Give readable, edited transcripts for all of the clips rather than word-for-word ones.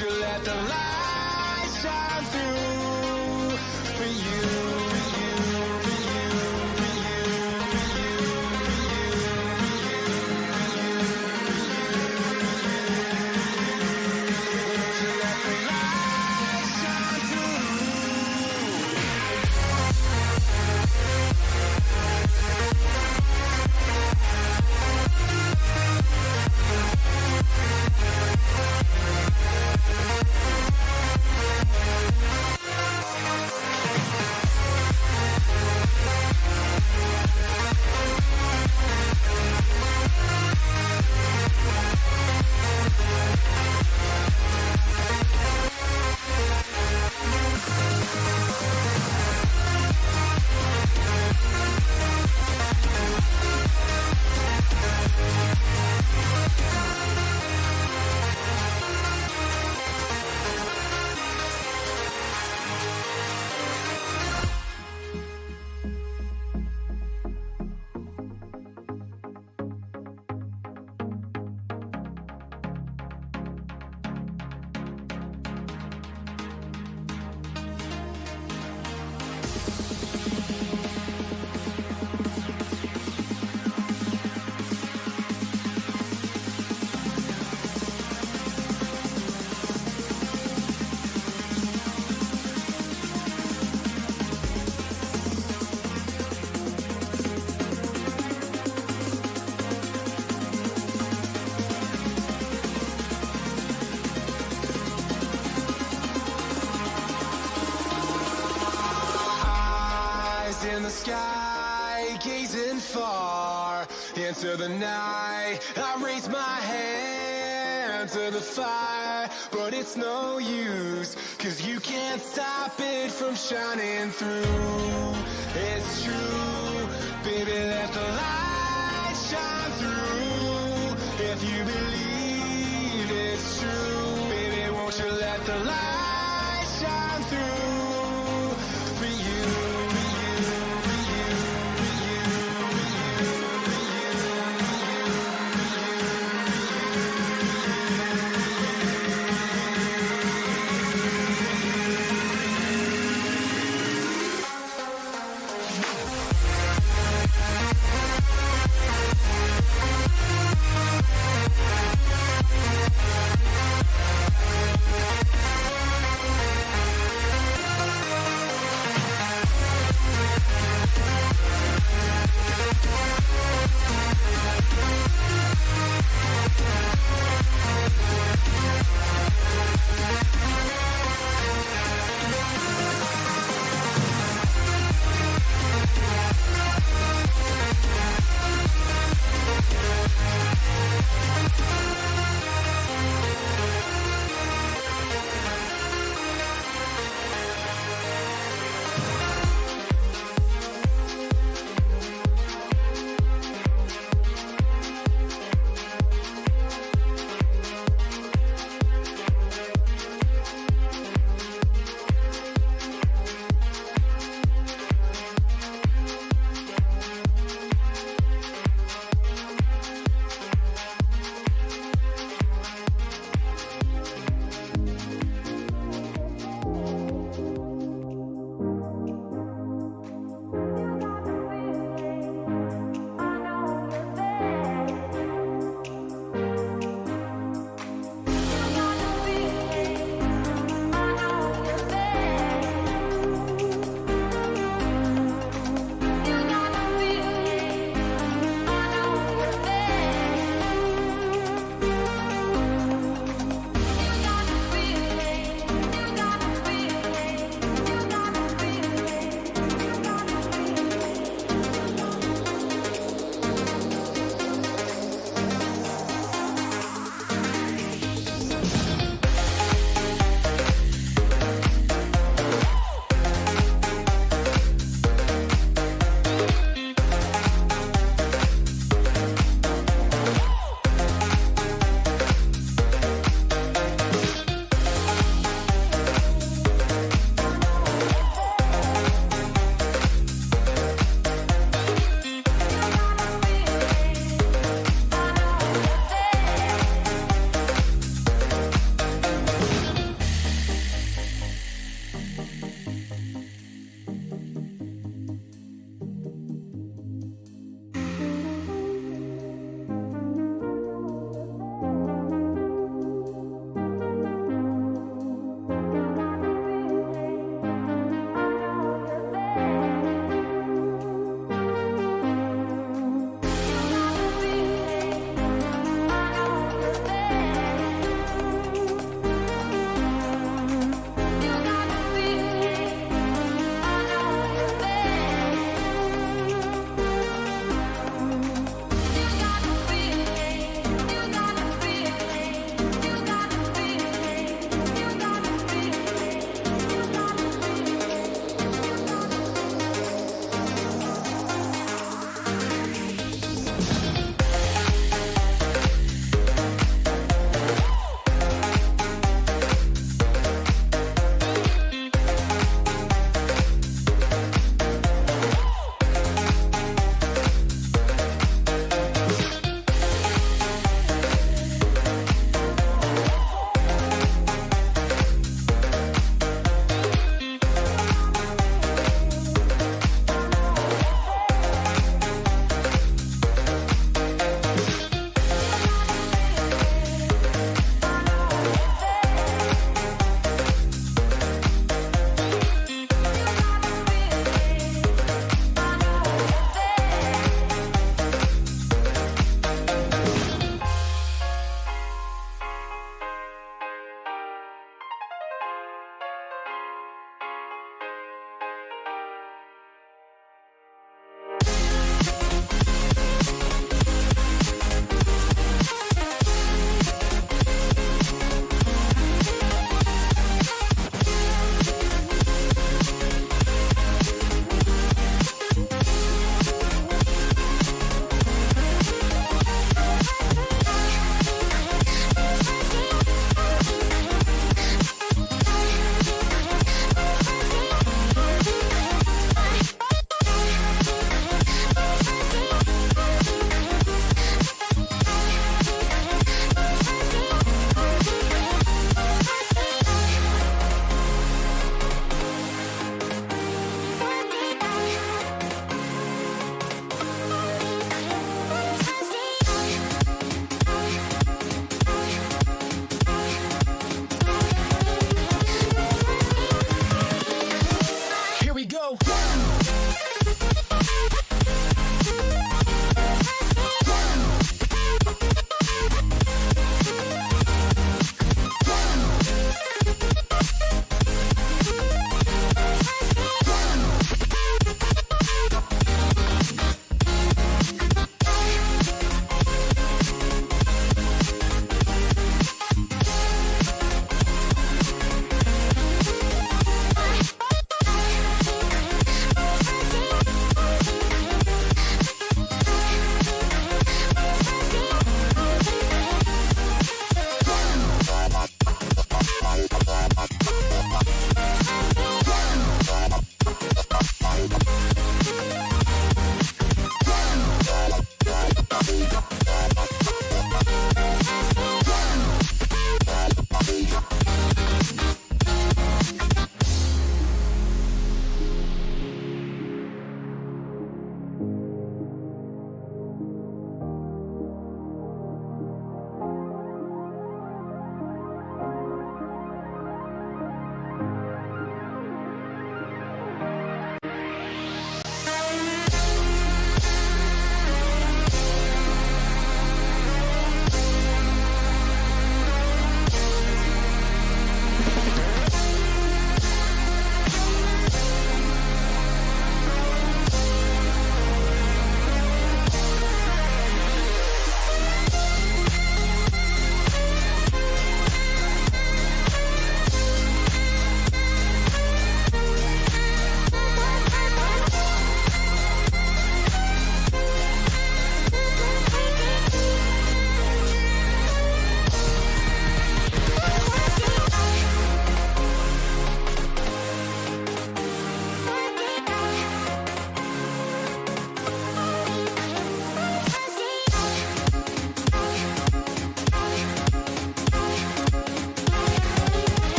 you let the light shine through for you, for you, for you, for you, for you, won't you let the light shine through? In the sky, gazing far into the night, I raise my hand to the fire, but it's no use, 'cause you can't stop it from shining through. It's true, baby, let the light shine through. If you believe it's true, baby, won't you let the light shine through for you.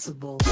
responsible.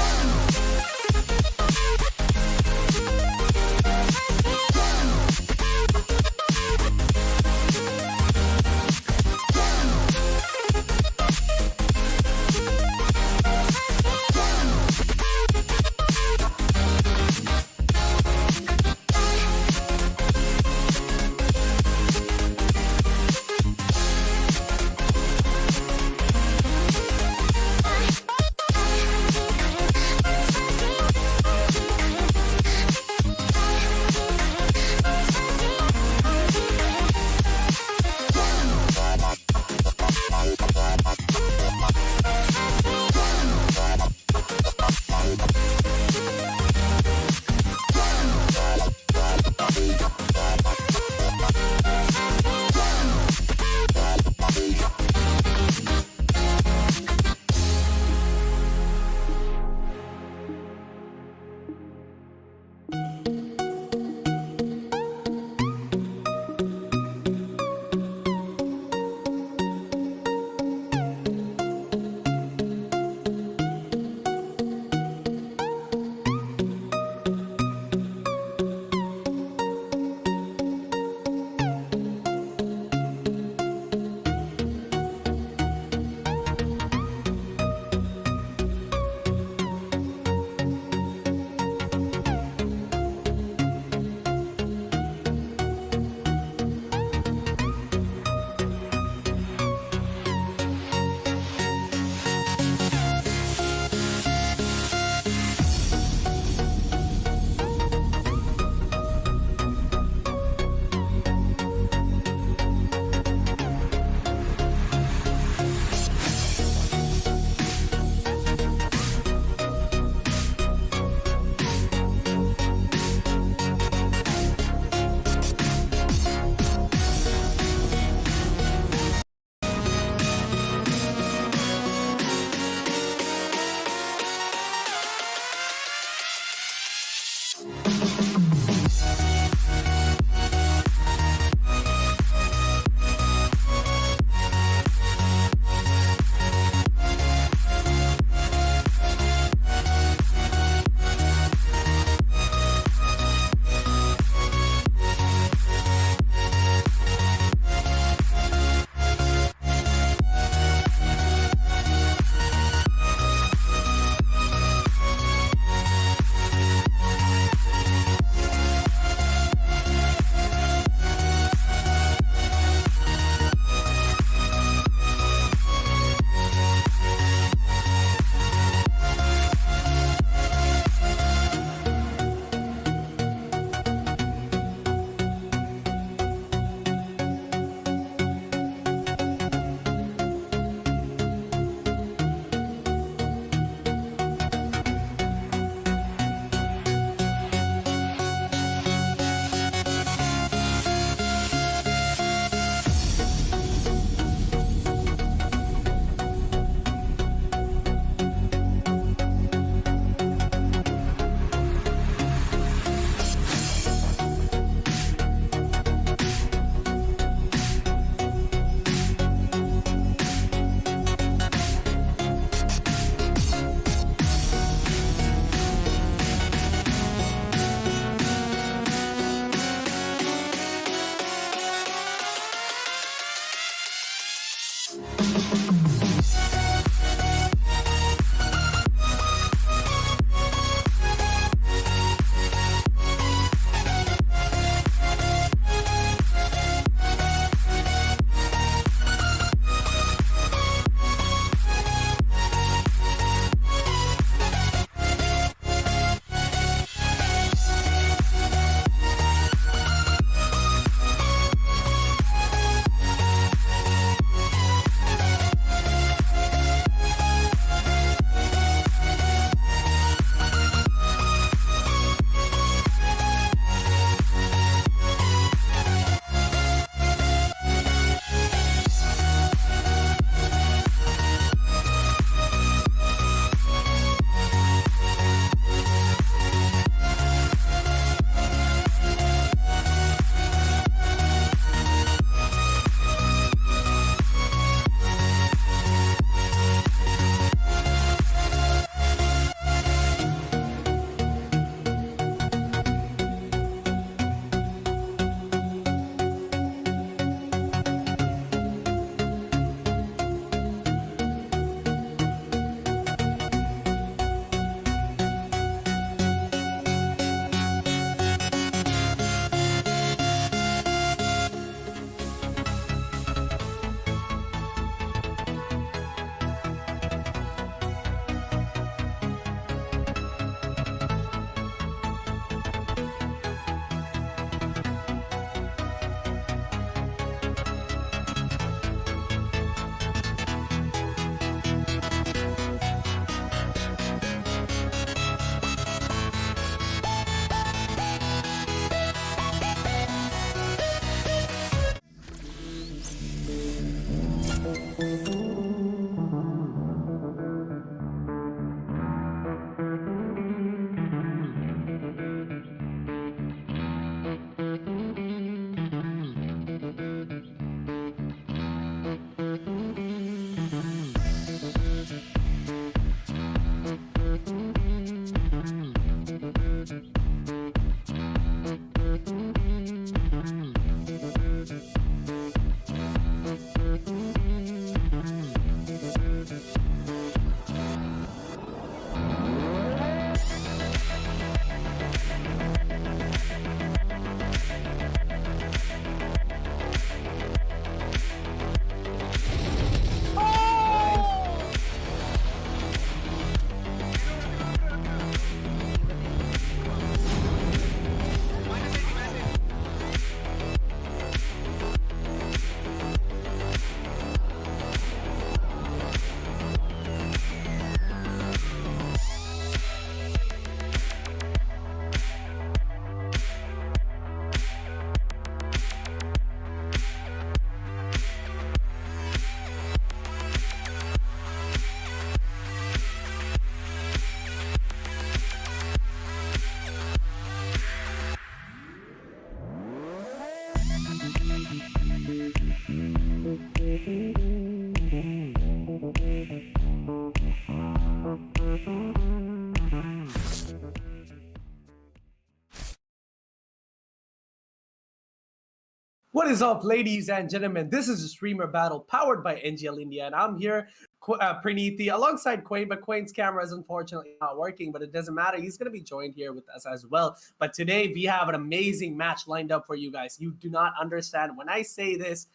is up, ladies and gentlemen? This is a streamer battle powered by NGL India, and I'm here, Praneethi, alongside Quain, but Quain's camera is unfortunately not working, but it doesn't matter. He's going to be joined here with us as well. But today, we have an amazing match lined up for you guys. You do not understand. When I say this,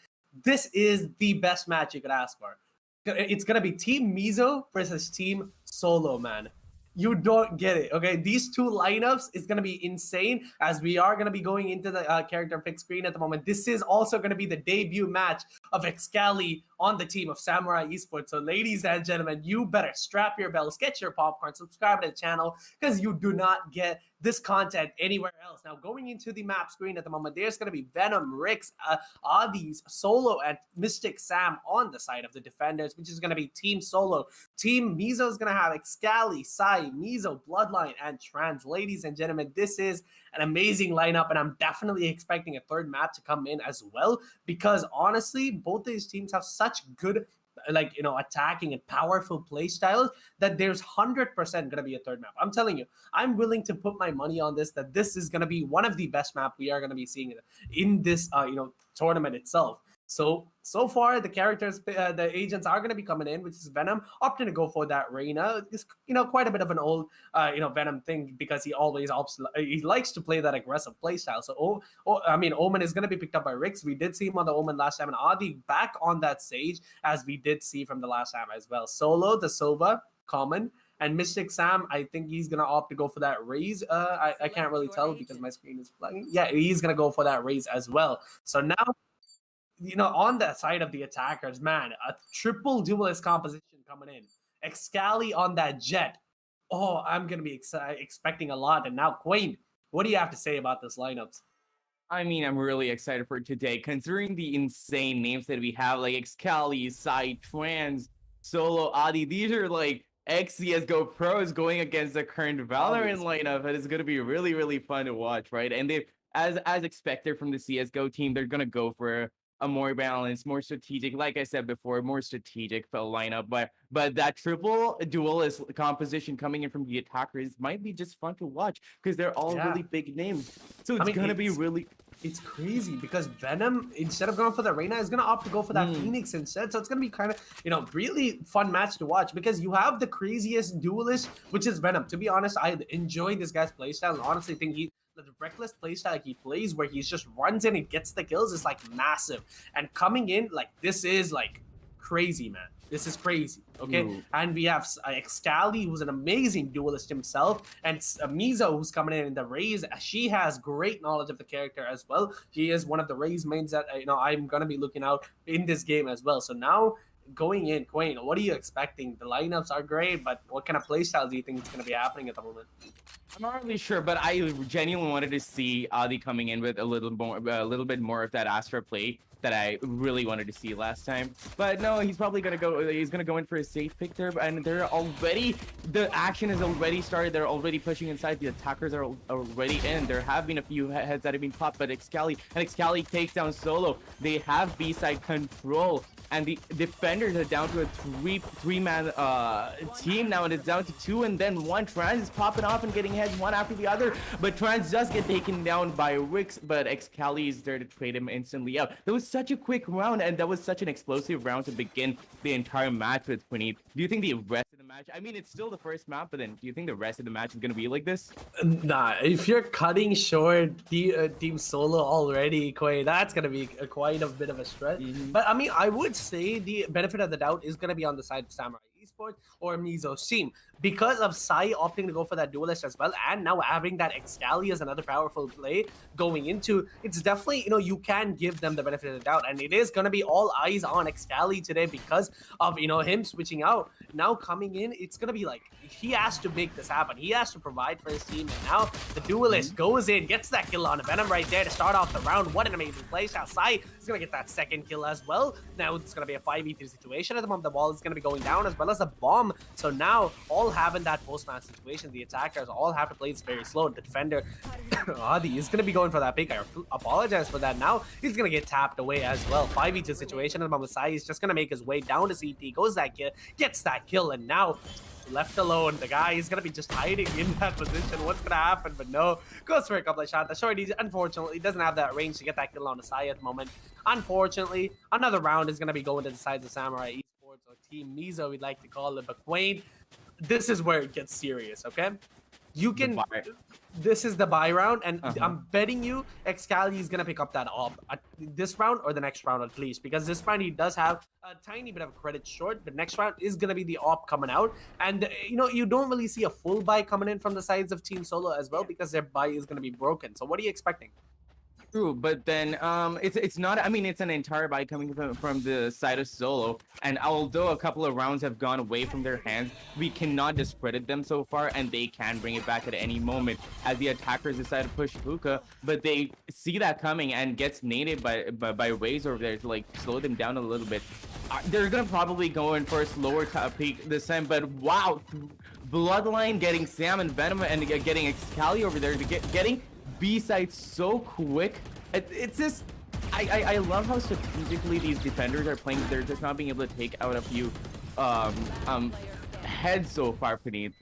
this is the best match you could ask for. It's going to be Team Mizo versus Team Solo, man. You don't get it, okay? These two lineups is going to be insane, as we are going to be going into the character pick screen at the moment. This is also going to be the debut match of Excali on the team of Samurai Esports. So ladies and gentlemen, you better strap your belts, get your popcorn, subscribe to the channel, because you do not get this content anywhere else. Now, going into the map screen at the moment, there's going to be Venom, Rix, Adis, Solo, and Mystic Sam on the side of the defenders, which is going to be Team Solo. Team Mizo is going to have Excali, Sai, Mizo, Bloodline, and Trans. Ladies and gentlemen, this is an amazing lineup, and I'm definitely expecting a third map to come in as well, because honestly, both these teams have such good attacking and powerful play styles that there's 100% going to be a third map. I'm telling you, I'm willing to put my money on this, that this is going to be one of the best map we are going to be seeing in this tournament itself. So far, the characters, the agents are going to be coming in, which is Venom, opting to go for that Reyna. It's, quite a bit of an old, Venom thing, because he always he likes to play that aggressive play style. So, Omen is going to be picked up by Rix. We did see him on the Omen last time, and Adi back on that Sage, as we did see from the last time as well. Solo, the Sova, common. And Mystic Sam, I think he's going to opt to go for that raise. I can't really tell because my screen is flagging. Yeah, he's going to go for that raise as well. So now, on that side of the attackers, man, a triple duelist composition coming in. Excali on that Jet. Oh, I'm going to be expecting a lot. And now, Quain, what do you have to say about this lineups? I mean, I'm really excited for today, considering the insane names that we have, like Excali, Sai, Trans, Solo, Adi. These are like ex-CSGO pros going against the current Valorant lineup, and it's going to be really, really fun to watch, right? And they, as expected from the CSGO team, they're going to go for a more balanced, more strategic, like I said before, more strategic lineup. But that triple duelist composition coming in from the attackers might be just fun to watch, because they're all really big names. So it's gonna be really... It's crazy, because Venom, instead of going for the Reyna, is going to opt to go for that Phoenix instead. So it's going to be kind of, really fun match to watch, because you have the craziest duelist, which is Venom. To be honest, I enjoy this guy's playstyle, and honestly think the reckless playstyle he plays, where he just runs in and gets the kills, is like massive. And coming in, like, this is like crazy, man. This is crazy, okay? Ooh. And we have Excali, who's an amazing duelist himself, and Mizo, who's coming in the Raze. She has great knowledge of the character as well. She is one of the Raze mains that I'm gonna be looking out in this game as well. So now, going in, Quain, what are you expecting? The lineups are great, but what kind of playstyle do you think is going to be happening at the moment? I'm not really sure, but I genuinely wanted to see Adi coming in with a little bit more of that Astra play that I really wanted to see last time. But no, he's probably gonna go. He's gonna go in for a safe pick there, and the action has already started. They're already pushing inside. The attackers are already in. There have been a few heads that have been popped, but Excali takes down Solo. They have B-side control, and the defenders are down to a three-man team now, and it's down to 2 and then 1. Trans is popping off and getting heads one after the other, but Trans does get taken down by Rix, but Excali is there to trade him instantly out. That was such a quick round, and that was such an explosive round to begin the entire match with, Puneet. Do you think the rest of the match, I mean, it's still the first map, but then do you think the rest of the match is going to be like this? Nah, if you're cutting short Team Solo already, Quay, that's going to be quite a bit of a stretch. But I mean, I would say the benefit of the doubt is going to be on the side of Samurai Esports or Mizo's team, because of Sai opting to go for that duelist as well, and now having that Excali as another powerful play going into, it's definitely, you can give them the benefit of the doubt, and it is going to be all eyes on Excali today because of, him switching out. Now coming in, it's going to be like, he has to make this happen. He has to provide for his team, and now the duelist goes in, gets that kill on Venom right there to start off the round. What an amazing play. Now Sai is going to get that second kill as well. Now it's going to be a 5v3 situation at the moment. The wall is going to be going down, as well as plus a bomb. So now all having that post-match situation, the attackers all have to play this very slow. The defender, Adi, is going to be going for that pick. I apologize for that. Now he's going to get tapped away as well. 5v2 situation, and Mamasai is just going to make his way down to CT, goes that kill, gets that kill, and now left alone. The guy is going to be just hiding in that position. What's going to happen? But no, goes for a couple of shots. The shorty, unfortunately, doesn't have that range to get that kill on the side at the moment. Unfortunately, another round is going to be going to the sides of Samurai Esports, or Team Mizo, we'd like to call it. But Quain, this is where it gets serious, okay? You can... This is the buy round, and I'm betting you Excali is going to pick up that op this round or the next round at least, because this round he does have a tiny bit of credit short, but next round is going to be the op coming out. And, you know, you don't really see a full buy coming in from the sides of Team Solo as well, because their buy is going to be broken. So what are you expecting? True, but then it's not. I mean, it's an entire buy coming from the side of Solo, and although a couple of rounds have gone away from their hands, we cannot discredit them so far, and they can bring it back at any moment as the attackers decide to push Hookah, but they see that coming and gets naded by Raze over there to like slow them down a little bit. They're gonna probably go in for a slower peak this time, but wow, Bloodline getting Sam and Venom and getting Excali over there to getting B-side so quick. It's just I love how strategically these defenders are playing. They're just not being able to take out a few heads so far, Praneeth.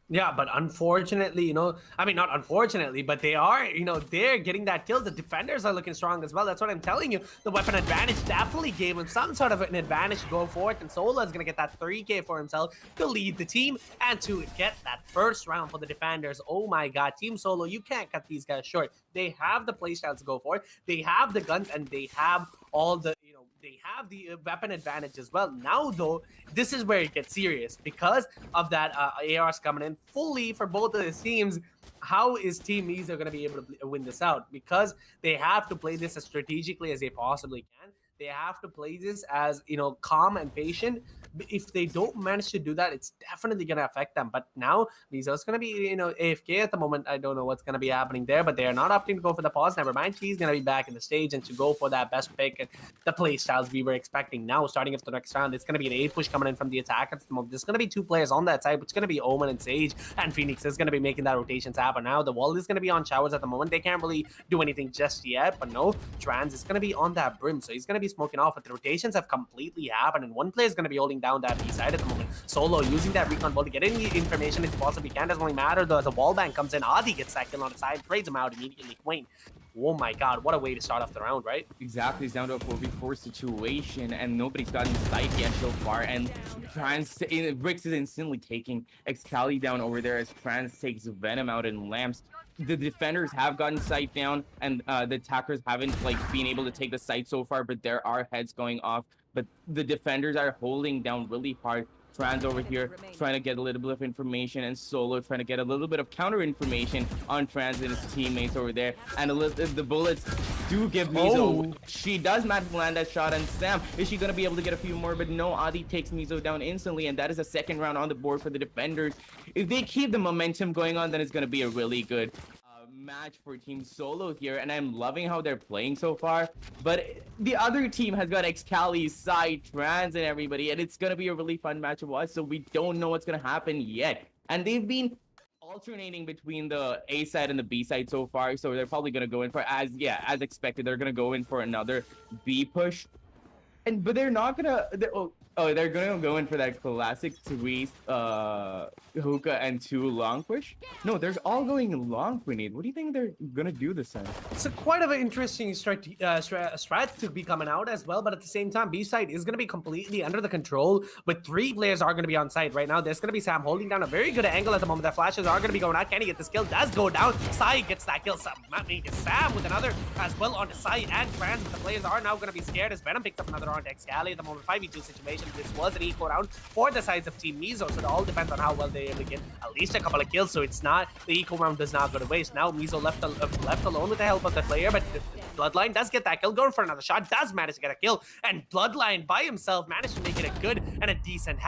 Yeah, but unfortunately, you know, I mean, not unfortunately, but they are, you know, they're getting that kill. The defenders are looking strong as well. That's what I'm telling you. The weapon advantage definitely gave him some sort of an advantage to go forth, and Sola is going to get that 3K for himself to lead the team and to get that first round for the defenders. Oh my God, Team Solo, you can't cut these guys short. They have the playstyles to go for it. They have the guns, and they have all the, you know, they have the weapon advantage as well. Now, though, this is where it gets serious because of that ARs coming in fully for both of the teams. How is Team Mizo going to be able to win this out? Because they have to play this as strategically as they possibly can. They have to play this as, you know, calm and patient. If they don't manage to do that, it's definitely going to affect them. But now Mizo's going to be, you know, AFK at the moment. I don't know what's going to be happening there, but they are not opting to go for the pause. Never mind. He's going to be back in the stage and to go for that best pick and the play styles we were expecting. Now, starting up the next round, it's going to be an A push coming in from the attack at the moment. There's going to be two players on that side, which is going to be Omen and Sage, and Phoenix is going to be making that rotations happen. Now, the wall is going to be on Showers at the moment. They can't really do anything just yet, but no, Trans is going to be on that Brim, so he's going to be smoking off. But the rotations have completely happened, and one player is going to be holding down that B side at the moment. Solo using that recon ball to get any information if possibly can. Doesn't really matter though, as a wall bank comes in. Adi gets that kill on the side, trades him out immediately. Quain, oh my God, what a way to start off the round, right? Exactly, it's down to a 4v4 situation, and nobody's gotten sight yet so far. And Rix is instantly taking Excali down over there as Trans takes Venom out and Lamps. The defenders have gotten sight down, and the attackers haven't like been able to take the sight so far, but there are heads going off. But the defenders are holding down really hard. Trans over here trying to get a little bit of information, and Solo trying to get a little bit of counter information on Trans and his teammates over there. And the bullets do give Mizo. She does manage to land that shot on Sam. Is she going to be able to get a few more? But no, Adi takes Mizo down instantly, and that is a second round on the board for the defenders. If they keep the momentum going on, then it's going to be a really good match for Team Solo here, and I'm loving how they're playing so far. But the other team has got Excali, side, Trans, and everybody, and it's gonna be a really fun match to watch. So we don't know what's gonna happen yet, and they've been alternating between the A side and the B side so far. So they're probably gonna go in for, as expected, they're gonna go in for another B push. But they're not gonna. They're gonna go in for that classic 3 hookah and 2 long push. No, they're all going long, Praneeth. What do you think they're gonna do this time? It's quite of an interesting strat to be coming out as well, but at the same time, B side is gonna be completely under the control. With 3 players are gonna be on site right now. There's gonna be Sam holding down a very good angle at the moment. The flashes are gonna be going out. Can he get this kill? Does go down. Sai gets that kill. Sam with another as well on the side, and Trans. But the players are now gonna be scared as Venom picks up another on Excali at the moment. 5v2 situation. This was an eco round for the sides of Team Mizo, so it all depends on how well they're able to get at least a couple of kills. So it's not, the eco round does not go to waste. Now Mizo left alone with the help of the player, but Bloodline does get that kill, going for another shot, does manage to get a kill, and Bloodline by himself managed to make it a good and a decent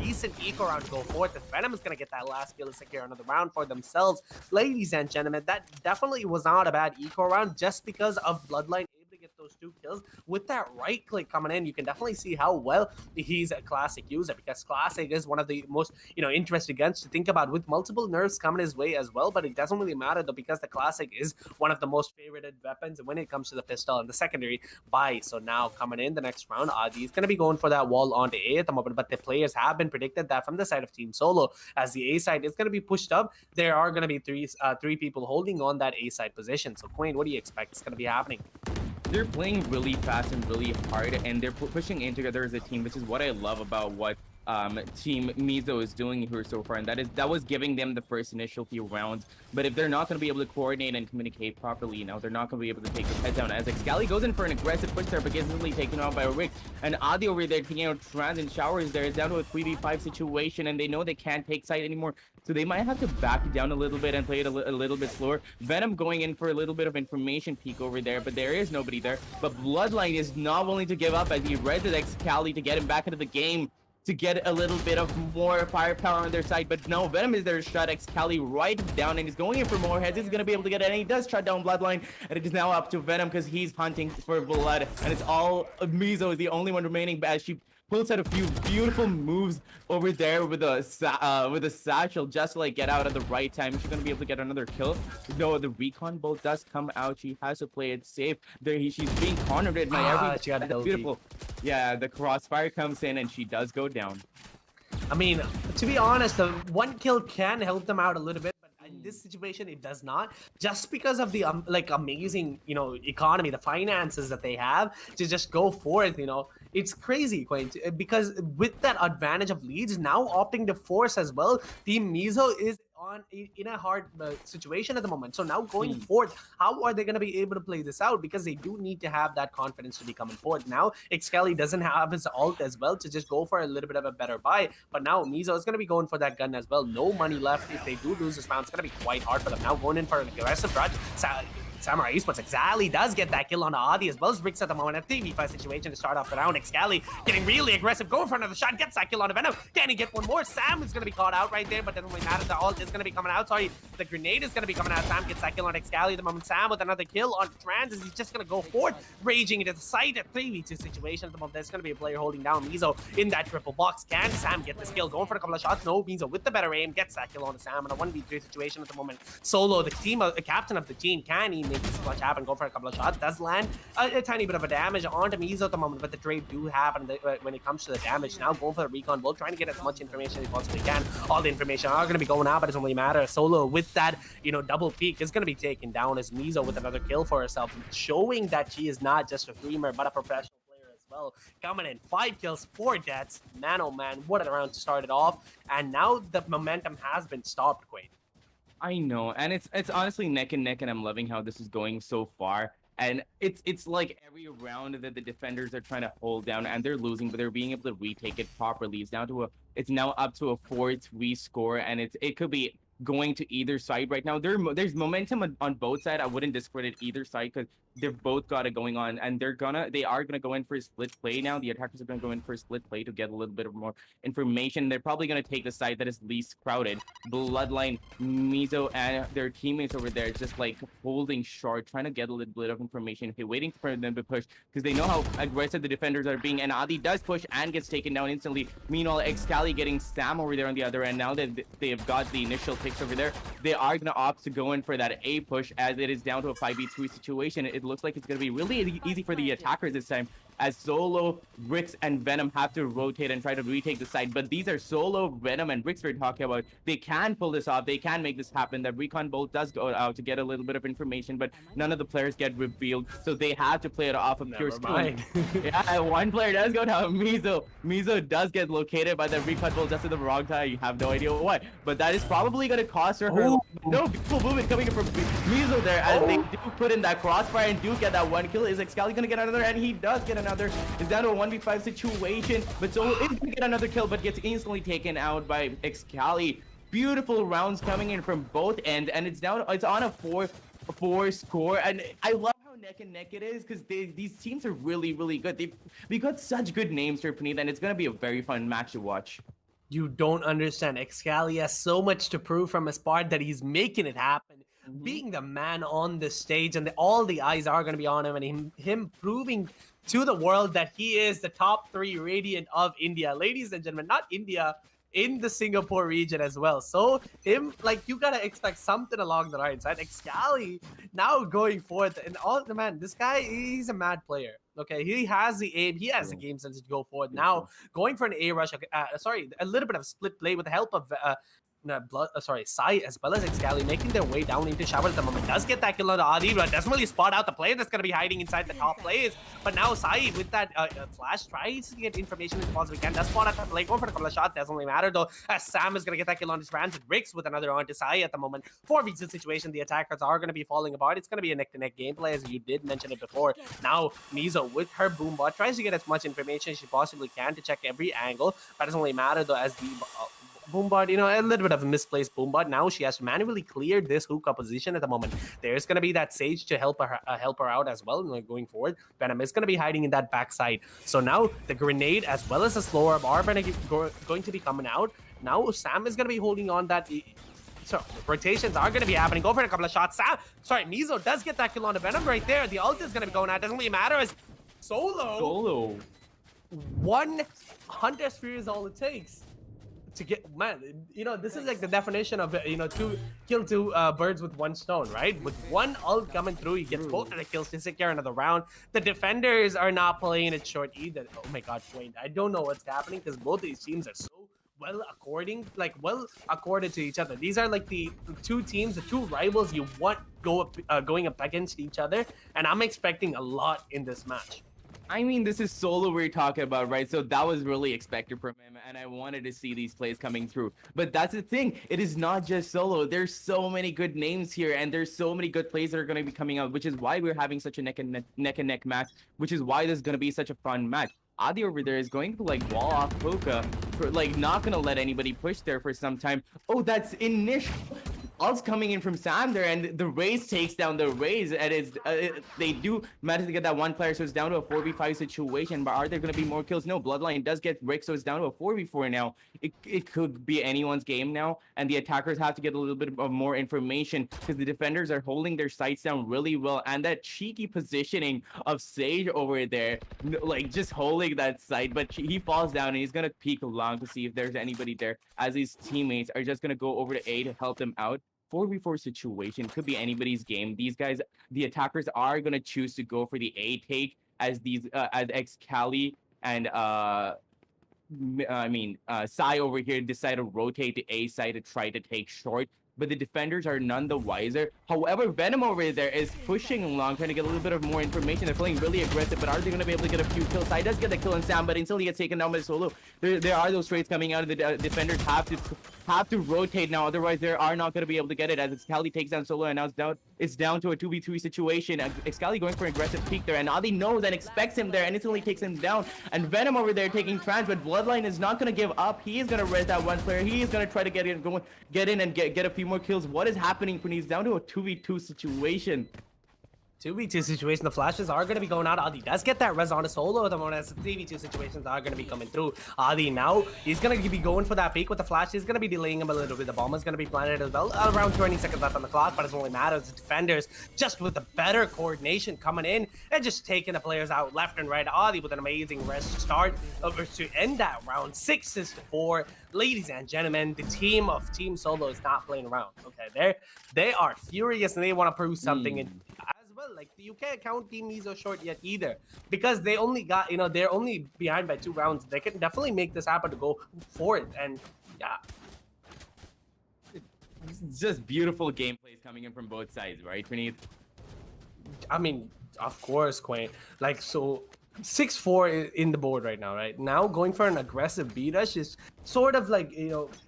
decent eco round to go forth. And Venom is going to get that last kill to secure another round for themselves. Ladies and gentlemen, that definitely was not a bad eco round just because of Bloodline able to get those those 2 kills with that right click coming in. You can definitely see how well he's a classic user, because classic is one of the most interesting guns to think about, with multiple nerfs coming his way as well. But it doesn't really matter though, because the classic is one of the most favorited weapons when it comes to the pistol and the secondary buy. So now coming in the next round, Adi is going to be going for that wall onto A at the moment, but the players have been predicted that from the side of Team Solo, as the A side is going to be pushed up, there are going to be three people holding on that A side position. So Quain, what do you expect is going to be happening? They're playing really fast and really hard, and they're pushing in together as a team, which is what I love about what Team Mizo is doing here so far, and that was giving them the first initial few rounds. But if they're not going to be able to coordinate and communicate properly, they're not going to be able to take the head down, as Excali goes in for an aggressive push there, but gets instantly taken out by Rick. And Adi over there taking out Trans and Showers there. It's down to a 3v5 situation, and they know they can't take side anymore, so they might have to back down a little bit and play it a little bit slower. Venom going in for a little bit of information peek over there, but there is nobody there. But Bloodline is not willing to give up, as he resurrects Excali to get him back into the game, to get a little bit of more firepower on their side. But no, Venom is there to shut Excali right down, and he's going in for more heads. He's going to be able to get it, and he does shut down Bloodline, and it is now up to Venom because he's hunting for blood, and it's all Mizo is the only one remaining, as she pulls out a few beautiful moves over there with a satchel just to get out at the right time. She's gonna be able to get another kill. No, the recon bolt does come out. She has to play it safe. She's being cornered by She got every beautiful. Yeah, the crossfire comes in and she does go down. I mean, to be honest, the 1 kill can help them out a little bit, but in this situation, it does not. Just because of the amazing, economy, the finances that they have to just go forth, it's crazy, Quain. Because with that advantage of leads, now opting to force as well, Team Mizo is in a hard situation at the moment. So now going forth, how are they going to be able to play this out? Because they do need to have that confidence to be coming forth. Now Excali doesn't have his ult as well to just go for a little bit of a better buy, but now Mizo is going to be going for that gun as well. No money left. If they do lose this round, it's going to be quite hard for them. Now going in for an aggressive rush. Samurai Esports Excali does get that kill on Adi, as well as Rix at the moment. A 3v5 situation to start off the round. Excali getting really aggressive, going for another shot, gets that kill on Venom. Can he get one more? Sam is going to be caught out right there, but doesn't really matter. The ult is going to be coming out. Sorry, the grenade is going to be coming out. Sam gets that kill on Excali at the moment. Sam with another kill on Trans, as he's just going to go forward, raging into the side. A 3v2 situation at the moment. There's going to be a player holding down Mizo in that triple box. Can Sam get this kill? Going for a couple of shots. No, Mizo with the better aim gets that kill on Sam in a 1v3 situation at the moment. Solo, the captain of the team, can he make this clutch happen? Go for a couple of shots. Does land a tiny bit of a damage onto Mizo at the moment, but the trade do happen when it comes to the damage. Now going for the recon bolt, trying to get as much information as he possibly can. All the information are going to be going out, but it doesn't really matter. Solo with that, double peak is going to be taken down, as Mizo with another kill for herself, showing that she is not just a streamer, but a professional player as well. Coming in, 5 kills, 4 deaths. Man, oh man, what a round to start it off. And now the momentum has been stopped, Quain. I know, and it's honestly neck and neck, and I'm loving how this is going so far. And it's like every round that the defenders are trying to hold down, and they're losing, but they're being able to retake it properly. It's now up to a 4-3 score, and it could be going to either side right now. There's momentum on both sides. I wouldn't discredit either side, because they've both got it going on, and they are gonna go in for a split play now. The attackers are gonna go in for a split play to get a little bit of more information. They're probably gonna take the side that is least crowded. Bloodline, Mizo, and their teammates over there just holding short, trying to get a little bit of information. Okay, waiting for them to push, because they know how aggressive the defenders are being, and Adi does push and gets taken down instantly. Meanwhile, Excali getting Sam over there on the other end. Now that they have got the initial picks over there, they are gonna opt to go in for that A push, as it is down to a 5v3 situation. It looks like it's going to be really easy for the attackers this time, as Solo, Rix, and Venom have to rotate and try to retake the side. But these are Solo, Venom, and Rix we're talking about. They can pull this off. They can make this happen. The recon bolt does go out to get a little bit of information, but none of the players get revealed, so they have to play it off of pure skill. Yeah, one player does go down. Mizo does get located by the recon bolt just at the wrong time. You have no idea why, but that is probably going to cost her. No, beautiful movement coming in from Mizo there, as they do put in that crossfire and do get that 1 kill. Is Excali going to get another? And he does get another. It's down to a 1v5 situation, but Solo is going to get another kill, but gets instantly taken out by Excali. Beautiful rounds coming in from both ends, and it's on a 4-4 score, and I love how neck and neck it is, because these teams are really, really good. We got such good names here, Puneet, and it's going to be a very fun match to watch. You don't understand. Excali has so much to prove from his part that he's making it happen. being the man on the stage, and all the eyes are going to be on him, and him proving to the world that he is the top 3 Radiant of India. Ladies and gentlemen, not India, in the Singapore region as well. So him, like, you gotta expect something along the lines, right? Excali now going forth, and all the man, this guy, he's a mad player. Okay, he has the aim, he has the game sense to go forward. Now going for an A rush, sorry, a little bit of split play with the help of Sai as well as Excali making their way down into shower at the moment. Does get that kill on Adi, but doesn't really spot out the player that's going to be hiding inside the top plays. But now Sai with that flash tries to get information as possible can. Does spot out the play, going for a couple of shots, doesn't really matter though, as Sam is going to get that kill on his Rancid. Ricks with another on to Sai at the moment. 4v2 situation, the attackers are going to be falling apart. It's going to be a neck-to-neck gameplay, as you did mention it before. Now Mizo with her boombot tries to get as much information as she possibly can to check every angle, but it doesn't really matter though, as the boombot, a little bit of a misplaced boombot. Now she has to manually clear this hookah position at the moment. There's going to be that Sage to help her out as well, going forward. Venom is going to be hiding in that backside. So now the grenade as well as the slow orb are going to be coming out. Now Sam is going to be holding on that. So rotations are going to be happening. Go for a couple of shots. Mizo does get that kill on the Venom right there. The ult is going to be going out. Doesn't really matter as Solo. 1 Hunter Sphere is all it takes to get, man, this is like the definition of, kill two birds with one stone, right? With one ult coming through, he gets both of the kills to secure another round. The defenders are not playing it short either. Oh my god, Wayne, I don't know what's happening because both these teams are so well accorded to each other. These are like the two teams, the two rivals you want going up against each other, and I'm expecting a lot in this match. I mean, this is Solo we're talking about, right? So that was really expected from him, and I wanted to see these plays coming through. But that's the thing. It is not just Solo. There's so many good names here, and there's so many good plays that are going to be coming out, which is why we're having such a neck and neck match, which is why this is going to be such a fun match. Adi over there is going to like wall off Poka for like not going to let anybody push there for some time. Oh, that's Anish. Ult's coming in from Sam there, and the Raze takes down the Raze, and they do manage to get that one player, so it's down to a 4v5 situation. But are there going to be more kills? No, Bloodline does get Rick, so it's down to a 4v4 now. It could be anyone's game now, and the attackers have to get a little bit of more information because the defenders are holding their sights down really well, and that cheeky positioning of Sage over there, like just holding that sight, but he falls down and he's going to peek along to see if there's anybody there, as his teammates are just going to go over to A to help them out. 4v4 situation could be anybody's game. These guys, the attackers, are gonna choose to go for the A take as Excali and Sai over here decide to rotate the A side to try to take short. But the defenders are none the wiser. However, Venom over there is pushing along, trying to get a little bit of more information. They're playing really aggressive, but are they going to be able to get a few kills? Sai does get the kill on Sam, but until he gets taken down by Solo, there are those trades coming out, and the defenders have to rotate now. Otherwise, they are not going to be able to get it, as Excali takes down Solo, and now it's down to a 2v3 situation. Excali going for an aggressive peek there, and Adi knows and expects him there, and instantly takes him down. And Venom over there taking trans, but Bloodline is not going to give up. He is going to res that one player. He is going to try to get in and get a few more kills. What is happening when he's down to a 2v2 situation? 2v2 situation, the flashes are going to be going out. Adi does get that res on a Solo at the moment, as the 3v2 situations are going to be coming through. Adi now, he's going to be going for that peak with the flash. He's going to be delaying him a little bit. The bomb is going to be planted as well. Around 20 seconds left on the clock, but it doesn't really matter. The defenders, just with the better coordination coming in and just taking the players out left and right. Adi with an amazing res to start over to end that round. 6-4. Ladies and gentlemen, the team of Team Solo is not playing around. Okay, they are furious and they want to prove something. And well, like, you can't count Team Mizo short yet either, because they only got, they're only behind by 2 rounds. They can definitely make this happen to go for it. And yeah, it's just beautiful gameplays coming in from both sides, right, Praneeth? I mean, of course, Quain. Like, so 6-4 in the board right now, right? Now going for an aggressive B rush is sort of like,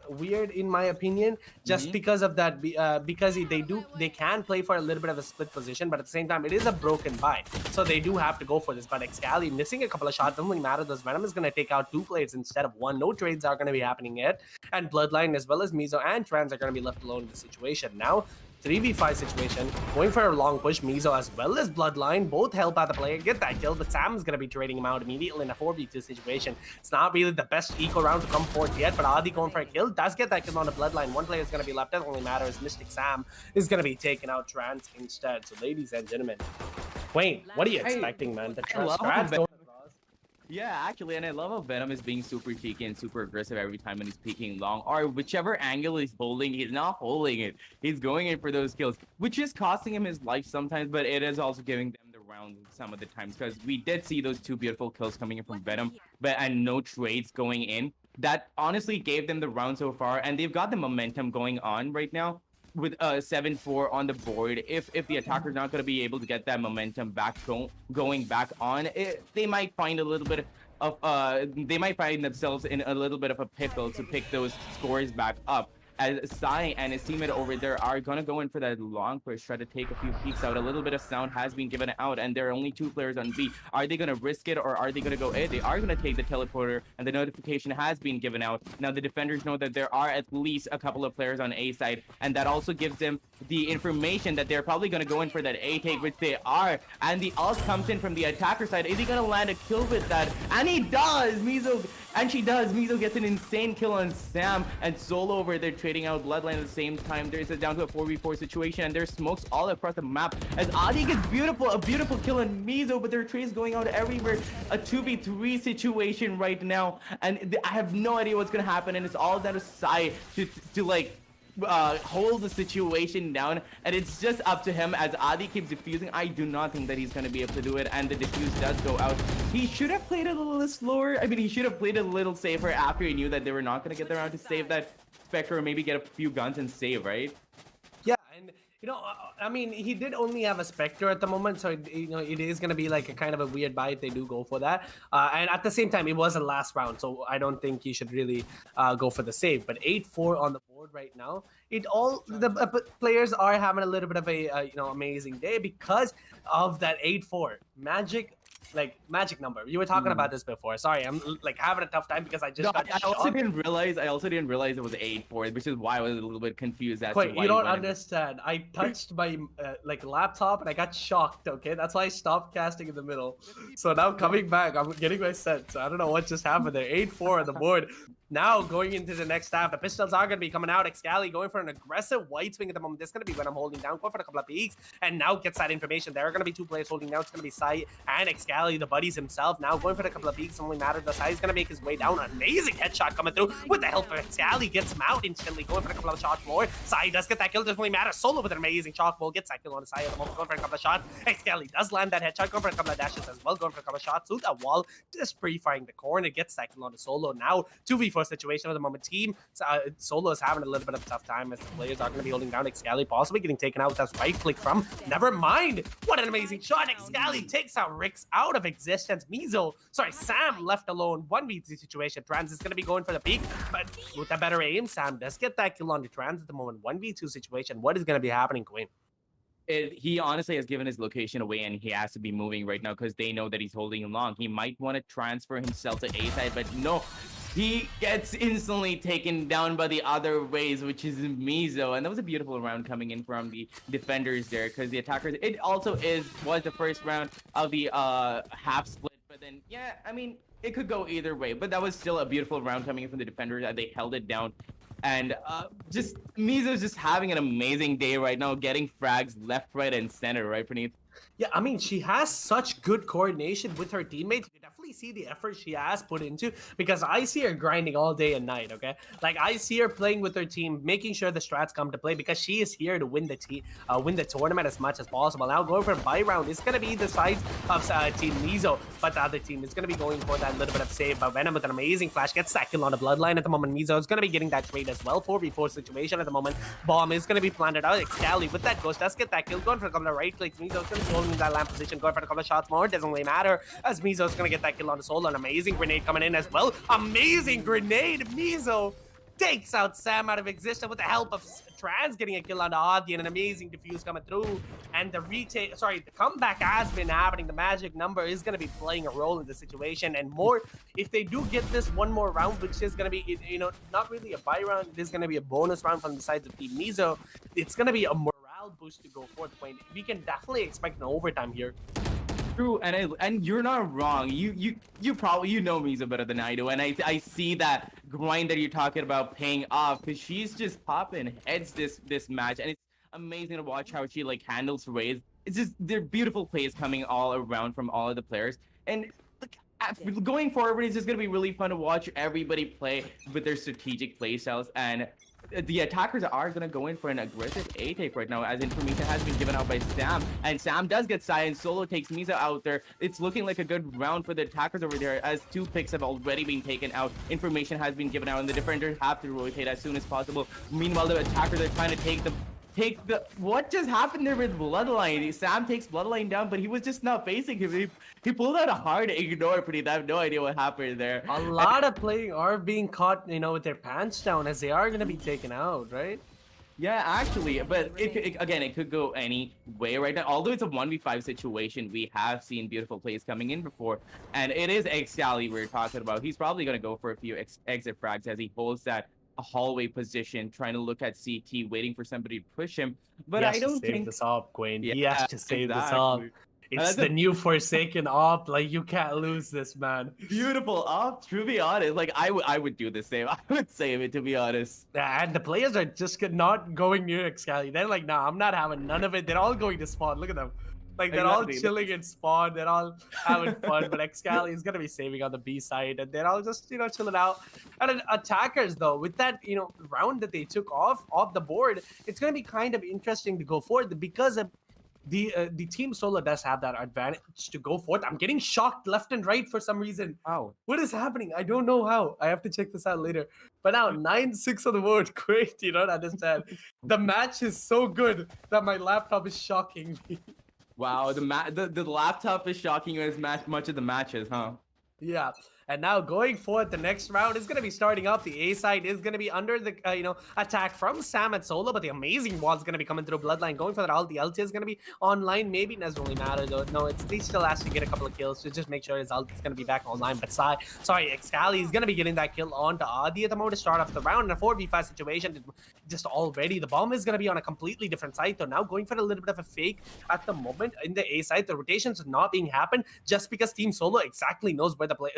weird in my opinion, just because of that, because they can play for a little bit of a split position, but at the same time, it is a broken buy. So they do have to go for this. But Excali missing a couple of shots doesn't really matter. This Venom is going to take out 2 players instead of 1. No trades are going to be happening yet. And Bloodline as well as Mizo and Trans are going to be left alone in the situation. Now, 3v5 situation, going for a long push. Mizo as well as Bloodline, both help out the player, get that kill, but Sam's going to be trading him out immediately in a 4v2 situation. It's not really the best eco round to come forth yet, but Adi going for a kill, does get that kill on the Bloodline. One player is going to be left, doesn't really matter, as Mystic Sam is going to be taking out Trans instead. So ladies and gentlemen, Wayne, what are you expecting, man? The Strats going across. Yeah, actually, and I love how Venom is being super cheeky and super aggressive every time when he's peeking long, or whichever angle he's holding, he's not holding it. He's going in for those kills, which is costing him his life sometimes, but it is also giving them the round some of the times, because we did see those 2 beautiful kills coming in from Venom, and no trades going in. That honestly gave them the round so far, and they've got the momentum going on right now with 7-4 on the board. If the attacker's not going to be able to get that momentum back going back on, they might find a little bit of they might find themselves in a little bit of a pickle to pick those scores back up, as Sai and his teammate over there are gonna go in for that long push, try to take a few peeks out. A little bit of sound has been given out, and there are only 2 players on B. Are they gonna risk it, or are they gonna go A? They are gonna take the teleporter, and the notification has been given out. Now the defenders know that there are at least a couple of players on A side, and that also gives them the information that they're probably gonna go in for that A take, which they are. And the ult comes in from the attacker side. Is he gonna land a kill with that? And he does! Mizo gets an insane kill on Sam, and Solo over there trading out Bloodline at the same time. There's a down to a 4v4 situation, and there's smokes all across the map as Adi gets a beautiful kill on Mizo, but there are trades going out everywhere. A 2v3 situation right now, and I have no idea what's gonna happen, and it's all down to Sai to like hold the situation down, and it's just up to him as Adi keeps defusing. I do not think that he's going to be able to do it, and the defuse does go out. He should have played it a little slower. I mean, he should have played it a little safer after he knew that they were not going to get around to save that Spectre, or maybe get a few guns and save, right? Yeah, and you know, I mean, he did only have a Spectre at the moment, so you know, it is gonna be like a kind of a weird buy if they do go for that. And at the same time, it was a last round, so I don't think he should really go for the save. But 8-4 on the board right now. The players are having a little bit of a you know, amazing day because of that 8-4 magic number. You were talking about this before. Sorry, I'm like having a tough time because I just got I also didn't realize it was 8-4, which is why I was a little bit confused as to why you don't understand. I touched my like laptop and I got shocked, okay? That's why I stopped casting in the middle. So now coming back, I'm getting my sense. I don't know what just happened there. 8-4 on the board. Now going into the next half, the pistols are going to be coming out. Excali going for an aggressive white swing at the moment. This is going to be when I'm holding down, going for a couple of peeks, and now gets that information. There are going to be 2 players holding down. It's going to be Sai and Excali, the buddies himself. Now going for a couple of peeks, only matter. The Sai is going to make his way down. Amazing headshot coming through with the help of Excali. Gets him out instantly, going for a couple of shots more. Sai does get that kill. Doesn't really matter. Solo with an amazing chalk ball gets that kill on the Sai at the moment, going for a couple of shots. Excali does land that headshot, going for a couple of dashes as well, going for a couple of shots through that wall, just pre-firing the corner. Gets that kill on the Solo. Now 2v4 situation at the moment. Team Solo is having a little bit of a tough time as the players are going to be holding down. Excali possibly getting taken out with that right click from. Never mind. What an amazing shot. Excali takes out Rix out of existence. Sam left alone. 1v3 situation. Trans is going to be going for the peak, but with a better aim, Sam does get that kill on the Trans at the moment. 1v2 situation. What is going to be happening, Queen? He honestly has given his location away, and he has to be moving right now because they know that he's holding long. He might want to transfer himself to A side, but no. He gets instantly taken down by the other ways, which is Mizo. And that was a beautiful round coming in from the defenders there, because the attackers, it also was the first round of the half split. But then, yeah, I mean, it could go either way. But that was still a beautiful round coming in from the defenders. They held it down. And just Mizo's just having an amazing day right now, getting frags left, right, and center, right, Praneeth? Yeah, I mean, she has such good coordination with her teammates. You can definitely see the effort she has put into, because I see her grinding all day and night, okay? Like, I see her playing with her team, making sure the strats come to play, because she is here to win the tournament as much as possible. Now, going for a buy round is going to be the side of Team Mizo, but the other team is going to be going for that little bit of save. But Venom with an amazing flash gets that kill on the Bloodline at the moment. Mizo is going to be getting that trade as well. 4v4 situation at the moment. Bomb is going to be planted out. Excali with that ghost does get that kill, going for a couple of right clicks. Mizo is going to be holding that lamp position, going for a couple of shots more. Doesn't really matter as Mizo is going to get that kill on the Solo. An amazing grenade coming in as well. Amazing grenade. Mizo takes out Sam out of existence with the help of Trans getting a kill on the Adi, and an amazing defuse coming through. And the comeback has been happening. The magic number is going to be playing a role in the situation, and more if they do get this one more round, which is going to be, you know, not really a buy round. It is going to be a bonus round from the sides of Team Mizo. It's going to be a morale morale boost to go forth. We can definitely expect an overtime here. True, and you're not wrong. You probably know Mizo better than I do, and I see that grind that you're talking about paying off because she's just popping heads this match, and it's amazing to watch how she like handles raids. It's just they're beautiful plays coming all around from all of the players, and going forward, it's just gonna be really fun to watch everybody play with their strategic play styles and. The attackers are going to go in for an aggressive A take right now, as information has been given out by Sam, and Sam does get silenced. Solo takes Mizo out there. It's looking like a good round for the attackers over there, as 2 picks have already been taken out. Information has been given out, and the defenders have to rotate as soon as possible. Meanwhile, the attackers are trying to take the what just happened there with Bloodline? Sam takes Bloodline down, but he was just not facing him. He pulled out a hard ignore. Pretty, I have no idea what happened there. A lot of playing are being caught, with their pants down, as they are going to be taken out, right? Yeah, actually, but it could go any way right now. Although it's a 1v5 situation, we have seen beautiful plays coming in before, and it is Excali we're talking about. He's probably going to go for a few exit frags as he holds that hallway position, trying to look at CT, waiting for somebody to push him. But I don't think this up, Quinn. Yeah, he has to save this up. It's the new Forsaken op. Like, you can't lose this, man. Beautiful op. To be honest, like I would do the same. I would save it, to be honest. And the players are just not going near Excali. They're like, nah, I'm not having none of it. They're all going to spawn. Look at them. Like, they're all chilling in spawn. They're all having fun. But Excali is going to be saving on the B side. And they're all just, chilling out. And attackers, though, with that, round that they took off the board, it's going to be kind of interesting to go forward because of the team Solo does have that advantage to go forth. I'm getting shocked left and right for some reason. Wow. What is happening? I don't know how. I have to check this out later. But now 9-6 on the board. Great. You don't understand. The match is so good that my laptop is shocking me. Wow, the laptop is shocking you as much as the matches, huh? Yeah. And now going forward, the next round is going to be starting up. The A side is going to be under the, attack from Sam and Solo, but the amazing wall is going to be coming through Bloodline. Going for that ult. The ult is going to be online. Maybe it doesn't really matter, though. No, he still has to get a couple of kills to just make sure his ult is going to be back online. But Excali is going to be getting that kill onto Adi at the moment to start off the round in a 4v5 situation. Just already, the bomb is going to be on a completely different side, though. Now going for a little bit of a fake at the moment in the A side. The rotations are not being happened just because Team Solo exactly knows where the player.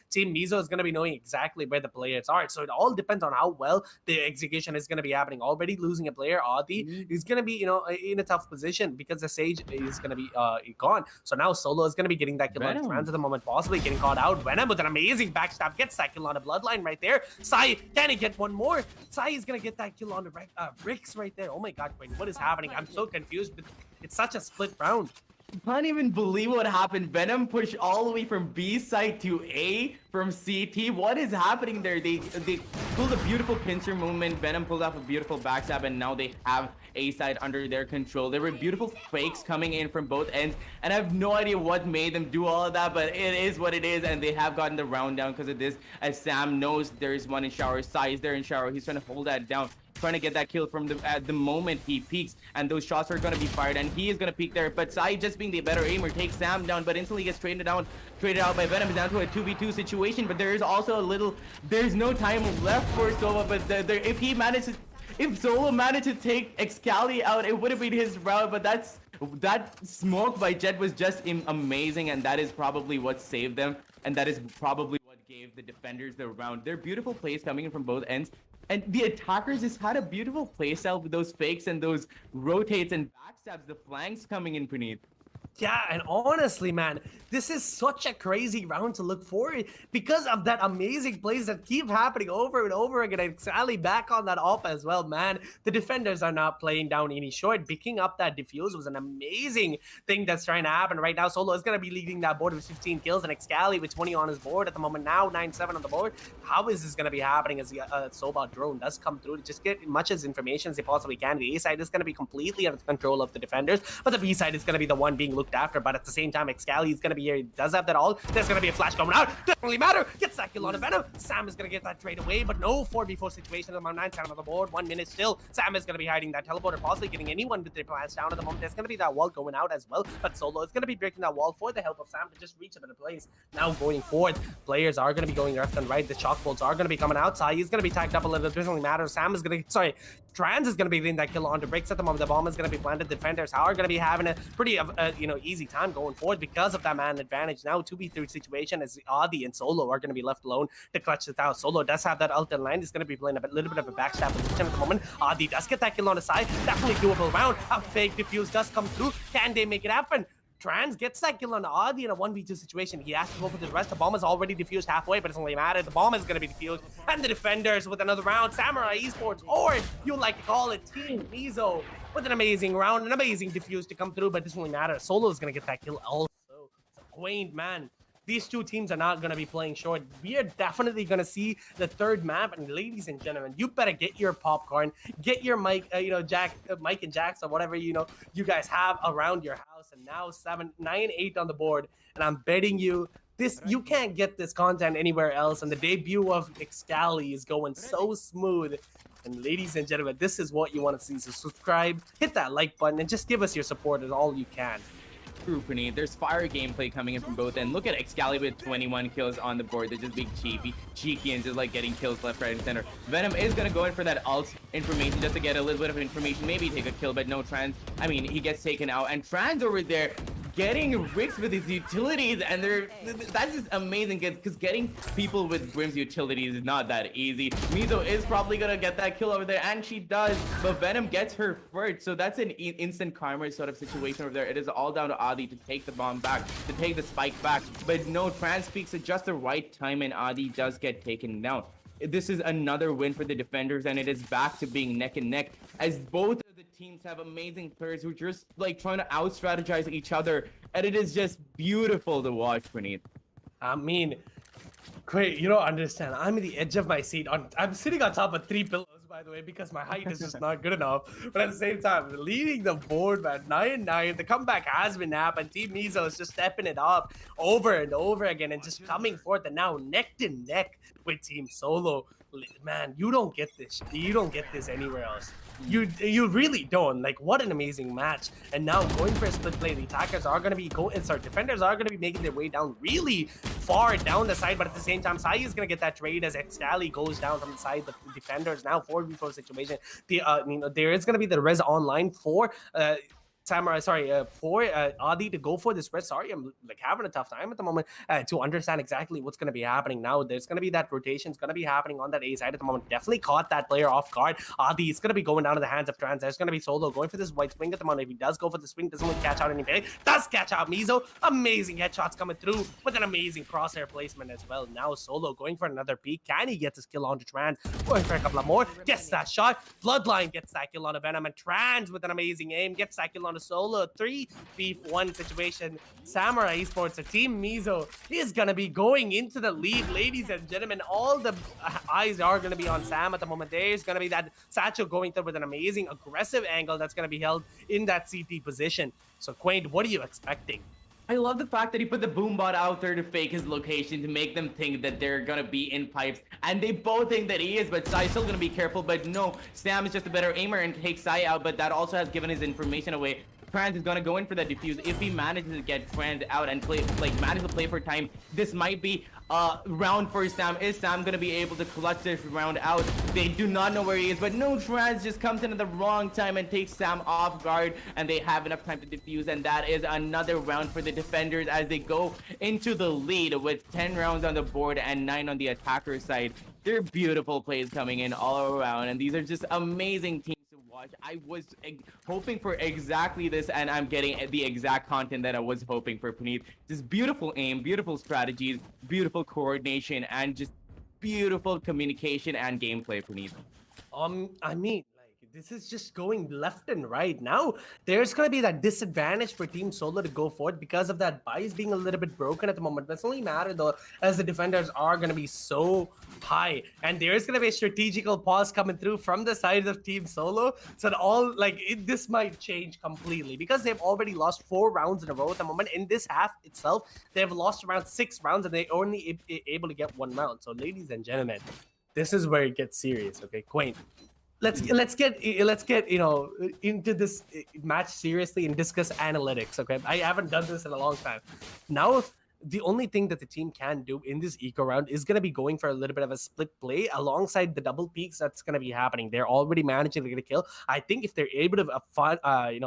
Team Mizo is going to be knowing exactly where the players are. So it all depends on how well the execution is going to be happening. Already losing a player, Adi is going to be, in a tough position because the Sage is going to be gone. So now Solo is going to be getting that kill on his rounds at the moment, possibly getting caught out. Venom with an amazing backstab gets that kill on a Bloodline right there. Sai, can he get one more? Sai is going to get that kill on the Ricks right there. Oh my God, Quinn, what is happening? I'm so confused. It's such a split round. Can't even believe what happened. Venom pushed all the way from B side to A from CT. What is happening there? They pulled a beautiful pincer movement. Venom pulled off a beautiful backstab, and now they have A side under their control. There were beautiful fakes coming in from both ends, and I have no idea what made them do all of that, but it is what it is, and they have gotten the round down because of this, as Sam knows there is one in shower. Sai is there in shower. He's trying to hold that down, trying to get that kill from at the moment he peeks, and those shots are going to be fired, and he is going to peek there. But Sai, just being the better aimer, takes Sam down, but instantly gets traded out by Venom. Is down to a 2v2 situation, but there is also there's no time left for Solo. But if Solo managed to take Excali out, it would have been his round. But that smoke by Jet was just amazing, and that is probably what saved them, and that is probably what gave the defenders the round. They're beautiful plays coming in from both ends. And the attackers just had a beautiful playstyle with those fakes and those rotates and backstabs, the flanks coming in, Praneeth. Yeah, and honestly, man, this is such a crazy round to look forward because of that amazing plays that keep happening over and over again. And Sally back on that op as well, man. The defenders are not playing down any short. Picking up that defuse was an amazing thing that's trying to happen right now. Solo is going to be leading that board with 15 kills, and Excali with 20 on his board at the moment now, 9-7 on the board. How is this going to be happening as the Soba drone does come through to just get as much as information as they possibly can? The A side is going to be completely under the control of the defenders, but the B side is going to be the one being looked looked after, but at the same time, Excali is going to be here. He does have that all. There's going to be a flash coming out. Doesn't really matter. Gets that kill on a Venom. Sam is going to get that trade away, but no 4v4 situation. Amount 9 Sam on the board. 1 minute still. Sam is going to be hiding that teleporter, possibly getting anyone with their plans down at the moment. There's going to be that wall going out as well, but Solo is going to be breaking that wall for the help of Sam to just reach a better place. Now going forward, players are going to be going left and right. The shock bolts are going to be coming outside. He's going to be tagged up a little. It doesn't really matter. Sam is going to, sorry, Trans is going to be getting that kill onto Bricks at the moment. The bomb is going to be planted. Defenders are going to be having a pretty, easy time going forward because of that man advantage. Now 2v3 situation as Adi and Solo are going to be left alone to clutch this out. Solo does have that ult in line. He's going to be playing a little bit of a backstab position at the moment. Adi does get that kill on the side. Definitely doable round. A fake defuse does come through. Can they make it happen? Trans gets that kill on Adi in a 1v2 situation. He has to go for the rest. The bomb is already defused halfway, but it doesn't really matter. The bomb is going to be defused. And the defenders with another round. Samurai Esports, or you like to call it Team Mizo, with an amazing round, an amazing defuse to come through, but it doesn't really matter. Solo is going to get that kill also. It's a quaint, man. These two teams are not going to be playing short. We are definitely going to see the third map. And ladies and gentlemen, you better get your popcorn, get your mic, Mike and Jacks or whatever, you guys have around your house. And now 7, 9, 8 on the board. And I'm betting you this, you can't get this content anywhere else. And the debut of Excali is going so smooth. And ladies and gentlemen, this is what you want to see. So subscribe, hit that like button, and just give us your support as all you can. True, Praneeth. There's fire gameplay coming in from both ends. Look at Excali with 21 kills on the board. They're just being cheeky and just like getting kills left, right, and center. Venom is gonna go in for that ult information just to get a little bit of information, maybe take a kill, but no Trans. I mean, he gets taken out, and Trans over there getting rigs with his utilities, and that's just amazing because getting people with Brim's utilities is not that easy. Mizo is probably gonna get that kill over there, and she does, but Venom gets her first, so that's an instant karma sort of situation over there. It is all down to Adi to take the bomb back, to take the spike back, but no, Trans speaks at just the right time, and Adi does get taken down. This is another win for the defenders, and it is back to being neck and neck as both of the teams have amazing players who are just like trying to out strategize each other, and it is just beautiful to watch, Praneeth. I mean, great, you don't understand. I'm at the edge of my seat. I'm sitting on top of 3 pillows, by the way, because my height is just not good enough. But at the same time, leading the board, man, 9-9. The comeback has been happened. Team Mizo is just stepping it up over and over again and just coming forth, and now neck to neck with Team Solo. Man, you don't get this. You don't get this anywhere else. You really don't. Like, what an amazing match. And now going for a split play, the attackers are going to be defenders are going to be making their way down really far down the side, but at the same time, Sai is going to get that trade as Excali goes down from the side. The defenders now 4v4 situation. There is going to be the res online for for Adi to go for this red. Sorry, I'm like having a tough time at the moment to understand exactly what's going to be happening now. There's going to be that rotation. It's going to be happening on that A side at the moment. Definitely caught that player off guard. Adi is going to be going down to the hands of Trans. There's going to be Solo going for this white swing at the moment. If he does go for the swing, doesn't really catch out anything. Does catch out Mizo. Amazing headshots coming through with an amazing crosshair placement as well. Now Solo going for another peek. Can he get this kill onto Trans? Going for a couple of more. Gets that shot. Bloodline gets that kill on a Venom, and Trans with an amazing aim gets that kill on a Solo. 3v1 situation. Samurai Esports, a Team Mizo, is going to be going into the lead. Ladies and gentlemen, all the eyes are going to be on Sam at the moment. There's going to be that Satchel going through with an amazing aggressive angle that's going to be held in that CT position. So, Quaint, what are you expecting? I love the fact that he put the boombot out there to fake his location, to make them think that they're gonna be in pipes, and they both think that he is, but Sai's still gonna be careful. But no, Sam is just a better aimer and takes Sai out, but that also has given his information away. Trans is gonna go in for that defuse. If he manages to get Trans out and manage to play for time, this might be round for Sam. Is Sam gonna be able to clutch this round out? They do not know where he is, but no, Trans just comes in at the wrong time and takes Sam off guard, and they have enough time to defuse, and that is another round for the defenders as they go into the lead with 10 rounds on the board and 9 on the attacker side. They're beautiful plays coming in all around, and these are just amazing teams to watch. I was hoping for exactly this, and I'm getting the exact content that I was hoping for, Praneeth. Just beautiful aim, beautiful strategies, beautiful coordination, and just beautiful communication and gameplay, Praneeth. I mean, this is just going left and right. Now, there's going to be that disadvantage for Team Solo to go forward because of that bias being a little bit broken at the moment. That's only matter though, as the defenders are going to be so high. And there's going to be a strategical pause coming through from the side of Team Solo. So this might change completely because they've already lost 4 rounds in a row at the moment. In this half itself, they've lost around 6 rounds and they only able to get 1 round. So, ladies and gentlemen, this is where it gets serious. Okay, Quaint. Let's get into this match seriously and discuss analytics. Okay, I haven't done this in a long time. Now, the only thing that the team can do in this eco round is going to be going for a little bit of a split play alongside the double peaks that's going to be happening. They're already managing to get a kill. I think if they're able to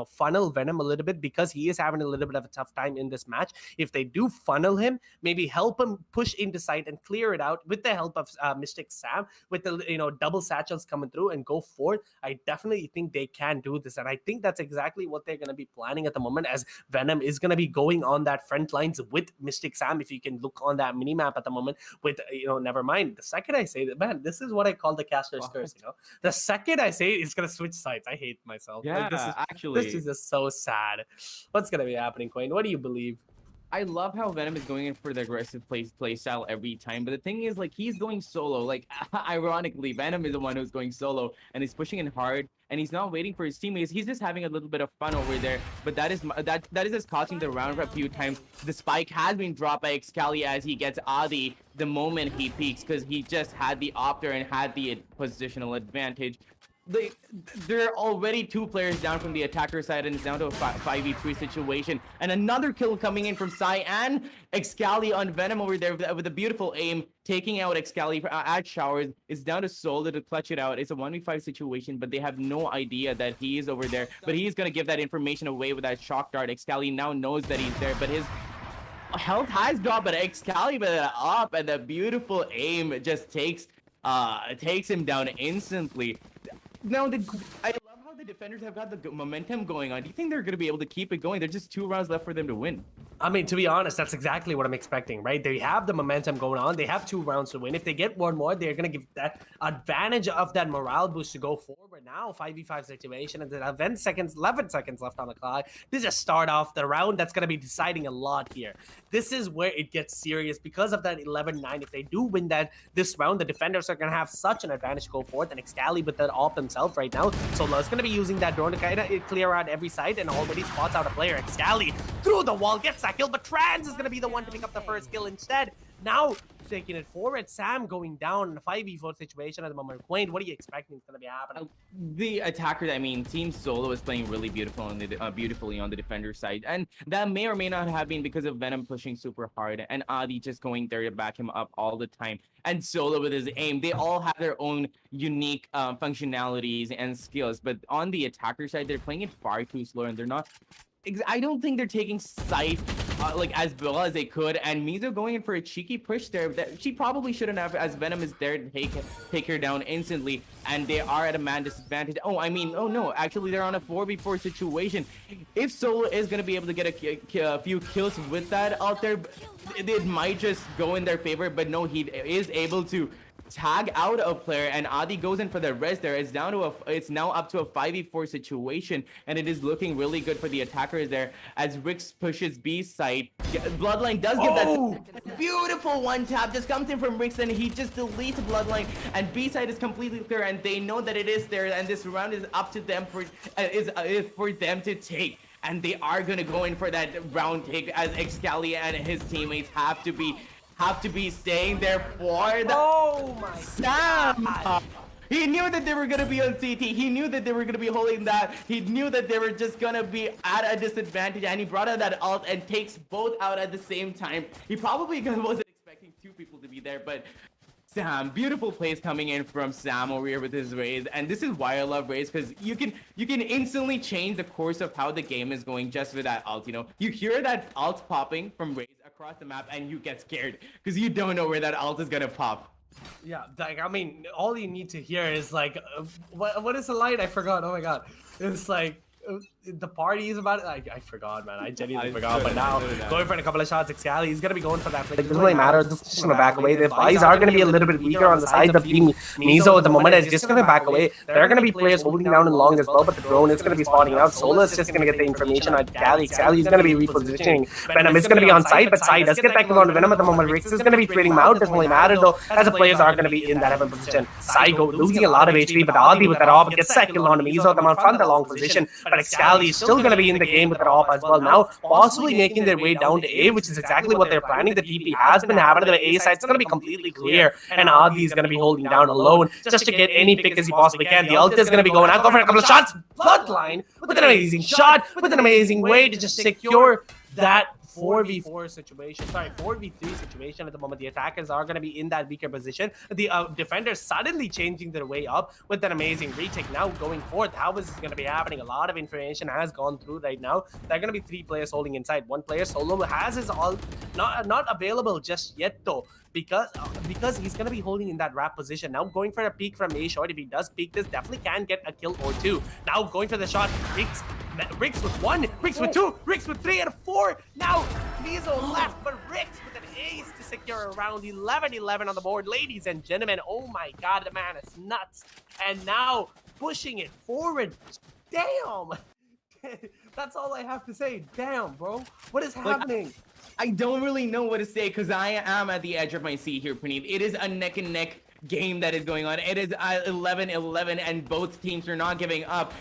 funnel Venom a little bit because he is having a little bit of a tough time in this match. If they do funnel him, maybe help him push into sight and clear it out with the help of Mystic Sam with the double satchels coming through and go forward. I definitely think they can do this, and I think that's exactly what they're going to be planning at the moment. As Venom is going to be going on that front lines with Mystic Sam, if you can look on that mini map at the moment with never mind. The second I say that, man, this is what I call the caster's curse. The second I say it's gonna switch sides, I hate myself. Yeah, this is just so sad. What's gonna be happening, Quain? What do you believe? I love how Venom is going in for the aggressive play style every time, but the thing is, like, he's going solo. Like, ironically, Venom is the one who's going solo and he's pushing in hard, and he's not waiting for his teammates. He's just having a little bit of fun over there, but that is just costing the round a few times. The spike has been dropped by Excali as he gets Adi the moment he peaks, because he just had the Opter and had the positional advantage. There are already 2 players down from the attacker side, and it's down to a 5v3 situation. And another kill coming in from Sai and Excali on Venom over there with a beautiful aim, taking out Excali at showers. It's down to Solo to clutch it out. It's a 1v5 situation, but they have no idea that he is over there. But he's going to give that information away with that shock dart. Excali now knows that he's there, but his health has dropped, but Excalibur up, and the beautiful aim just takes him down instantly. Now, I love how the defenders have got the momentum going on. Do you think they're going to be able to keep it going? There's just 2 rounds left for them to win. I mean, to be honest, that's exactly what I'm expecting, right? They have the momentum going on. They have 2 rounds to win. If they get 1 more, they're going to give that advantage of that morale boost to go forward. Now, 5v5 situation, and then 11 seconds left on the clock. They just start off the round. That's going to be deciding a lot here. This is where it gets serious because of that 11-9. If they do win this round, the defenders are going to have such an advantage to go forth. And Excali with that op himself right now. Solo is going to be using that drone to kind of clear out every side and already spots out a player. Excali through the wall gets that kill, but Trans is going to be the one to pick up the first kill instead. Now, taking it forward, Sam going down in a 5v4 situation at the moment. Quain, what are you expecting is going to be happening? The attacker, I mean, Team Solo is playing really beautifully on the defender side, and that may or may not have been because of Venom pushing super hard and Adi just going there to back him up all the time, and Solo with his aim. They all have their own unique functionalities and skills, but on the attacker side, they're playing it far too slow, and they're not... I don't think they're taking sight like as well as they could, and Mizo going in for a cheeky push there that she probably shouldn't have, as Venom is there to take her down instantly, and they are at a man disadvantage. Oh no, actually they're on a 4v4 situation. If Solo is going to be able to get a few kills with that out there, it might just go in their favor, but no, he is able to tag out a player, and Adi goes in for the rest there. It's now up to a 5v4 situation, and it is looking really good for the attackers there as Rix pushes B side. Bloodline does give that beautiful one tap, just comes in from Rix, and he just deletes Bloodline, and B side is completely clear, and they know that it is there, and this round is up to them is for them to take. And they are gonna go in for that round take, as Excali and his teammates have to be staying there for the... Oh my Sam! God. He knew that they were going to be on CT. He knew that they were going to be holding that. He knew that they were just going to be at a disadvantage, and he brought out that ult and takes both out at the same time. He probably wasn't expecting 2 people to be there, but Sam, beautiful plays coming in from Sam over here with his Raze, and this is why I love Raze, because you can instantly change the course of how the game is going just with that ult. You hear that ult popping from Raze across the map, and you get scared because you don't know where that ult is gonna pop. Yeah, like, I mean, all you need to hear is like, what is the line? I forgot. Oh my god, it's like the party is about it. I forgot, man. I genuinely forgot. But now going for a couple of shots, Excali, he's gonna be going for that. Like, it doesn't really matter. This is just gonna back away. The buys are gonna be a little bit weaker on the sides of Team Mizo at the moment. It's just gonna back away. There are gonna be players holding down in long as well, but the drone is gonna be spotting out. Solo is just gonna get the information on Excali. Excali is gonna be repositioning. Venom is gonna be on side, but side does get that kill on Venom at the moment. Rix is gonna be trading him out. Doesn't really matter though, as the players are gonna be in that heaven position. Psycho losing a lot of HP, but Adi with that op gets that kill on Mizo at the moment from the long position. But Excali is still gonna be in the game with that op as well. Now, possibly making their way down to A, which is exactly what they're planning. The TP has been happening. The A side is going to be completely clear, and Adi is going to be holding down alone just to get any pick as he possibly can. The ult is going to be going out. Go for a couple of shots. Bloodline with an amazing shot, with an amazing way to just secure that 4v4 situation, 4v3 situation at the moment. The attackers are going to be in that weaker position. The defenders suddenly changing their way up with an amazing retake. Now going forth, how is this going to be happening? A lot of information has gone through right now. There are going to be 3 players holding inside. 1 player solo has his ult not available just yet though, because he's going to be holding in that wrap position. Now going for a peek from A short. If he does peek this, definitely can get a kill or 2. Now going for the shot. Rix with 1, Rix with 2, Rix with 3 and 4. Now Mizo left, but Rix with an ace to secure around 11-11 on the board. Ladies and gentlemen, oh my god, the man is nuts. And now pushing it forward. Damn. That's all I have to say. Damn, bro. What is happening? I don't really know what to say because I am at the edge of my seat here, Praneeth. It is a neck and neck game that is going on. It is 11-11 and both teams are not giving up.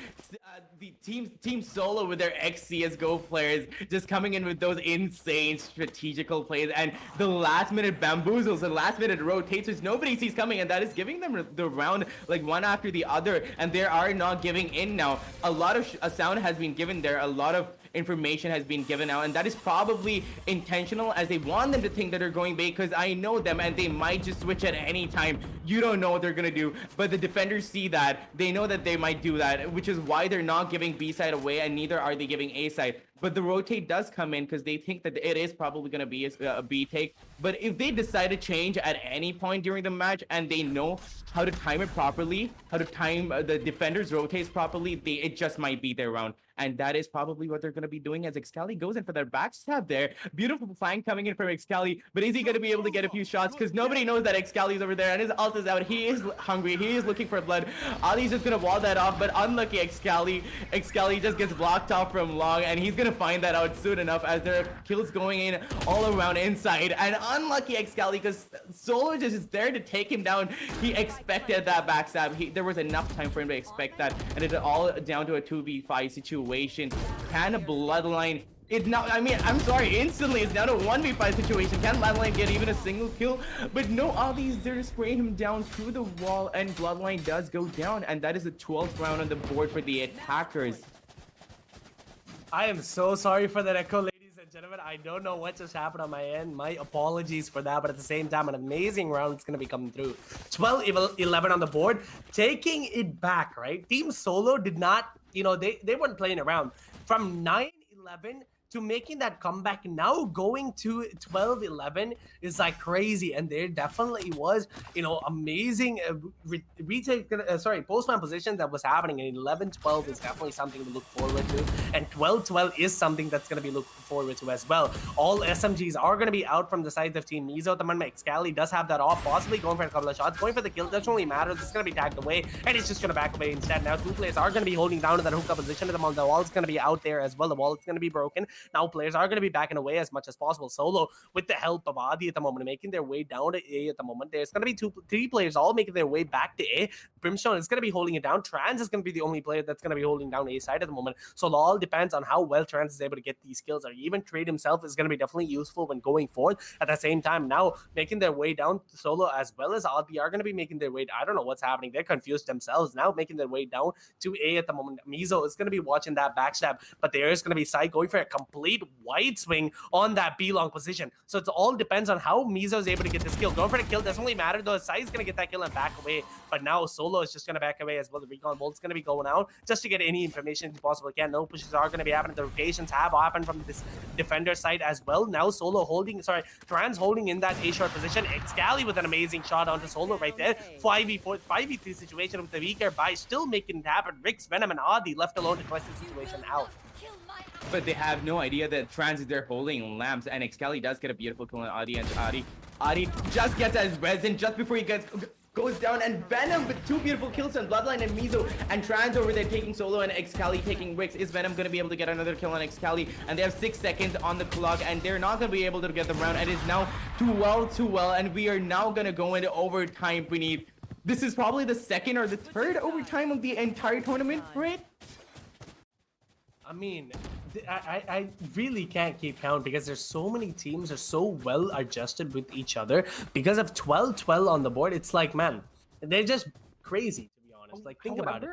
The team solo with their ex-CSGO players just coming in with those insane strategical plays and the last minute bamboozles and last minute rotates which nobody sees coming, and that is giving them the round like one after the other, and they are not giving in now. A lot of a sound has been given there, a lot of information has been given out, and that is probably intentional as they want them to think that they're going bait, because I know them and they might just switch at any time. You don't know what they're gonna do, but the defenders see that, they know that they might do that, which is why they're not giving B side away and neither are they giving A side. But the rotate does come in because they think that it is probably going to be a B take. But if they decide to change at any point during the match and they know how to time it properly, how to time the defenders rotates properly, it just might be their round. And that is probably what they're going to be doing as Excali goes in for their backstab there. Beautiful flank coming in from Excali. But is he going to be able to get a few shots? Because nobody knows that Excali is over there and his ult is out. He is hungry. He is looking for blood. Ali's just going to wall that off. But unlucky Excali. Excali just gets blocked off from long. And he's going to find that out soon enough as there are kills going in all around inside. And unlucky Excali because Solo just is there to take him down. He expected that backstab. There was enough time for him to expect that. And it's all down to a 2v5 situation. Can a Bloodline... It's now, I mean, I'm sorry, instantly it's now a 1v5 situation. Can Bloodline get even a single kill? But no, Ali's there to spray him down through the wall, and Bloodline does go down. And that is the 12th round on the board for the attackers. I am so sorry for that echo, ladies and gentlemen. I don't know what just happened on my end. My apologies for that, but at the same time, an amazing round is going to be coming through. 12-11 on the board, taking it back, right? Team Solo did not, you know, they weren't playing around. From 9-11 to making that comeback, now going to 12-11 is like crazy, and there definitely was, you know, amazing postman position that was happening, and 11-12 is definitely something to look forward to, and 12-12 is something that's going to be looked forward to as well. All SMGs are going to be out from the side of Team Mizo at the moment. Excali does have that off, possibly going for a couple of shots, going for the kill. Doesn't really matter. It's going to be tagged away, and it's just going to back away instead. Now 2 players are going to be holding down to that hookup position at the moment. The wall is going to be out there as well. The wall is going to be broken. Now players are going to be backing away as much as possible. Solo, with the help of Adi at the moment, making their way down to A at the moment. There's going to be 3 players all making their way back to A. Brimstone is going to be holding it down. Trans is going to be the only player that's going to be holding down A side at the moment. So it all depends on how well Trans is able to get these kills, or even trade himself is going to be definitely useful when going forward. At the same time, now making their way down, Solo as well as Adi are going to be making their way. I don't know what's happening. They're confused themselves now, making their way down to A at the moment. Mizo is going to be watching that backstab, but there is going to be Sai going for a complete wide swing on that B long position. So it all depends on how Mizo is able to get this kill. Going for the kill doesn't really matter though. Sai is going to get that kill and back away. But now Solo is just going to back away as well. The recon bolt's going to be going out just to get any information he possibly can. No pushes are going to be happening. The rotations have happened from this defender side as well. Now Solo holding, Trans holding in that A short position. Excali with an amazing shot onto Solo right there. 5v4, 5v3 situation with the weaker buy still making it happen. Rix, Venom, and Adi left alone to quest the situation out. But they have no idea that Trans is there holding lamps, and Excali does get a beautiful kill on Adi, and Adi just gets his resin just before he goes down, and Venom with 2 beautiful kills on Bloodline and Mizo, and Trans over there taking Solo and Excali taking Rix. Is Venom going to be able to get another kill on Excali? And they have 6 seconds on the clock, and they're not going to be able to get them round. And it's now too well, and we are now going to go into overtime. We need. This is probably the 2nd or the 3rd overtime of the entire tournament, right? I mean, I really can't keep count because there's so many teams are so well adjusted with each other because of 12-12 on the board. It's like, man, they're just crazy, to be honest. Like, think about it.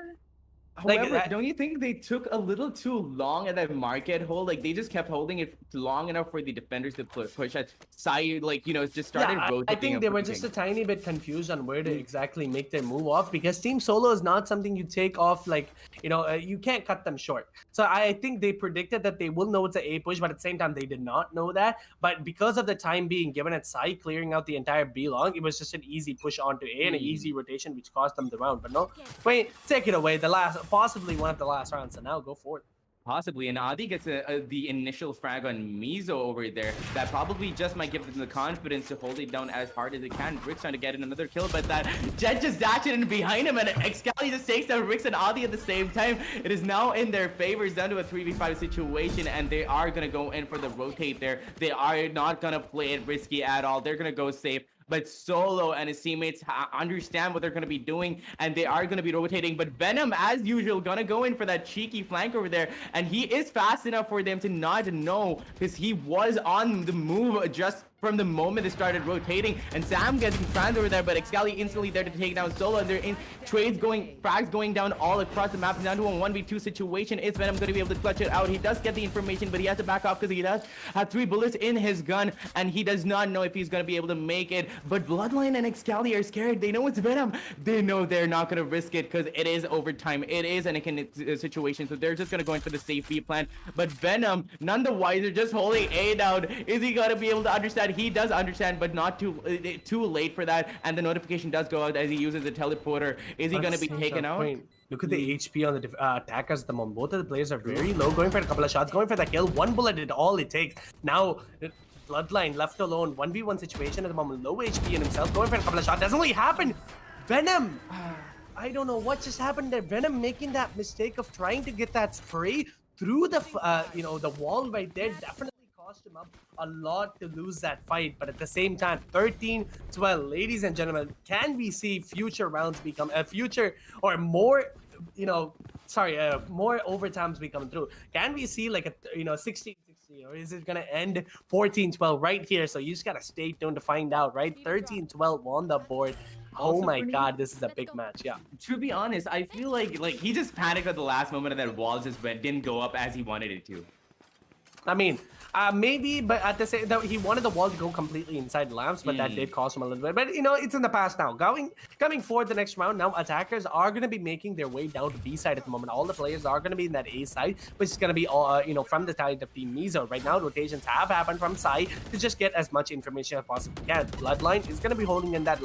However, don't you think they took a little too long at that market hold? Like, they just kept holding it long enough for the defenders to push at side, like, you know, just started rotating. I think they were just a tiny bit confused on where to exactly make their move off because Team Solo is not something you take off, like, you know, you can't cut them short. So I think they predicted that they will know it's an A push, but at the same time, they did not know that. But because of the time being given at side, clearing out the entire B long, it was just an easy push onto A and an easy rotation, which cost them the round. But no, wait, take it away. Possibly one of the last rounds, so now go for it. Possibly, and Adi gets the initial frag on Mizo over there. That probably just might give them the confidence to hold it down as hard as it can. Rick's trying to get another kill, but that Jet just dashed in behind him, and Excali just takes down Rix and Adi at the same time. It is now in their favor. It's down to a 3v5 situation, and they are going to go in for the rotate there. They are not going to play it risky at all. They're going to go safe. But Solo and his teammates understand what they're going to be doing, and they are going to be rotating. But Venom, as usual, going to go in for that cheeky flank over there, and he is fast enough for them to not know because he was on the move just from the moment they started rotating, and Sam getting Trans over there, but Excali instantly there to take down Solo, and they're in frags going down all across the map, down to a 1v2 situation. Is Venom going to be able to clutch it out? He does get the information, but he has to back off because he does have 3 bullets in his gun, and he does not know if he's going to be able to make it. But Bloodline and Excali are scared. They know it's Venom. They know they're not going to risk it because it is overtime. It is an situation, so they're just going to go in for the safe B plan. But Venom, none the wiser, just holding A down. Is he going to be able to understand? He does understand, but not too late for that, and the notification does go out as he uses the teleporter. Is he going to be taken out? Look at the HP on the attackers at the moment. Both of the players are very low, going for a couple of shots, going for the kill. 1 bullet is all it takes. Now, Bloodline left alone, 1v1 situation at the moment, low HP in himself, going for a couple of shots. Doesn't really happen. Venom! I don't know what just happened there. Venom making that mistake of trying to get that spray through the, the wall right there. Definitely cost him up a lot to lose that fight, but at the same time, 13-12, ladies and gentlemen, can we see future rounds become a future or more, more overtimes be coming through? Can we see like a 16-16, or is it gonna end 14-12 right here? So you just gotta stay tuned to find out, right? 13-12 on the board. Oh my god, this is a big match. Yeah. To be honest, I feel like he just panicked at the last moment and that wall just didn't go up as he wanted it to. I mean, maybe, but at the same time, he wanted the wall to go completely inside lamps, but that did cost him a little bit. But it's in the past now. Coming forward the next round, now attackers are going to be making their way down to B side at the moment. All the players are going to be in that A side, which is going to be from the side of Team Mizo. Right now, rotations have happened from side to just get as much information as possible can. Bloodline is going to be holding in that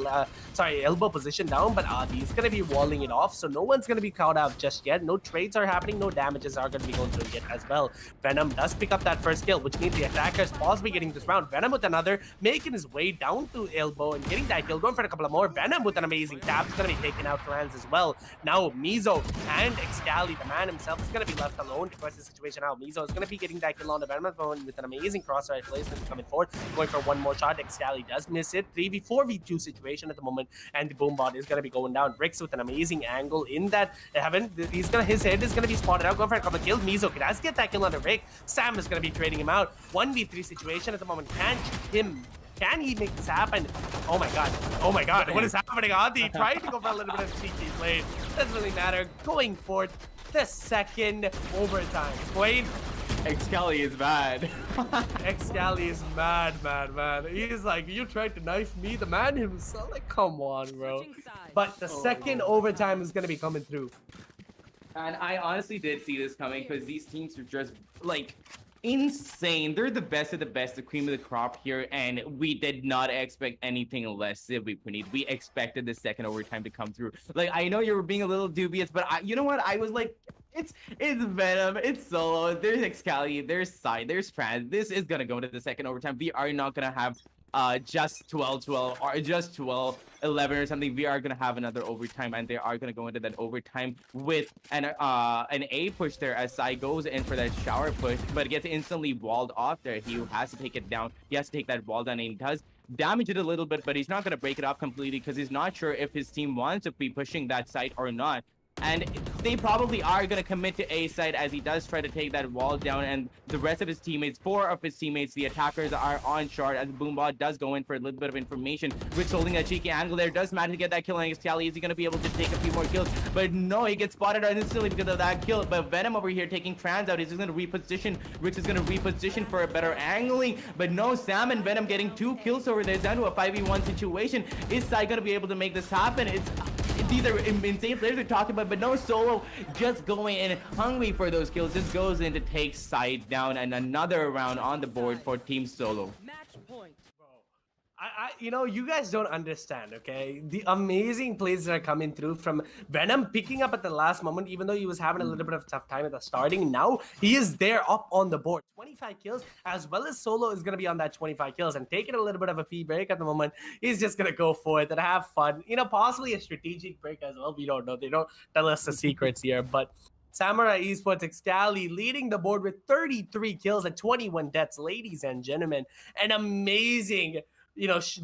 elbow position down, but Adi is going to be walling it off, so no one's going to be caught out just yet. No trades are happening, no damages are going to be going through yet as well. Venom does pick up that first kill, which means the attackers possibly getting this round. Venom with another, making his way down to elbow and getting that kill, going for a couple of more. Venom with an amazing tap is going to be taking out Trans as well. Now Mizo and Excali, the man himself, is going to be left alone to press the situation out. Mizo is going to be getting that kill on the Venom with an amazing crossfire placement coming forward, going for one more shot. Excali does miss it. 3v4v2 situation at the moment, and the boombot is going to be going down. Rix with an amazing angle in that heaven. His head is going to be spotted out, going for a couple of kills. Mizo does get that kill on the Rick. Sam is going to be trading him out. 1v3 situation at the moment. Can he make this happen? Oh my god. Oh my god. What is happening? Adi trying to go for a little bit of cheeky play. Doesn't really matter. Going for the second overtime. Wait, Excali is bad. Excali is mad. He's like, you tried to knife me, the man himself. Like, come on, bro. But the second overtime is gonna be coming through. And I honestly did see this coming because these teams are just like insane. They're the best of the best, the cream of the crop here, and we did not expect anything less. If we need, we expected the second overtime to come through. Like, I know you were being a little dubious, but you know what? I was like, it's Venom, it's Solo, there's Excali, there's Sai, there's Trans. This is gonna go into the second overtime. We are not gonna have just 12-12 or just 12-11 or something. We are gonna have another overtime, and they are gonna go into that overtime with an A push there as Sai goes in for that shower push, but gets instantly walled off there. He has to take it down. He has to take that wall down, and he does damage it a little bit, but he's not gonna break it off completely because he's not sure if his team wants to be pushing that site or not. And they probably are going to commit to A side as he does try to take that wall down, and the rest of his teammates, 4 of his teammates, the attackers, are on short as Boombot does go in for a little bit of information. Rich holding a cheeky angle there, does manage to get that kill on Excali. Is he going to be able to take a few more kills? But no, he gets spotted instantly because of that kill. But Venom over here taking Trans out. He's just going to reposition. Rich is going to reposition for a better angling. But no, Sam and Venom getting 2 kills over there. It's down to a 5v1 situation. Is Sai going to be able to make this happen? These are insane players we're talking about, but no, Solo just going in hungry for those kills. Just goes in to take Side down, and another round on the board for Team Solo. Match point. You know, you guys don't understand, okay? The amazing plays that are coming through from Venom picking up at the last moment, even though he was having a little bit of a tough time at the starting. Now he is there up on the board. 25 kills, as well as Solo is going to be on that 25 kills and taking a little bit of a pee break at the moment. He's just going to go for it and have fun. You know, possibly a strategic break as well. We don't know. They don't tell us the secrets here, but Samurai Esports Excali leading the board with 33 kills and 21 deaths. Ladies and gentlemen, an amazing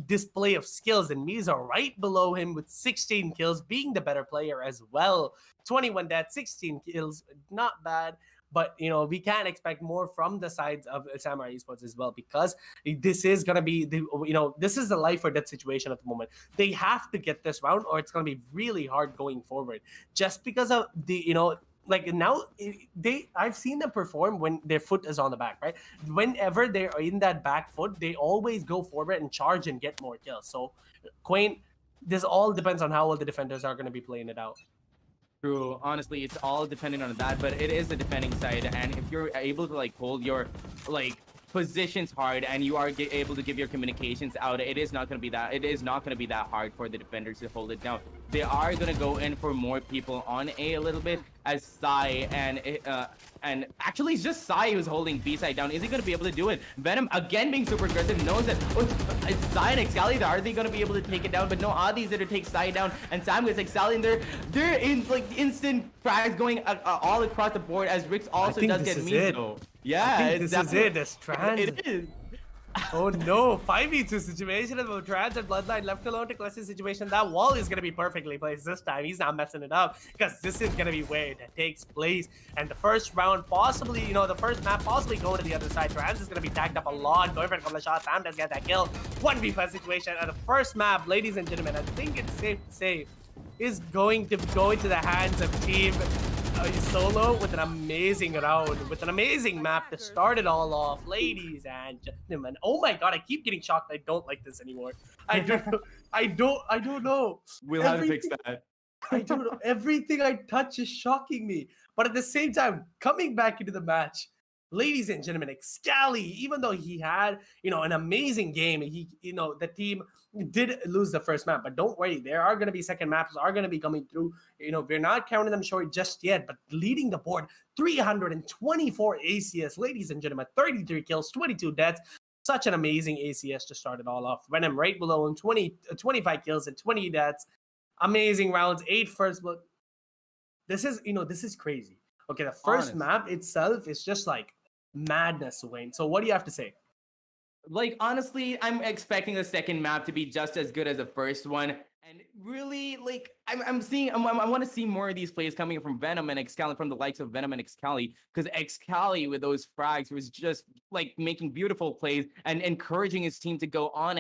display of skills, and Mizo right below him with 16 kills, being the better player as well. 21 deaths, 16 kills, not bad. But, we can expect more from the sides of Samurai Esports as well, because this is going to be, this is the life or death situation at the moment. They have to get this round or it's going to be really hard going forward, just because of the, like now I've seen them perform when their foot is on the back, right? Whenever they're in that back foot, they always go forward and charge and get more kills. So Quain, this all depends on how well the defenders are going to be playing it out. True. Honestly, it's all dependent on that, but it is the defending side, and if you're able to hold your positions hard and you are able to give your communications out, it is not going to be that hard for the defenders to hold it down. They are going to go in for more people on A a little bit, as Sai and actually it's just Sai who's holding B side down. Is he going to be able to do it? Venom again being super aggressive, knows that it's Sai and Excali. Are they going to be able to take it down? But no, Adi's there to take Sai down, and Sam gets Excali in there. They're in instant frags going all across the board, as Rix also does get Mizo. Yeah, this is it. It's Trans. It is. Oh no, 5v2 situation about Trans and Bloodline left alone to Clutch's situation. That wall is going to be perfectly placed this time. He's not messing it up, because this is going to be where it takes place. And the first round possibly, the first map possibly going to the other side. Trans is going to be tagged up a lot, going for a couple of shots. Sam does get that kill. 1v5 situation. And the first map, ladies and gentlemen, I think it's safe to say, is going to go into the hands of Team Solo with an amazing round, with an amazing map to start it all off. Ladies and gentlemen, oh my god, I keep getting shocked. I don't like this anymore. I don't know. We'll have to fix that. I don't know. Everything I touch is shocking me. But at the same time, coming back into the match, ladies and gentlemen, Excali, even though he had, an amazing game, the team did lose the first map, but don't worry, there are going to be second maps are going to be coming through. We're not counting them short just yet, but leading the board, 324 ACS, ladies and gentlemen, 33 kills, 22 deaths. Such an amazing ACS to start it all off. Venom right below him, 25 kills and 20 deaths. Amazing rounds, 8 first blood. This is crazy. Okay, the first map itself is just like madness, Wayne. So what do you have to say? Honestly, I'm expecting the second map to be just as good as the first one. And really, like, I'm seeing, I want to see more of these plays coming from Venom and Excali, from the likes of Venom and Excali, because Excali with those frags was just like making beautiful plays and encouraging his team to go on,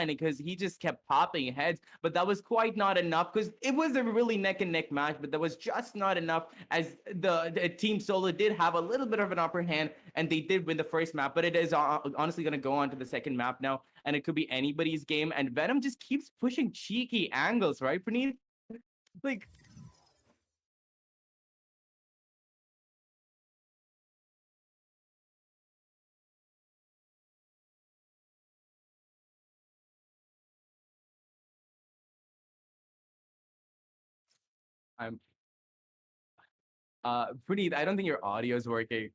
because he just kept popping heads. But that was quite not enough, because it was a really neck and neck match, but that was just not enough, as the team Solo did have a little bit of an upper hand, and they did win the first map. But it is honestly going to go on to the second map now, and it could be anybody's game. And Venom just keeps pushing cheeky angles, right, Praneeth? Like, I'm Praneeth, I don't think your audio is working.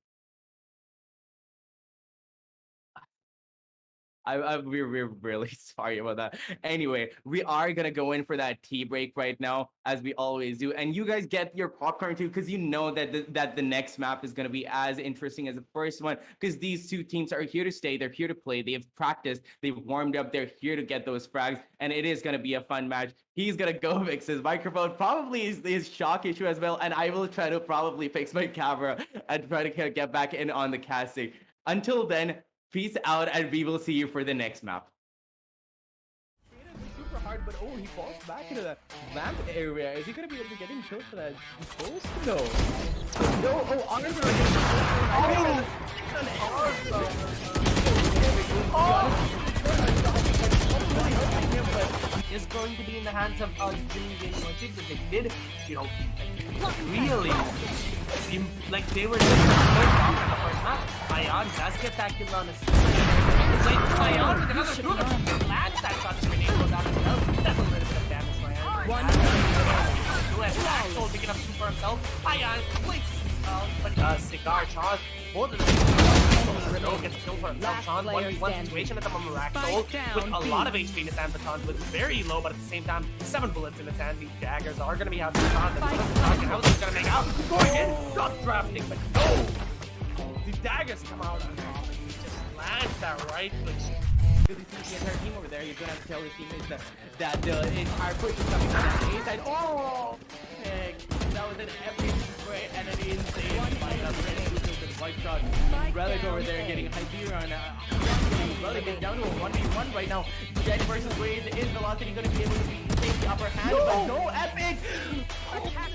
We're really sorry about that. Anyway, we are gonna go in for that tea break right now, as we always do, and you guys get your popcorn too, because you know that the next map is gonna be as interesting as the first one, because these two teams are here to stay, they're here to play, they've practiced, they've warmed up, they're here to get those frags, and it is gonna be a fun match. He's gonna go fix his microphone, probably his shock issue as well, and I will try to probably fix my camera and try to get back in on the casting. Until then, peace out, and we will see you for the next map. Super hard, but oh, he falls back into the ramp area. Is he gonna be able to get him killed for that post? No. No, oh, arms are against is going to be in the hands of Jimmy Game Logic, but they did, you know, really, like they were just off in the first map. Ion does get that kill on his Ion with another group of lands that shot the grenade goes out as well. That's a little bit of damage for Ion. Axel picking up two for himself. Ion plays but Cigar, Sean, both of them gets killed for himself. Sean, 1v1 situation at the moment. Axel with a lot of HP in his hand, but Sean was very low, but at the same time, 7 bullets in his hand. These daggers are going to be out of Sean. How is he going to make out? Going in, not drafting, but no! The daggers come out on top, and he just lands that right click. Really see the entire team over there. He's gonna have to tell his teammates that the entire push is coming from that A side. Oh, heck. That was an epic spray and an insane fight up ready to the white shot. Relic over there getting Hyperion. Relic is down to a 1v1 right now. Jet versus Wade. Is Velocity gonna be able to take the upper hand? No, but no, epic!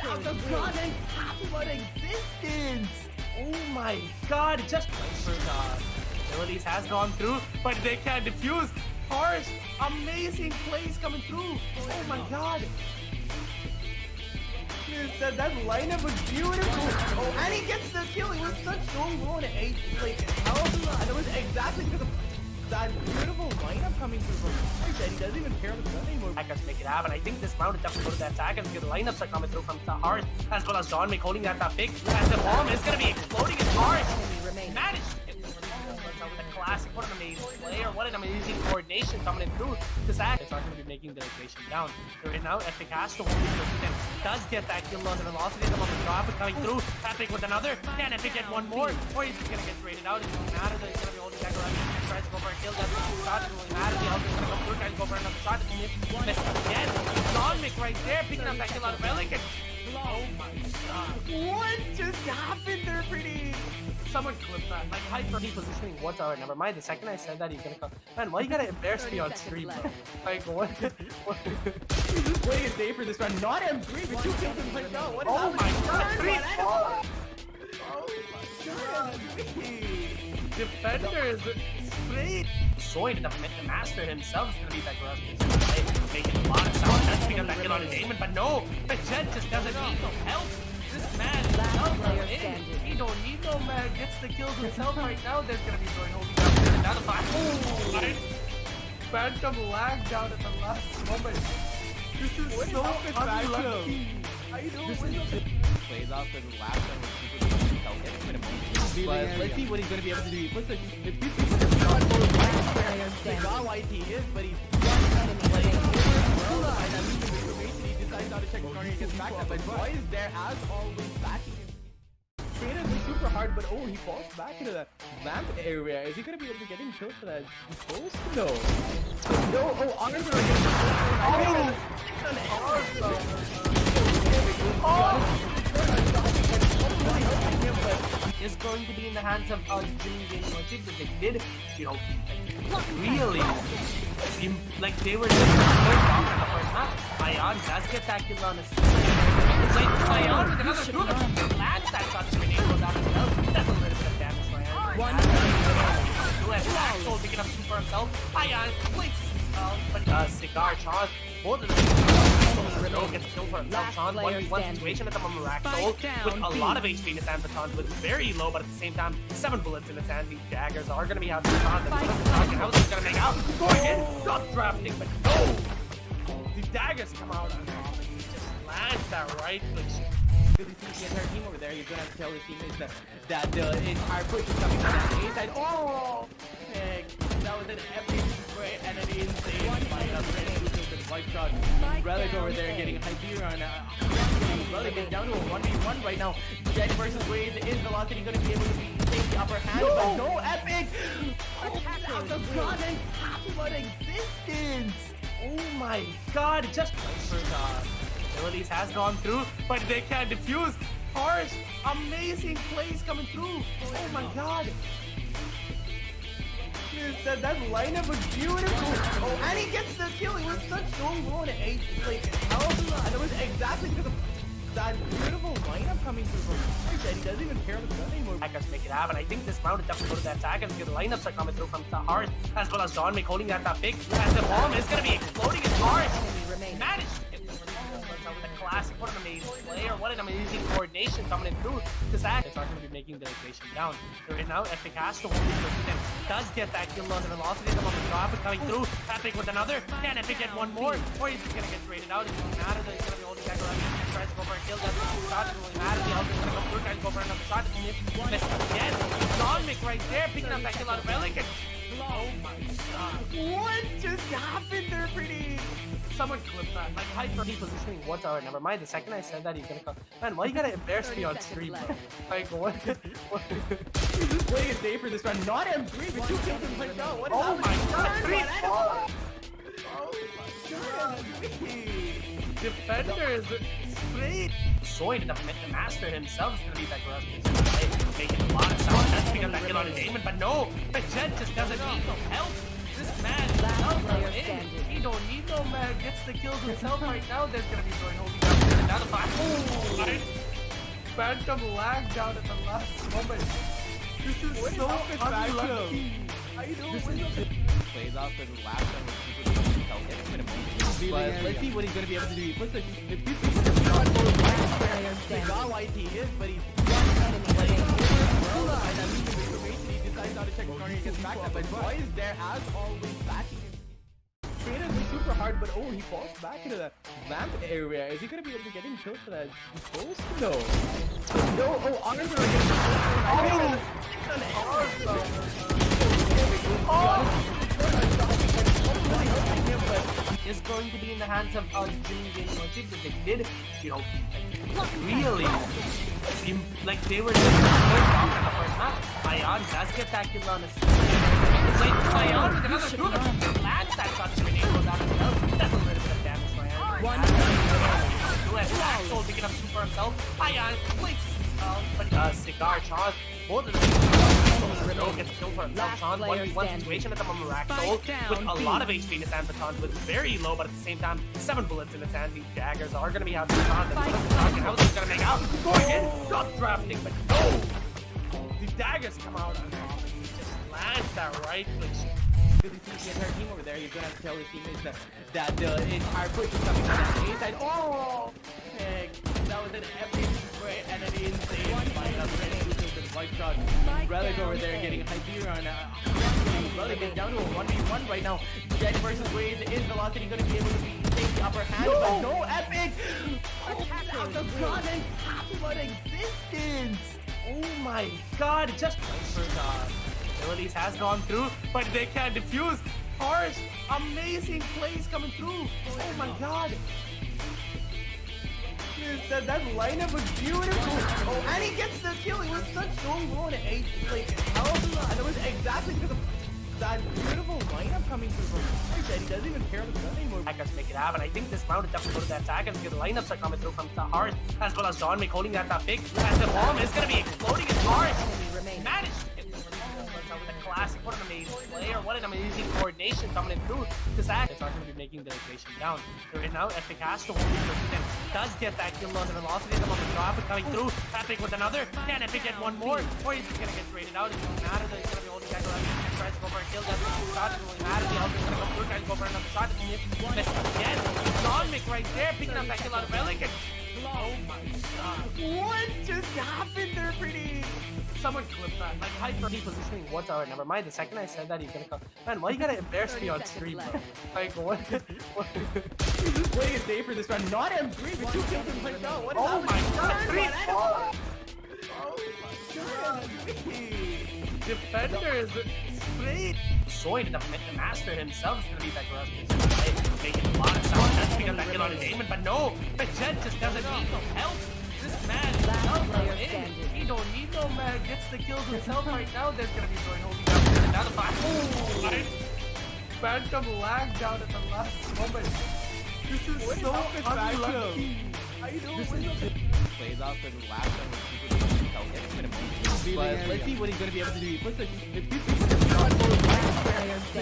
Out the god and half about existence! Oh my god, just abilities has gone through, but they can't defuse. Harsh, amazing plays coming through. Oh my god. That lineup was beautiful. Oh, and he gets the kill. It was such so low to 8. Like, and it was exactly because of that beautiful lineup coming through from Harsh that he doesn't even care on the gun anymore. Attackers make it happen. I think this round is definitely go to the attackers because the lineups are coming through from Harsh, as well as John Mick holding that pick. As the bomb is going to be exploding in Harsh. Managed with a classic, what an amazing player, what an amazing coordination coming in through. This act is not going to be making the equation down. Right now, Epic has to hold it, does get that kill on the velocity of the moment drop coming through. Epic with another. Can Epic get one more? Or is he going to get traded out? It doesn't matter that he's going to be holding that around. He tries to go for a kill, doesn't shot, it doesn't really matter. The other's going to come through, tries to go for another shot. Missed again. John Mick right there, picking up that kill out of Relic. Oh my god. What just happened there, Pretty? Someone clipped that. Like, hyper repositioning what's alright, never mind. The second I said that, he's gonna come. Man, why you gotta embarrass me on stream, bro? Like, what is playing it safe for this round? Not M3, but 2 kills in right now. What is oh my god, 3-4! Oh my god, defenders, straight. Soy, the master himself, is gonna be that gross. Making a lot of sound. That's picking up that kill on his aimment, but no, the Jet just doesn't need no help. This man is he don't need no man. Gets the kills himself right now. There's gonna be Zoid holding down another 5. Oh, right. Phantom lag down at the last moment. This is what so unlucky. I know. Plays off for the last time with people who don't get him in a moment. But let's see what he's gonna be able to do. He puts I got why he is, but he's decides not to check his corner and gets back up, but Joy is there as always backing him. straight up super hard, but oh, he falls back into that lamp area. Is he gonna be able to get him killed for that post? No. No, oh, honestly, Is going to be in the hands of Jimmy Logic, but they did, really, like they were just going off in the first half. Ion does get that kill on his. It's like Ion with another two that lands that shot to Renee goes out as well. That's a little bit of damage for Ion. One. Who has Axel picking up two for himself. Ion places himself, but Cigar charge. Both of them. Renault gets killed for himself. Sean, 1v1 situation at the moment. Raxol with a lot of HP in his hand, but Sean with very low, but at the same time, 7 bullets in his hand. These daggers are going to be out to Sean. How is he going to make out? Going in, not drafting, but no! The daggers come out on top, and he just lands that right click. Really see the entire team over there. He's gonna have to tell his teammates that the entire push is coming from that A side. Oh, heck, that was an epic spray and an insane fight up. White shot. Relic over there getting Hyperion. Relic is down to a 1v1 right now. Jet versus Wade. Is Velocity going to be able to take the upper hand? No! But no, Epic! Out of God and what existence! Oh my god, just abilities has gone through, but they can't defuse. Harsh, amazing plays coming through. Oh my god. That lineup was beautiful. Oh, and he gets the kill. He was such so low to 8. Like, how? And it was exactly because of that beautiful lineup coming through from Harsh that he doesn't even care about the gun anymore. Attackers make it happen. I think this round is definitely go to the attackers because the lineups are coming through from the Harsh, as well as John Mick holding that big. As the bomb is going to be exploding as Harsh managed to get the classic. What an amazing play, or what an amazing coordination coming in through this act. It's not going to be making the rotation down. Right now, Epic has to hold his position. Does get that kill on the velocity, the moment traffic coming through. Epic with another. Can Epic get one more? Or he's just going to get traded out. It doesn't matter that he's going to be holding that around. He tries to go for a kill. Doesn't shot. It doesn't really matter. The other's going to go through. Tries to go for another shot. Missed again. John Mick right there picking up that kill out of Relic. Oh my god. What just happened there, pretty? Someone clipped that. Like, hyper positioning. What's our never mind. The second I said that, he's gonna come. Man, why you gotta embarrass me on stream, bro? Like, what? He's just playing it safe for this round. Not M3, but 2 kills in like, no. What is oh my god, 3 Oh my god. Defenders straight. Soy, the master himself, is gonna be that aggressive. Making a lot of sound. That's because that kill on his aiming, but no, the Jet just doesn't need no help. This man he don't need no man. Gets the kills himself right now. There's gonna be Soy holding up another fight. Oh, right. Phantom lag down at the last moment. This is so unlucky. I know. Plays off for the last time with people doing Celtics. But let's see what he's gonna be able to do. He puts the got why he is, but he's playing well. And I'm using the information. He decides not to check the corner. He gets back up. But why is there as always backing him? Straight up super hard, but oh, he falls back into that lamp area. Is he gonna be able to get him killed for that post? No. No, oh, honestly, is going to be in the hands of Jimmy Logic, but they did, really, like they were just going off in the first half. Ion does get that kill on his. It's like Ion with another two that lands that shot to Renee goes out as well. That's a little bit of damage for Ion. One. Who has Axel picking up two for himself. Ion places himself, but Cigar charge. Both of them. Renault gets killed for himself. Sean, 1v1 situation at the moment. Raxol with a lot of HP in his hand, but Sean with very low, but at the same time, 7 bullets in his hand. These daggers are going to be out to Sean. How is he going to make out? Going in, not drafting, but no! The daggers come out on top, and he just lands that right click. Really see the entire team over there. He's gonna have to tell his teammates that the entire push is coming from that A side. Oh, heck, that was an epic spray and an insane fight up. White shot. Relic over there getting Hyperion. Relic is down to a 1v1 right now. Jet versus Wade. Is Velocity going to be able to take the upper hand? No! But no, Epic! Out of God and what existence! Oh my god, just abilities has gone through, but they can't defuse. Harsh, amazing plays coming through. Oh my god. goodness, that lineup was beautiful. Oh, and he gets the kill. It was such so low to 8. Like, how? And it was exactly because of that beautiful lineup coming through from that he doesn't even care on the gun anymore. Attackers make it happen. I think this round is definitely go to the attackers because the lineups are coming through from the heart, as well as John Wick holding that pick. As the bomb is going to be exploding as hard. Managed to hit the with a classic. What an amazing player. What an amazing coordination coming in through. This act is not going to be making the equation down. Right now, Epic has to hold it. Does get that kill on the velocity of the drop coming through. Epic with another. Can Epic get one more? Or is he going to get traded out? It doesn't matter that he's going to be holding back around. He tries to go for a kill. Doesn't shot. It doesn't really matter. The other is going to come through. Tries to go for another shot. Missed again. John Wick right there picking up that kill out of Pelican. Oh my god. What just happened there, pretty? Someone clipped that. Like, hyper repositioning what's alright, never mind. The second I said that, he's gonna come. Man, why you gotta embarrass me on stream, bro? Like, what? He's just playing it safe for this round. Not M3, but 2 kills in one go. What is Oh my god, 3, 4! Oh my god. Defenders, straight. Soy, the master himself, is gonna be that gross. Making a lot of sound. That's because that kill on his aiming, but no, the Jet just doesn't need no help. This man is he don't need no man. Gets the kills himself right now. There's gonna be Soy holding down another 5. Oh, right. Phantom lag down at the last moment. This is so unlucky. I know. Plays off for the last one with people doing help. But let's see what he's gonna be able to do. He puts a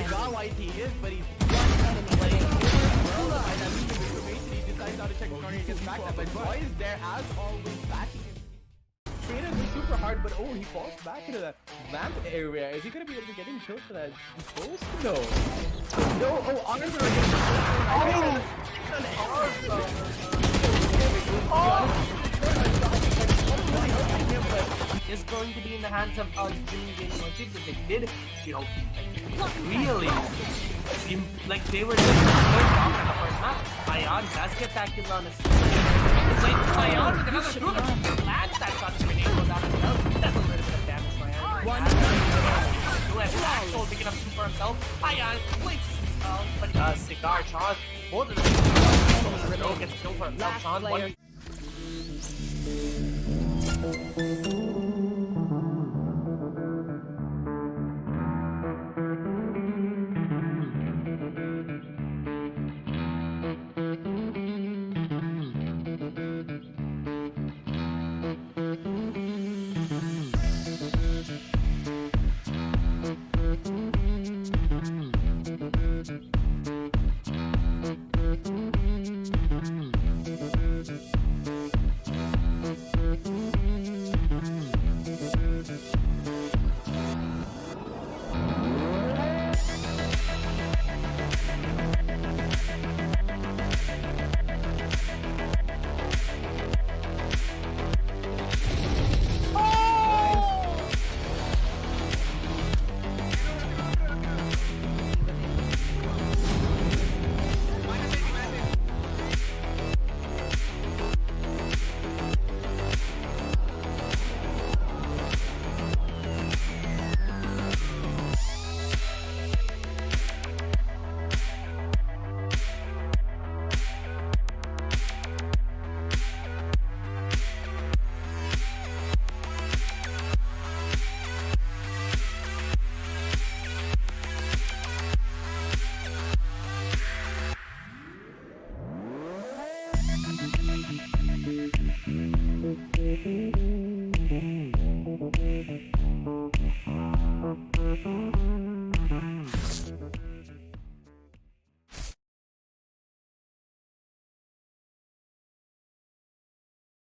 not why he is, but he's one enemy. And that means the information he decides how to check his corner and gets back that. But Joy is there as always backing him. Traded is super hard, but oh, he falls back into that vamp area. Is he gonna be able to get him killed for that ghost? No. No, oh, honors are against is going to be in the hands of Jimmy Gaming Logic, but they did, you know, really, like they were just off in the first match. Ion does get that kill on his. It's like Ion with another two that lands that shot. The grenade goes out as well. That's a little bit of damage for Ion. One. Who has Axel picking up two for himself. Ion places himself, but Cigar charge. Both of them. No gets killed for himself. Sean one.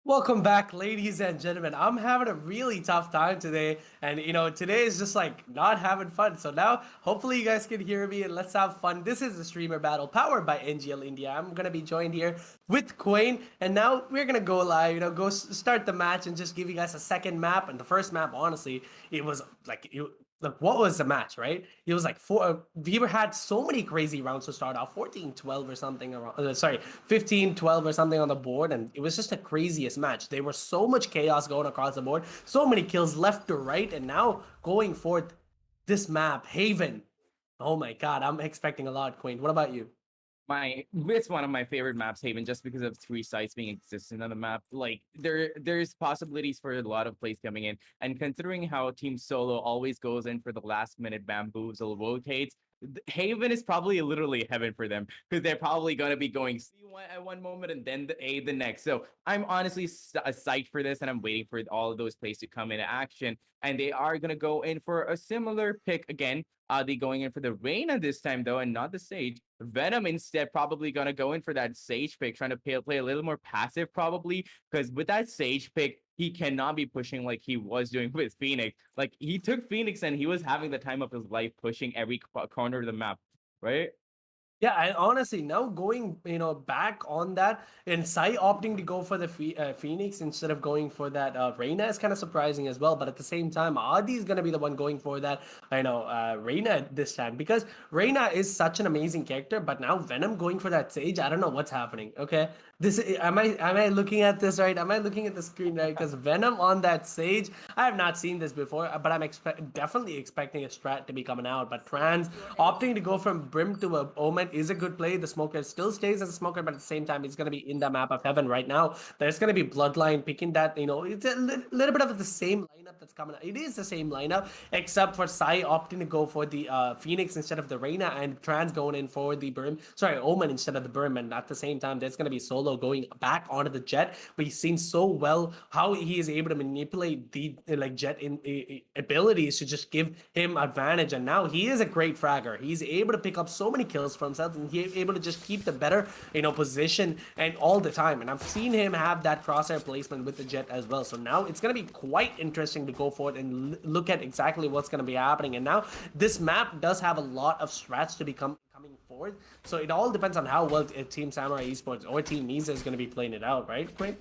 Welcome back, ladies and gentlemen. I'm having a really tough time today, and you know, today is just like not having fun. So now, hopefully you guys can hear me and let's have fun. This is the streamer battle powered by NGL India. I'm gonna be joined here with Quain, and now we're gonna go live, you know, go start the match and just give you guys a second map. And the first map, honestly, it was like, look, what was the match, right? It was like we had so many crazy rounds to start off, 14-12 or something around, sorry, 15-12 or something on the board, and it was just the craziest match. There was so much chaos going across the board, so many kills left to right, and now going forth this map, Haven. Oh my god, I'm expecting a lot, Quain. What about you? It's one of my favorite maps, Haven, just because of three sites being existent on the map. Like there's possibilities for a lot of plays coming in, and considering how Team Solo always goes in for the last minute bamboozle rotates, Haven is probably literally heaven for them because they're probably gonna be going C one at one moment and then the A the next. So I'm honestly psyched for this, and I'm waiting for all of those plays to come into action. And they are gonna go in for a similar pick again. They going in for the Reyna this time though, and not the Sage. Venom instead probably gonna go in for that Sage pick, trying to play a little more passive probably, because with that Sage pick, he cannot be pushing like he was doing with Phoenix. Like he took Phoenix and he was having the time of his life pushing every corner of the map, right? Yeah, and honestly, now going back on that and Sai opting to go for the Phoenix instead of going for that Reyna is kind of surprising as well. But at the same time, Adi is gonna be the one going for that Reyna this time because Reyna is such an amazing character. But now Venom going for that Sage, I don't know what's happening. Okay, am I looking at this right? Am I looking at the screen right? Because Venom on that Sage, I have not seen this before, but I'm definitely expecting a strat to be coming out. But Trans opting to go from Brim to a Omen is a good play. The Smoker still stays as a Smoker, but at the same time, he's going to be in the map of Heaven right now. There's going to be Bloodline picking that. It's a little bit of the same lineup that's coming out. It is the same lineup, except for Sai opting to go for the Phoenix instead of the Reyna, and Trans going in for the Brim. Sorry, Omen instead of the Brim. And at the same time, there's going to be Solo going back onto the Jet. But he's seen so well how he is able to manipulate the Jet abilities to just give him advantage. And now he is a great fragger. He's able to pick up so many kills for himself, and he's able to just keep the better position and all the time. And I've seen him have that crosshair placement with the Jet as well. So now it's going to be quite interesting to go forward and look at exactly what's going to be happening. And now this map does have a lot of strats to become coming forward. So it all depends on how well Team Samurai Esports or Team Mizo is going to be playing it out, right, Quinn?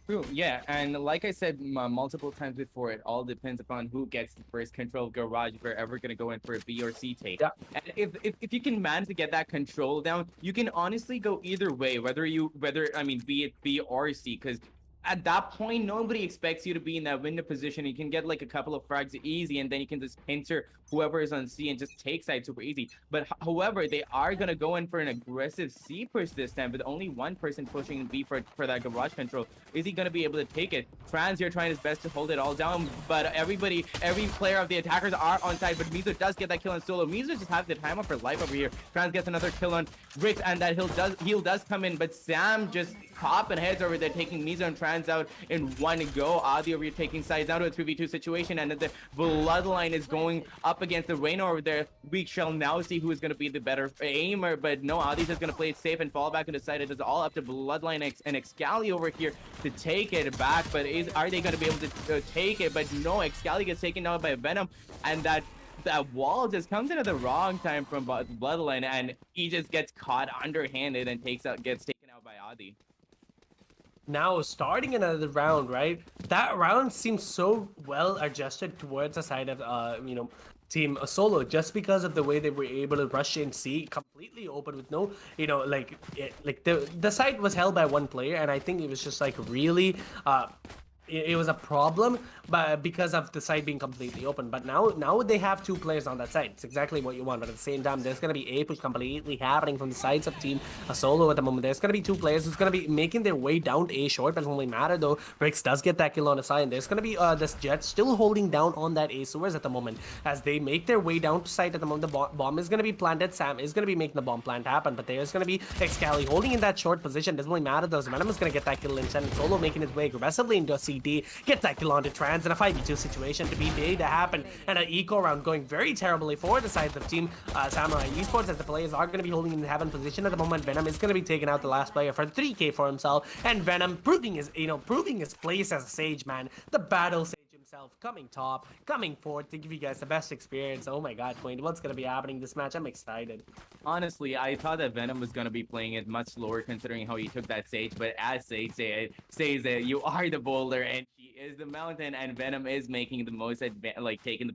True, yeah, and like I said multiple times before, it all depends upon who gets the first control of Garage if we're ever going to go in for a B or C take. Yeah. And if you can manage to get that control down, you can honestly go either way, I mean, be it B or C, because at that point, nobody expects you to be in that window position. You can get like a couple of frags easy, and then you can just pincer whoever is on C and just take side super easy. But however, they are going to go in for an aggressive C push this time with only one person pushing B for that garage control. Is he going to be able to take it? Franz here trying his best to hold it all down, but every player of the attackers are on side, but Mizo does get that kill on Solo. Mizo just has the time of her life over here. Franz gets another kill on Rick, and that heal does come in, but Sam just popping heads over there, taking Mizo and Trans out in one go. Adi over here taking sides down to a 2v2 situation, and the Bloodline is going up against the Reyna over there. We shall now see who is going to be the better aimer, but no, Adi's just going to play it safe and fall back into side. It is all up to Bloodline and Excali over here to take it back, but are they going to be able to take it? But no, Excali gets taken out by Venom, and that wall just comes in at the wrong time from Bloodline, and he just gets caught underhanded and gets taken out by Adi. Now starting another round, right? That round seems so well adjusted towards the side of Team Solo, just because of the way they were able to rush in C completely open with no the site was held by one player, and I think it was just like really it was a problem, but because of the site being completely open. But now they have two players on that side. It's exactly what you want. But at the same time, there's going to be a push completely happening from the sides of Team Solo at the moment. There's going to be two players who's going to be making their way down A short, but it doesn't really matter though. Rix does get that kill on the side, and there's going to be this Jet still holding down on that A sewers at the moment as they make their way down to site at the moment. The bomb is going to be planted. Sam is going to be making the bomb plant happen, but there's going to be Excali holding in that short position. Doesn't really matter though. Venom is going to get that kill inside, and Solo making his way aggressively into a CD, gets that kill onto Trans in a 5v2 situation to be made to happen, and an eco round going very terribly for the side of Team Samurai Esports, as the players are going to be holding in the heaven position at the moment. Venom is going to be taking out the last player for 3k for himself, and Venom proving his place as a Sage, man. The battle Sage himself coming top, coming forward to give you guys the best experience. Oh my god, Queen, what's going to be happening this match? I'm excited. Honestly, I thought that Venom was going to be playing it much slower considering how he took that Sage, but as Sage says that you are the boulder and she is the mountain, and Venom is making the most making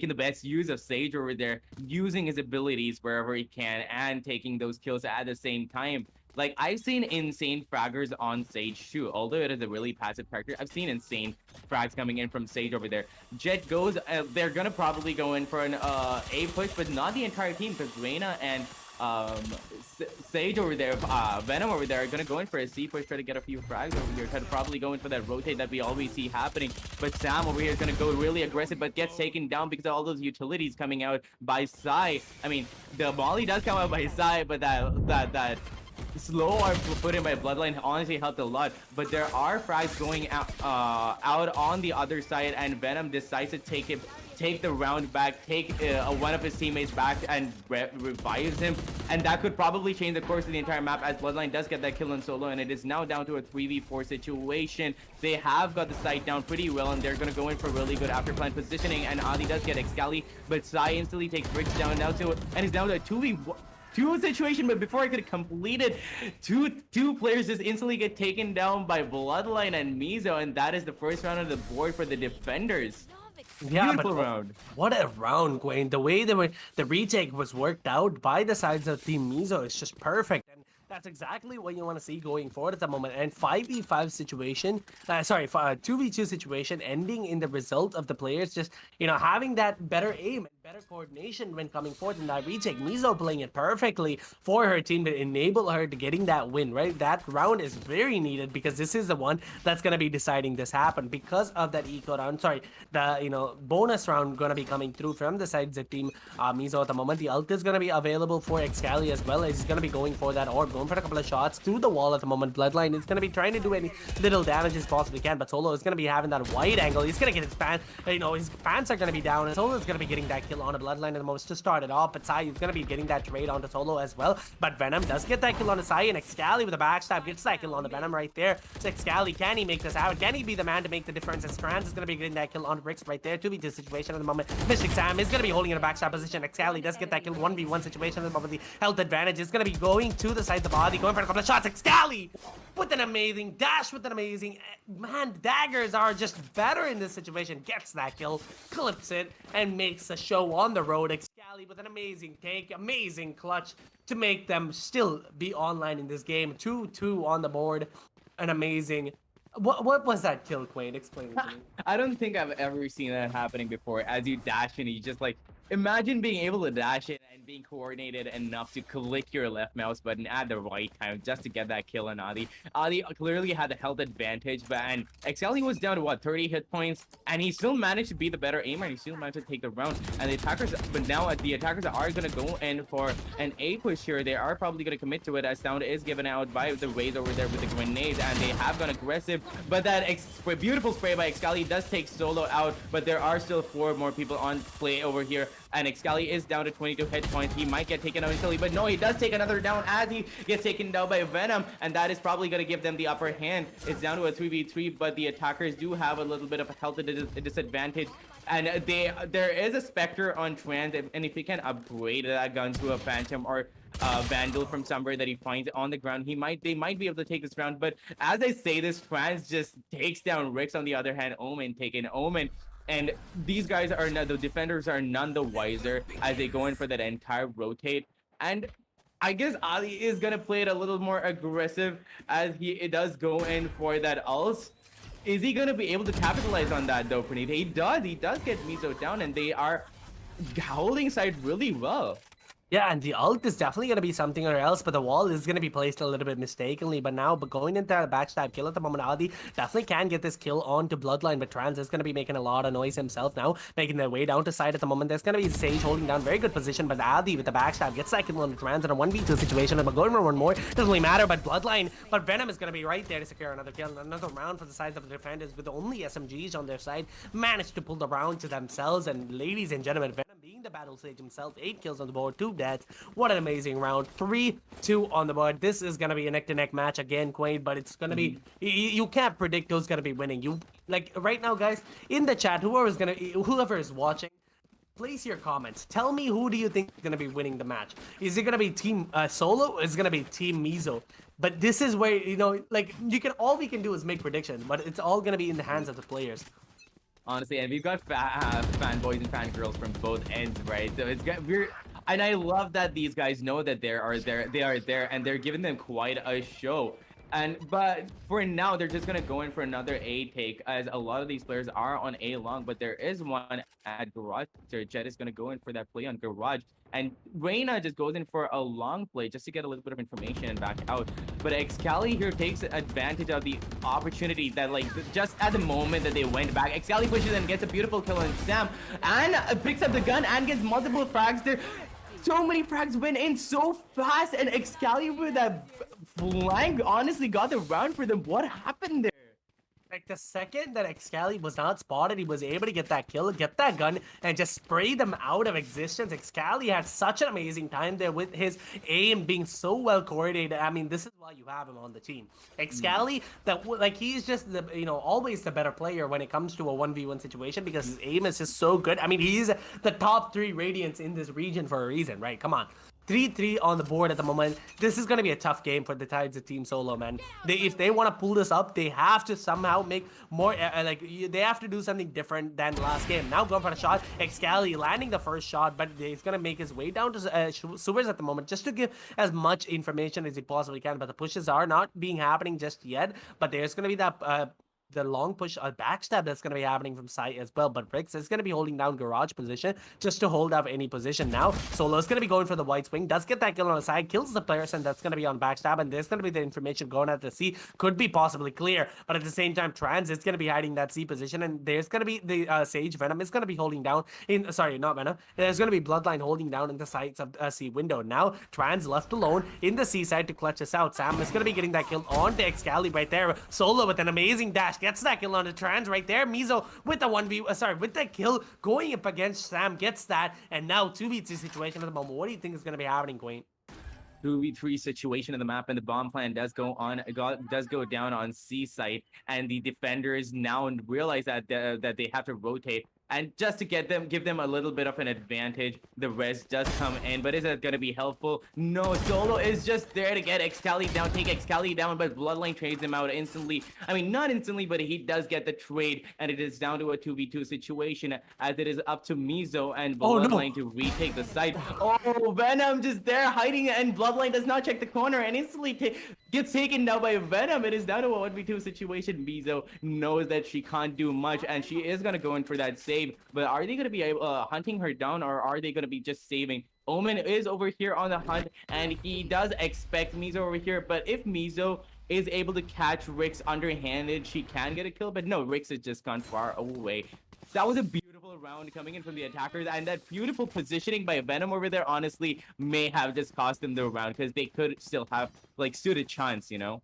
the best use of Sage over there, using his abilities wherever he can and taking those kills at the same time. Like, I've seen insane fraggers on Sage too. Although it is a really passive character, I've seen insane frags coming in from Sage over there. Jet goes, they're gonna probably go in for an A push, but not the entire team, because Reyna and Sage over there, Venom over there are gonna go in for a C push, try to get a few frags over here, try to probably go in for that rotate that we always see happening. But Sam over here is gonna go really aggressive, but gets taken down because of all those utilities coming out by Sai. I mean, the Molly does come out by Sai, but that slow arm put in by Bloodline honestly helped a lot. But there are frags going out on the other side, and Venom decides to take the round back, take one of his teammates back and revives him, and that could probably change the course of the entire map as Bloodline does get that kill on solo, and it is now down to a 3v4 situation. They have got the site down pretty well, and they're gonna go in for really good after plan positioning, and Adi does get Excali, but Sai instantly takes Bricks down now to, and is down to a 2v2 situation. But before I could complete it, two players just instantly get taken down by Bloodline and Mizo, and that is the first round of the board for the defenders. Yeah, Beautiful but round. what a round, Gwen. The way the retake was worked out by the sides of Team Mizo is just perfect. And that's exactly what you want to see going forward at the moment. And 5v5 situation, 2v2 situation ending in the result of the players just, having that better aim and better coordination when coming forward in that retake. Mizo playing it perfectly for her team to enable her to getting that win, right? That round is very needed because this is the one that's going to be deciding this happen because of that eco round. The bonus round going to be coming through from the sides of Team Mizo at the moment. The ult is going to be available for Excali as well, as he's going to be going for that orb, going for a couple of shots to the wall at the moment. Bloodline is going to be trying to do any little damage as possibly can, but Solo is going to be having that wide angle. He's going to get his pants, his pants are going to be down, and Solo is going to be getting that kill on a Bloodline at the moment to start it off. But Sai is going to be getting that trade onto Solo as well. But Venom does get that kill on the Sai, and Excali with a backstab gets that kill on the Venom right there. So Excali, can he make this happen? Can he be the man to make the difference? As Trans is going to be getting that kill on Bricks right there. 2v2 situation at the moment. Mystic Sam is going to be holding in a backstab position. Excali does get that kill. 1v1 situation at the moment. The health advantage is going to be going to the sides of Adi, going for a couple of shots. Excali with an amazing dash, with an amazing man. Daggers are just better in this situation. Gets that kill, clips it, and makes a show on the road. Excali with an amazing take, amazing clutch to make them still be online in this game. 2-2 on the board. An amazing. What was that kill, Quain? Explain it to me. I don't think I've ever seen that happening before. As you dash in, you just imagine being able to dash in and being coordinated enough to click your left mouse button at the right time just to get that kill on Adi. Adi clearly had the health advantage, and Excali was down to 30 hit points, and he still managed to be the better aimer, and he still managed to take the round. And the attackers, but now the attackers are gonna go in for an A push here. They are probably gonna commit to it as sound is given out by the Raze over there with the grenades, and they have gone aggressive. But that beautiful spray by Excali does take Solo out, but there are still 4 more people on play over here. And Excali is down to 22 hit points. He might get taken out instantly, but no, he does take another down as he gets taken down by Venom, and that is probably going to give them the upper hand. It's down to a 3v3, but the attackers do have a little bit of a health disadvantage. And there is a Spectre on Trans, and if he can upgrade that gun to a Phantom or Vandal from somewhere that he finds on the ground, they might be able to take this round. But as I say this, Trans just takes down Rix. On the other hand, Omen taking Omen. And these guys are the defenders are none the wiser as they go in for that entire rotate. And I guess Ali is gonna play it a little more aggressive as he does go in for that ult. Is he gonna be able to capitalize on that though, Praneeth? He does get Mizo down, and they are holding side really well. Yeah, and the ult is definitely going to be something or else, but the wall is going to be placed a little bit mistakenly. But going into that backstab kill at the moment, Adi definitely can get this kill onto Bloodline, but Trans is going to be making a lot of noise himself now, making their way down to side at the moment. There's going to be Sage holding down very good position, but Adi with the backstab gets that kill on the Trans in a 1v2 situation, but going for one more doesn't really matter. But Venom is going to be right there to secure another kill, another round for the sides of the defenders with only SMGs on their side, managed to pull the round to themselves. And ladies and gentlemen, Venom being the battle sage himself, 8 kills on the board, 2 deaths. What an amazing round. 3-2 on the board. This is going to be a neck-to-neck match again, Quain, but it's going to be... You can't predict who's going to be winning. Right now, guys, in the chat, whoever is watching, place your comments. Tell me, who do you think is going to be winning the match? Is it going to be Team Solo, or is it going to be Team Mizo? But this is where, all we can do is make predictions, but it's all going to be in the hands of the players. Honestly, and we've got fanboys and fangirls from both ends, right? So and I love that these guys know that they are there, and they're giving them quite a show. But for now, they're just gonna go in for another A take, as a lot of these players are on A long. But there is one at Garage. Jet is gonna go in for that play on Garage, and Reina just goes in for a long play just to get a little bit of information and back out. But Excali here takes advantage of the opportunity that, like, just at the moment that they went back, Excali pushes and gets a beautiful kill on Sam, and picks up the gun and gets multiple frags there. So many frags went in so fast, and Excalibur, that flank, honestly got the round for them. What happened there? Like the second that Excali was not spotted, he was able to get that kill, get that gun, and just spray them out of existence. Excali had such an amazing time there with his aim being so well coordinated. I mean, this is why you have him on the team. Excali, like he's just the always the better player when it comes to a 1v1 situation because his aim is just so good. I mean, he's the top 3 Radiants in this region for a reason, right? Come on. 3-3 on the board at the moment. This is going to be a tough game for the Tides of Team Solo, man. If they want to pull this up, they have to somehow make more, they have to do something different than last game. Now going for a shot. Excali landing the first shot, but he's going to make his way down to sewers at the moment just to give as much information as he possibly can. But the pushes are not being happening just yet. But there's going to be that the long push, backstab that's going to be happening from side as well. But Brix is going to be holding down Garage position just to hold up any position. Now, Solo is going to be going for the white swing. Does get that kill on the side, kills the person that's going to be on backstab. And there's going to be the information going at the C. Could be possibly clear. But at the same time, Trans is going to be hiding that C position. And there's going to be the Sage Venom is going to be holding down in, sorry, not Venom. There's going to be Bloodline holding down in the sides of C window. Now, Trans left alone in the C side to clutch us out. Sam is going to be getting that kill on the Excali right there. Solo with an amazing dash. Gets that kill on the Trans right there. Mizo with the with the kill going up against Sam, gets that, and now 2v2 situation at the moment. What do you think is going to be happening, Queen? 2v3 situation of the map, and the bomb plan does go down on C site, and the defenders now realize that that they have to rotate. And just to give them a little bit of an advantage, the res does come in. But is that going to be helpful? No, Solo is just there to get Excali down, take Excali down, but Bloodline trades him out instantly. I mean, not instantly, but he does get the trade, and it is down to a 2v2 situation, as it is up to Mizo and Bloodline to retake the site. Oh, Venom just there hiding, and Bloodline does not check the corner, and instantly gets taken down by Venom. It is down to a 1v2 situation. Mizo knows that she can't do much, and she is going to go in for that save. But are they going to be hunting her down, or are they going to be just saving? Omen is over here on the hunt, and he does expect Mizo over here. But if Mizo is able to catch Rix underhanded, she can get a kill. But no, Rix has just gone far away. That was a beautiful round coming in from the attackers, and that beautiful positioning by Venom over there honestly may have just cost them the round, because they could still have like stood a chance, you know.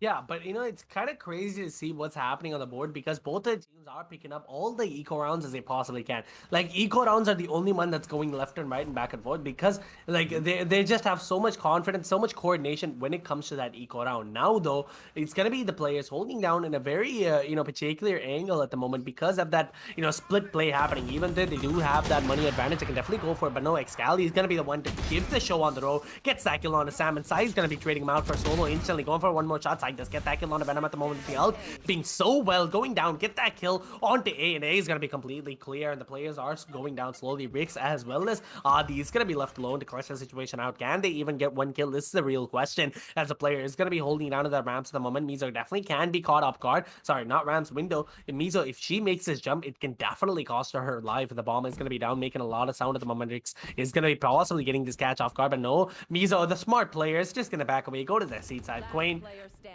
Yeah, but it's kind of crazy to see what's happening on the board because both the teams are picking up all the eco rounds as they possibly can. Like, eco rounds are the only one that's going left and right and back and forth because, like, they just have so much confidence, so much coordination when it comes to that eco round. Now, though, it's going to be the players holding down in a very, particular angle at the moment because of that, split play happening. Even though they do have that money advantage, they can definitely go for it. But no, Excali is going to be the one to give the show on the road, gets that kill on the Sam, and Sai is going to be trading him out for Solo instantly, going for one more shot. Sai does get that kill on the Venom at the moment. The ult being so well, going down, get that kill onto A, and A is going to be completely clear, and the players are going down slowly. Rix as well as Adi is going to be left alone to clutch the situation out. Can they even get one kill? This is the real question, as the player is going to be holding down to the ramps at the moment. Mizo definitely can be caught off guard. Sorry, not ramps, window. And Mizo, if she makes this jump, it can definitely cost her life. The bomb is going to be down, making a lot of sound at the moment. Rix is going to be possibly getting this catch off guard, but no, Mizo, the smart player, is just going to back away, go to the seat side. Queen,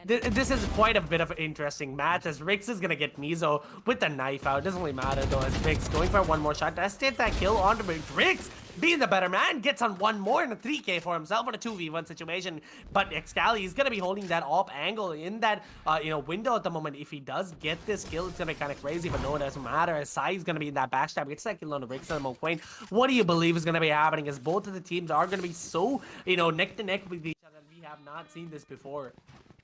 this is quite a bit of an interesting match, as Rix is going to get Mizo with the knife out. Doesn't really matter, though, as Rix going for one more shot. Does take that kill onto Rix. Being the better man, gets on one more in a 3k for himself in a 2v1 situation. But Excali is going to be holding that op angle in that, window at the moment. If he does get this kill, it's going to be kind of crazy, but no, it doesn't matter. As Sai is going to be in that backstab, gets that kill on the Rix at the moment. Quain, what do you believe is going to be happening, as both of the teams are going to be so, neck to neck with each other? We have not seen this before.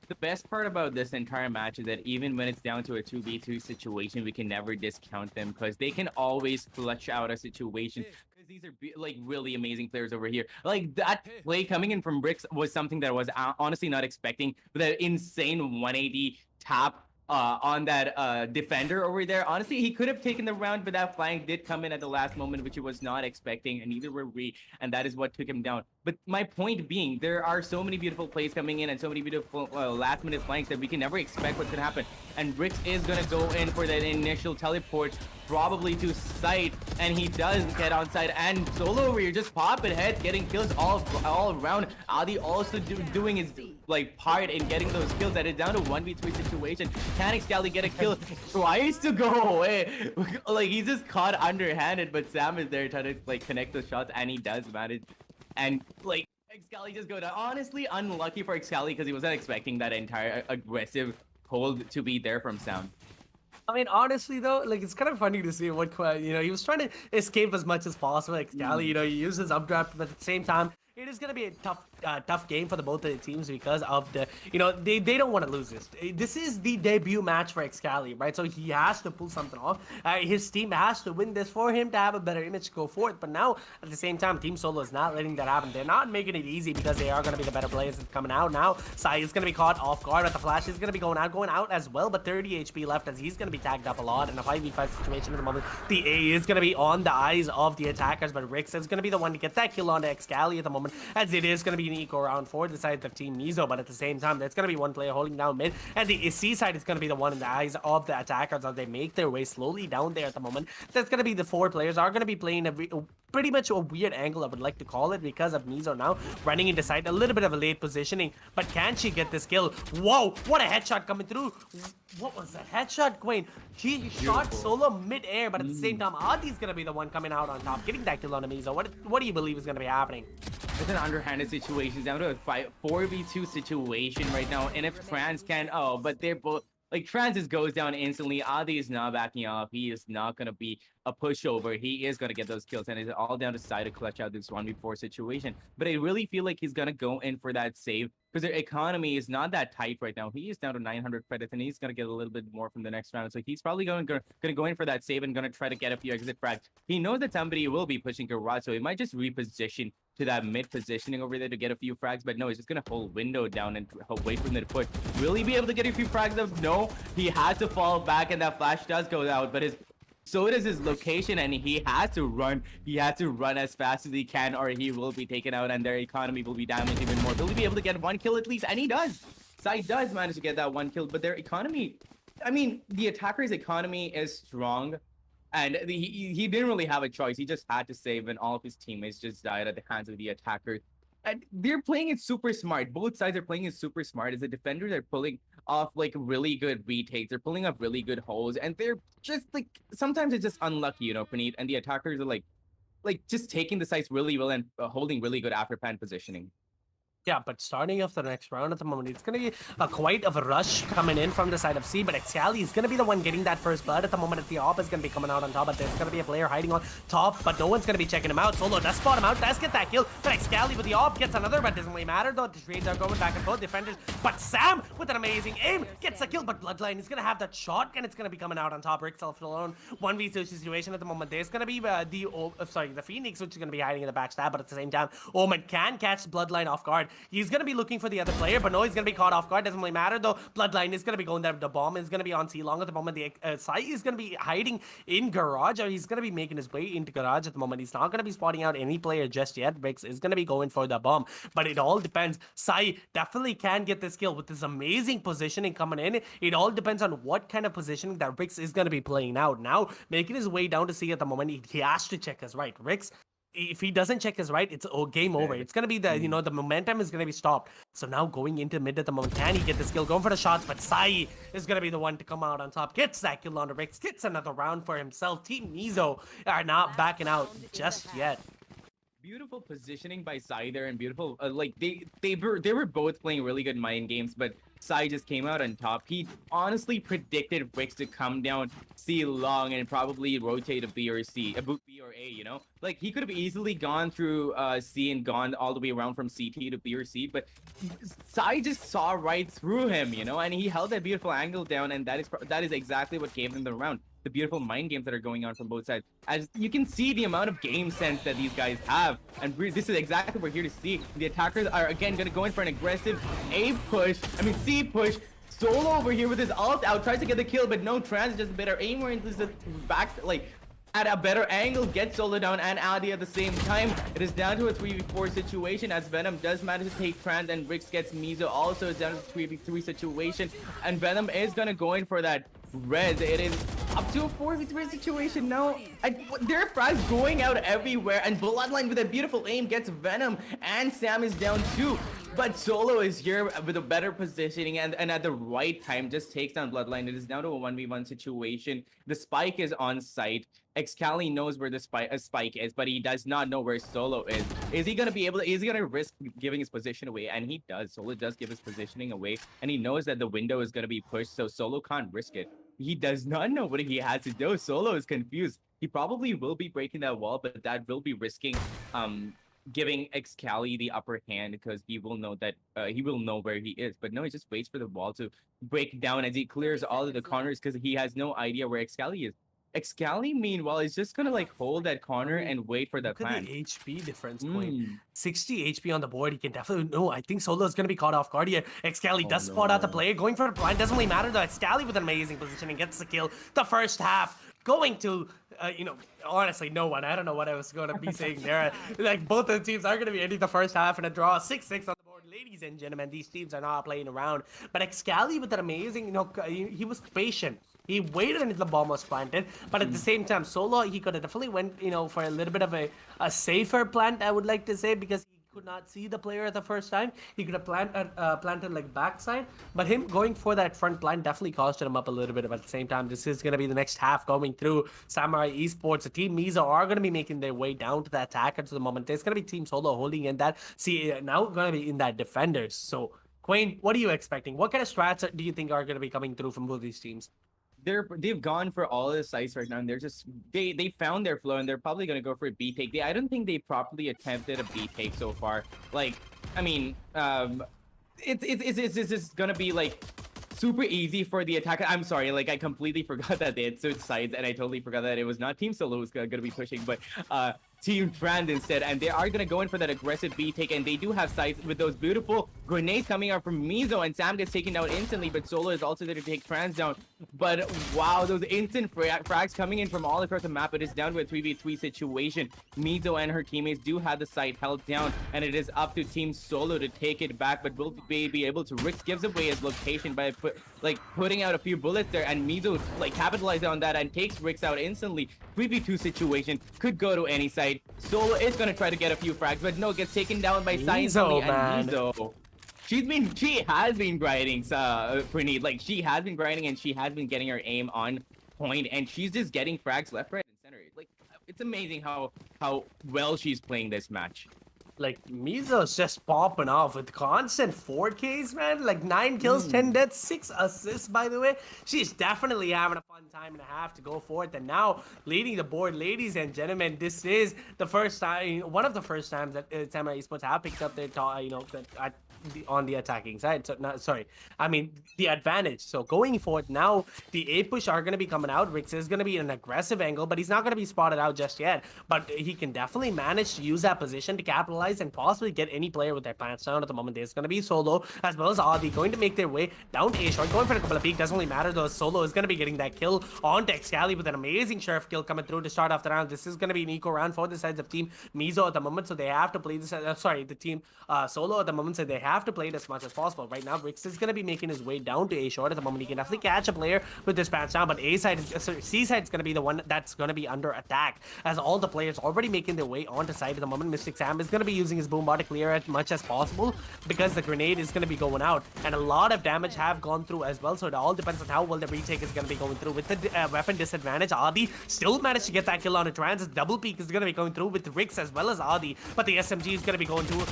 The best part about this entire match is that even when it's down to a 2v2 situation, we can never discount them, because they can always flush out a situation. Because these are like really amazing players over here. Like, that play coming in from Rix was something that I was honestly not expecting. But that insane 180 tap on that defender over there. Honestly, he could have taken the round, but that flank did come in at the last moment, which he was not expecting, and neither were we, and that is what took him down. But my point being, there are so many beautiful plays coming in and so many beautiful last-minute flanks that we can never expect what's gonna happen. And Rix is gonna go in for that initial teleport, probably to site, and he does get on site. And Solo over here just popping heads, getting kills all around. Adi also doing his like part in getting those kills. That is down to 1v3 situation. Can Excali get a kill? Tries to go away. Like he's just caught underhanded, but Sam is there trying to like connect the shots, and he does manage. And like Excali just go down. Honestly, unlucky for Excali because he wasn't expecting that entire aggressive hold to be there from Sam. I mean, honestly though, like it's kind of funny to see what he was trying to escape as much as possible. Like Scally, he uses updraft, but at the same time, it is gonna be a tough game for both of the teams because of the they don't want to lose this. This is the debut match for Excali, right? So he has to pull something off. His team has to win this for him to have a better image to go forth. But now at the same time, Team Solo is not letting that happen. They're not making it easy because they are gonna be the better players that's coming out now. Sai is gonna be caught off guard, but the flash is gonna be going out as well. But 30 HP left as he's gonna be tagged up a lot in a 5v5 situation at the moment. The A is gonna be on the eyes of the attackers, but Rix is gonna be the one to get that kill onto Excali at the moment, as it is going to be an eco round for the side of Team Mizo. But at the same time, there's going to be one player holding down mid, and the C side is going to be the one in the eyes of the attackers as they make their way slowly down there at the moment. That's going to be the 4 players are going to be playing pretty much a weird angle, I would like to call it, because of Mizo now running into side, a little bit of a late positioning. But can she get this kill? Whoa, what a headshot coming through. What was that headshot, Queen? He shot Solo mid-air, but at the same time, Adi's gonna be the one coming out on top, getting that kill on Mizo. What do you believe is gonna be happening? It's an underhanded situation. It's down to a 4v2 situation right now. And if Trans can, but they're both like Trans just goes down instantly. Adi is not backing off. He is not gonna be a pushover. He is gonna get those kills, and it's all down to Sai to clutch out this 1v4 situation. But I really feel like he's gonna go in for that save because their economy is not that tight right now. He is down to 900 credits, and he's gonna get a little bit more from the next round. So he's probably gonna go in for that save and gonna try to get a few exit frags. He knows that somebody will be pushing Garage, so he might just reposition to that mid positioning over there to get a few frags. But no, he's just gonna hold window down and wait for them to push. Will he be able to get a few frags up? No, he has to fall back, and that flash does go out, but so does his location, and he has to run. He has to run as fast as he can, or he will be taken out, and their economy will be damaged even more. Will he be able to get 1 kill at least? And he does. Sai does manage to get that 1 kill, but their economy, I mean, the attacker's economy is strong, and he didn't really have a choice. He just had to save, and all of his teammates just died at the hands of the attacker. And they're playing it super smart. Both sides are playing it super smart. As the defenders are pulling off like really good retakes, they're pulling off really good holds, and they're just like sometimes it's just unlucky, Praneet. And the attackers are like just taking the sites really well and holding really good after pan positioning. Yeah, but starting off the next round at the moment, it's going to be quite of a rush coming in from the side of C, but Excali is going to be the one getting that first blood at the moment. The op is going to be coming out on top, but there's going to be a player hiding on top, but no one's going to be checking him out. Solo does spot him out, does get that kill, but Excali with the op gets another, but doesn't really matter though. The trades are going back and forth, defenders, but Sam with an amazing aim gets a kill, but Bloodline is going to have that shot, and it's going to be coming out on top. Rick alone, 1v2 situation at the moment. There's going to be the Phoenix, which is going to be hiding in the backstab, but at the same time, Omen can catch Bloodline off guard. He's going to be looking for the other player, but no, he's going to be caught off guard. Doesn't really matter though. Bloodline is going to be going there. The bomb is going to be on C long at the moment. The Sai is going to be hiding in garage, or he's going to be making his way into garage at the moment. He's not going to be spotting out any player just yet. Rix is going to be going for the bomb, but it all depends. Sai definitely can get this kill with this amazing positioning coming in. It all depends on what kind of positioning that Rix is going to be playing out. Now, making his way down to C at the moment, he has to check his right. Rix, if he doesn't check his right, it's game over. It's gonna be the the momentum is gonna be stopped. So now going into mid at the moment, can he get the skill? Going for the shots, but Sai is gonna be the one to come out on top. Gets that kill on the Rix, gets another round for himself. Team Mizo are not backing out just yet. Beautiful positioning by Sai there, and beautiful like they were both playing really good mind games, but Sai just came out on top. He honestly predicted Rix to come down C long and probably rotate a B or C, a B or A, Like he could have easily gone through C and gone all the way around from CT to B or C, but Sai just saw right through him, and he held that beautiful angle down, and that is exactly what gave him the round. The beautiful mind games that are going on from both sides. As you can see the amount of game sense that these guys have, and this is exactly what we're here to see. The attackers are again going to go in for an aggressive C push, Solo over here with his ult out, tries to get the kill, but no, Trans just better aim or into the back, like at a better angle, gets Solo down and Adi at the same time. It is down to a 3v4 situation as Venom does manage to take Trans and Rix gets Mizo. Also, it's down to a 3v3 situation, and Venom is gonna go in for that red. It is up to a 4v3 situation now. There are frags going out everywhere, and Bloodline with a beautiful aim gets Venom, and Sam is down too. But Solo is here with a better positioning and at the right time just takes down Bloodline. It is now to a 1v1 situation. The spike is on site. Excali knows where the spike is, but he does not know where Solo is. Is he gonna be able to, is he gonna risk giving his position away? And he does. Solo does give his positioning away, and he knows that the window is gonna be pushed, so Solo can't risk it. He does not know what he has to do. Solo is confused. He probably will be breaking that wall, but that will be risking giving Excali the upper hand because he will know that he will know where he is. But no, he just waits for the wall to break down as he clears all of the corners because he has no idea where Excali is. Excali, meanwhile, is just gonna like hold that corner and wait for that Look at plan. the HP difference point. 60 HP on the board. He can definitely. No, I think Solo is going to be caught off guard here. Excali does spot out the player. Going for the blind. Doesn't really matter though. Excali with an amazing position and gets the kill. The first half going to, honestly, no one. I don't know what I was going to be saying there. Like, both of the teams are going to be ending the first half in a draw. 6-6 on the board. Ladies and gentlemen, these teams are not playing around. But Excali with an amazing, he was patient. He waited until the bomb was planted, but at the same time, Solo, he could have definitely went, for a little bit of a safer plant, I would like to say, because he could not see the player the first time. He could have planted like backside, but him going for that front plant definitely costed him up a little bit. But at the same time, this is going to be the next half going through. Samurai Esports, the team Mizo are going to be making their way down to the attacker to the moment. There's going to be Team Solo holding in that. See, now going to be in that defenders. So, Quain, what are you expecting? What kind of strats do you think are going to be coming through from both these teams? They've gone for all the sites right now, and they're just they found their flow, and they're probably gonna go for a B take. I don't think they properly attempted a B take so far. Like, I mean, it's gonna be like super easy for the attacker. I'm sorry, like I completely forgot that they had switched sides, and I totally forgot that it was not Team Solo who's gonna be pushing, but Team Trand instead, and they are gonna go in for that aggressive B take, and they do have sights with those beautiful grenades coming out from Mizo, and Sam gets taken down instantly, but Solo is also there to take Trans down. But wow, those instant frags coming in from all across the map. It is down to a 3v3 situation. Mizo and her teammates do have the site held down, and it is up to Team Solo to take it back, but will they be able to? Rix gives away his location by putting out a few bullets there, and Mizo like capitalizes on that and takes Rix out instantly. 3v2 situation could go to any side. Solo is gonna try to get a few frags, but no, gets taken down by Science only, and Mizo. She has been grinding, Praneeth. Like, she has been grinding, and she has been getting her aim on point, and she's just getting frags left, right, and center. Like, it's amazing how well she's playing this match. Like, Mizo's just popping off with constant 4Ks, man. Like, 9 kills, 10 deaths, 6 assists, by the way. She's definitely having a fun time and a half to go forth. And now, leading the board, ladies and gentlemen, this is the first time, one of the first times that Samurai Esports have picked up their, on the attacking side. So, no, sorry, I mean the advantage. So going forward now, the A push are going to be coming out. Rix is going to be in an aggressive angle, but he's not going to be spotted out just yet. But he can definitely manage to use that position to capitalize and possibly get any player with their plants down. At the moment, there's going to be Solo as well as Adi going to make their way down to A short, going for a couple of peek. Doesn't really matter though. Solo is going to be getting that kill on Excali with an amazing sheriff kill coming through to start off the round. This is going to be an eco round for the sides of Team Mizo at the moment, so they have to play this. The Team Solo at the moment, so they have to play it as much as possible. Right now, Rix is going to be making his way down to A short at the moment. He can definitely catch a player with this pants down, but C side is going to be the one that's going to be under attack, as all the players already making their way onto side at the moment. Mystic Sam is going to be using his boombot to clear as much as possible because the grenade is going to be going out, and a lot of damage have gone through as well. So it all depends on how well the retake is going to be going through with the weapon disadvantage. Adi still managed to get that kill on a Trans. Double peek is going to be going through with Rix as well as Adi, but the SMG is going to be going to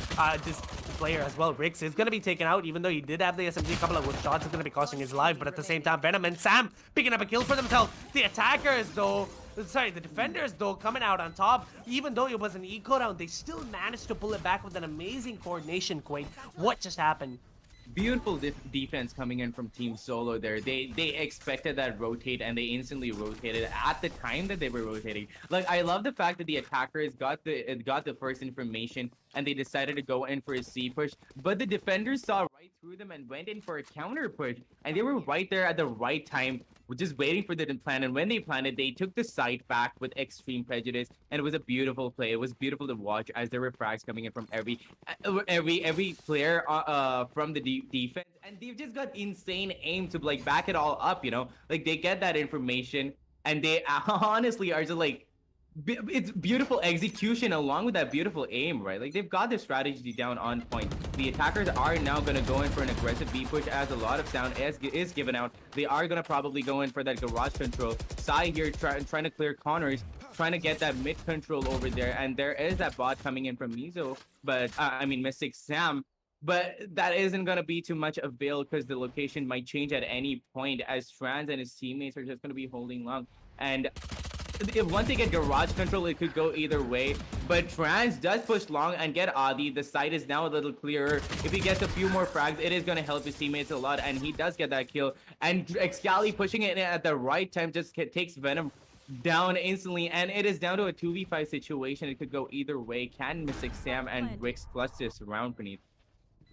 this player as well. Rix is going to be taken out, even though he did have the SMG. A couple of good shots is going to be costing his life, but at the same time, Venom and Sam picking up a kill for themselves. The attackers though, sorry, the defenders though coming out on top. Even though it was an eco round, they still managed to pull it back with an amazing coordination. Quaid, what just happened? Beautiful defense coming in from Team Solo there. They expected that rotate, and they instantly rotated at the time that they were rotating. Like, I love the fact that the attackers got the first information, and they decided to go in for a C push, but the defenders saw right through them and went in for a counter push. And they were right there at the right time, just waiting for them to plan. And when they planted, they took the site back with extreme prejudice. And it was a beautiful play. It was beautiful to watch as there were frags coming in from every player from the defense. And they've just got insane aim to like back it all up, you know? Like they get that information and they honestly are just like, it's beautiful execution along with that beautiful aim, right? Like they've got their strategy down on point. The attackers are now going to go in for an aggressive B push as a lot of sound is given out. They are going to probably go in for that garage control. Sai here trying to clear corners, trying to get that mid control over there. And there is that bot coming in from Mizo, but I mean Mystic Sam. But that isn't going to be too much avail because the location might change at any point as Trans and his teammates are just going to be holding long. And once they get garage control, it could go either way. But Trans does push long and get Adi. The site is now a little clearer. If he gets a few more frags, it is going to help his teammates a lot. And he does get that kill. And Excali pushing it in at the right time just takes Venom down instantly. And it is down to a 2v5 situation. It could go either way. Can Mystic Sam and Rix clutch this round, Praneeth?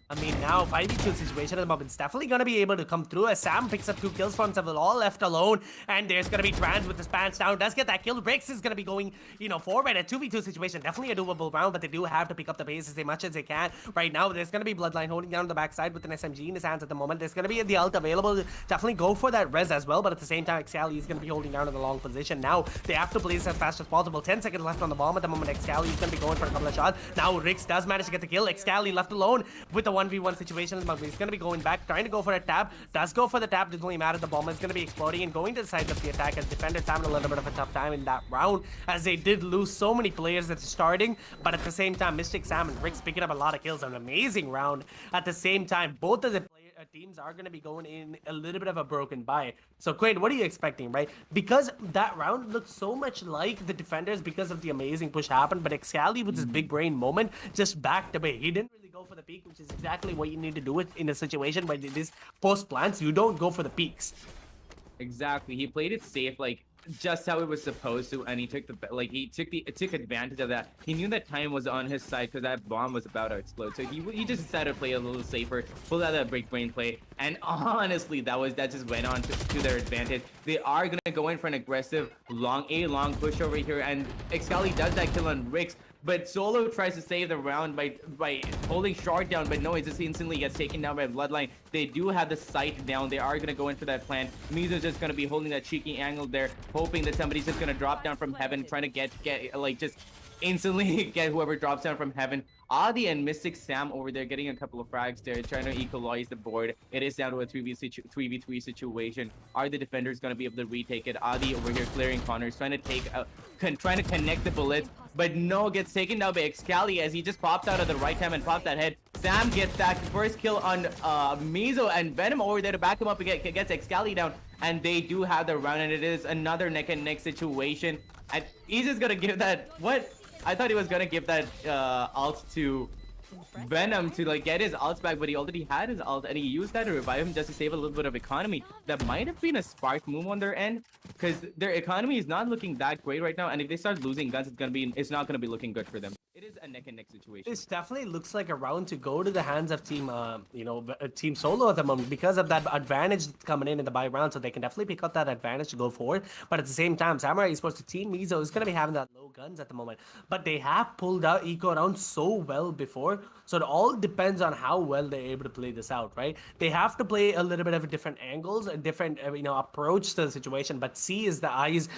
I mean, now 5v2 situation at the moment is definitely going to be able to come through as Sam picks up 2 kills for himself, all left alone. And there's going to be Trans with the spans down, does get that kill. Rix is going to be going, you know, forward. A 2v2 situation, definitely a doable round, but they do have to pick up the pace as much as they can. Right now, there's going to be Bloodline holding down the backside with an SMG in his hands at the moment. There's going to be the ult available. Definitely go for that res as well, but at the same time, Excali is going to be holding down in the long position. Now, they have to play this as fast as possible. 10 seconds left on the bomb at the moment. Excali is going to be going for a couple of shots. Now, Rix does manage to get the kill. Excali left alone with the 1v1 situation. He's going to be going back, trying to go for a tap. Does go for the tap. Doesn't really matter. The bomb is going to be exploding and going to the side of the attack as defenders having a little bit of a tough time in that round as they did lose so many players at the starting. But at the same time, Mystic Sam and Rix picking up a lot of kills. An amazing round. At the same time, both of the teams are going to be going in a little bit of a broken bye. So, Quaid, what are you expecting, right? Because that round looked so much like the defenders because of the amazing push happened, but Excali with his big brain moment just backed away. He didn't really go for the peak, which is exactly what you need to do it in a situation where it is post plants. You don't go for the peaks. Exactly. He played it safe, like just how it was supposed to, and he took took advantage of that. He knew that time was on his side because that bomb was about to explode. So he just decided to play a little safer, pull out that break brain play, and honestly, that just went on to their advantage. They are gonna go in for an aggressive long push over here, and Excali does that kill on Rix. But Solo tries to save the round by holding short down, but no, it just instantly gets taken down by Bloodline. They do have the sight down. They are going to go in for that plan. Mizo's just going to be holding that cheeky angle there, hoping that somebody's just going to drop down from heaven, trying to get like just instantly get whoever drops down from heaven. Adi and Mystic Sam over there getting a couple of frags there, trying to equalize the board. It is down to a 3v3 situation. Are the defenders going to be able to retake it? Adi over here clearing corners, trying to connect the bullets, but no, gets taken down by Excali as he just popped out at the right time and popped that head. Sam gets that first kill on Mizo, and Venom over there to back him up and gets Excali down, and they do have the round, and it is another neck and neck situation. And he's just gonna give that, what? I thought he was gonna give that ult to Venom to like get his ults back, but he already had his ult and he used that to revive him just to save a little bit of economy. That might have been a spark move on their end because their economy is not looking that great right now, and if they start losing guns, it's not gonna be looking good for them. It is a neck and neck situation. This definitely looks like a round to go to the hands of team Team Solo at the moment because of that advantage coming in the bye round, so they can definitely pick up that advantage to go forward. But at the same time, Samurai Esports, the team Mizo is going to be having that low guns at the moment, but they have pulled out eco around so well before, so it all depends on how well they're able to play this out, right? They have to play a little bit of a different angles, a different approach to the situation, but C is the eyes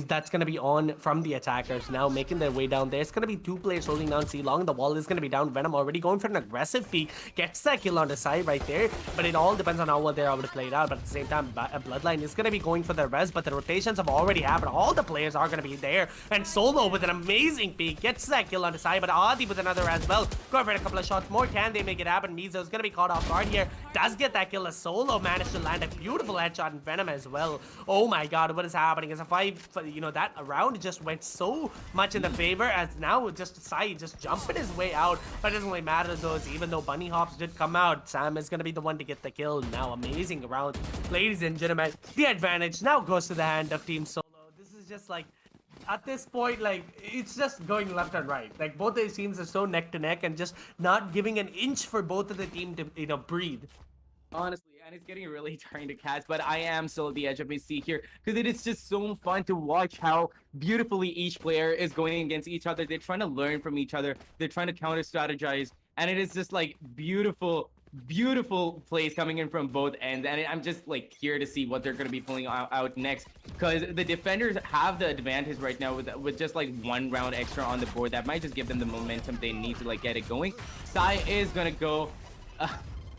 that's going to be on from the attackers now making their way down. There's going to be 2 players holding down C long. The wall is going to be down. Venom already going for an aggressive peek, gets that kill on the side right there, but it all depends on how well they're able to play it out. But at the same time, Bloodline is going to be going for the res, but the rotations have already happened. All the players are going to be there, and Solo with an amazing peek gets that kill on the side, but Adi with another as well. Going for a couple of shots more. Can they make it happen? Mizo is going to be caught off guard here. Does get that kill as Solo managed to land a beautiful headshot in Venom as well. Oh my god, what is happening? As a 5, that round just went so much in the favor as now just Sai just jumping his way out, but it doesn't really matter those, even though bunny hops did come out. Sam is going to be the one to get the kill now. Amazing round, ladies and gentlemen. The advantage now goes to the hand of Team Solo. This is just like At this point, like, it's just going left and right. Like, both these teams are so neck to neck and just not giving an inch for both of the team to, breathe. Honestly, and it's getting really tiring to catch, but I am still at the edge of my seat here because it is just so fun to watch how beautifully each player is going against each other. They're trying to learn from each other. They're trying to counter strategize, and it is just like beautiful plays coming in from both ends, and I'm just like here to see what they're going to be pulling out next, because the defenders have the advantage right now with just like 1 round extra on the board. That might just give them the momentum they need to like get it going. Sai is gonna go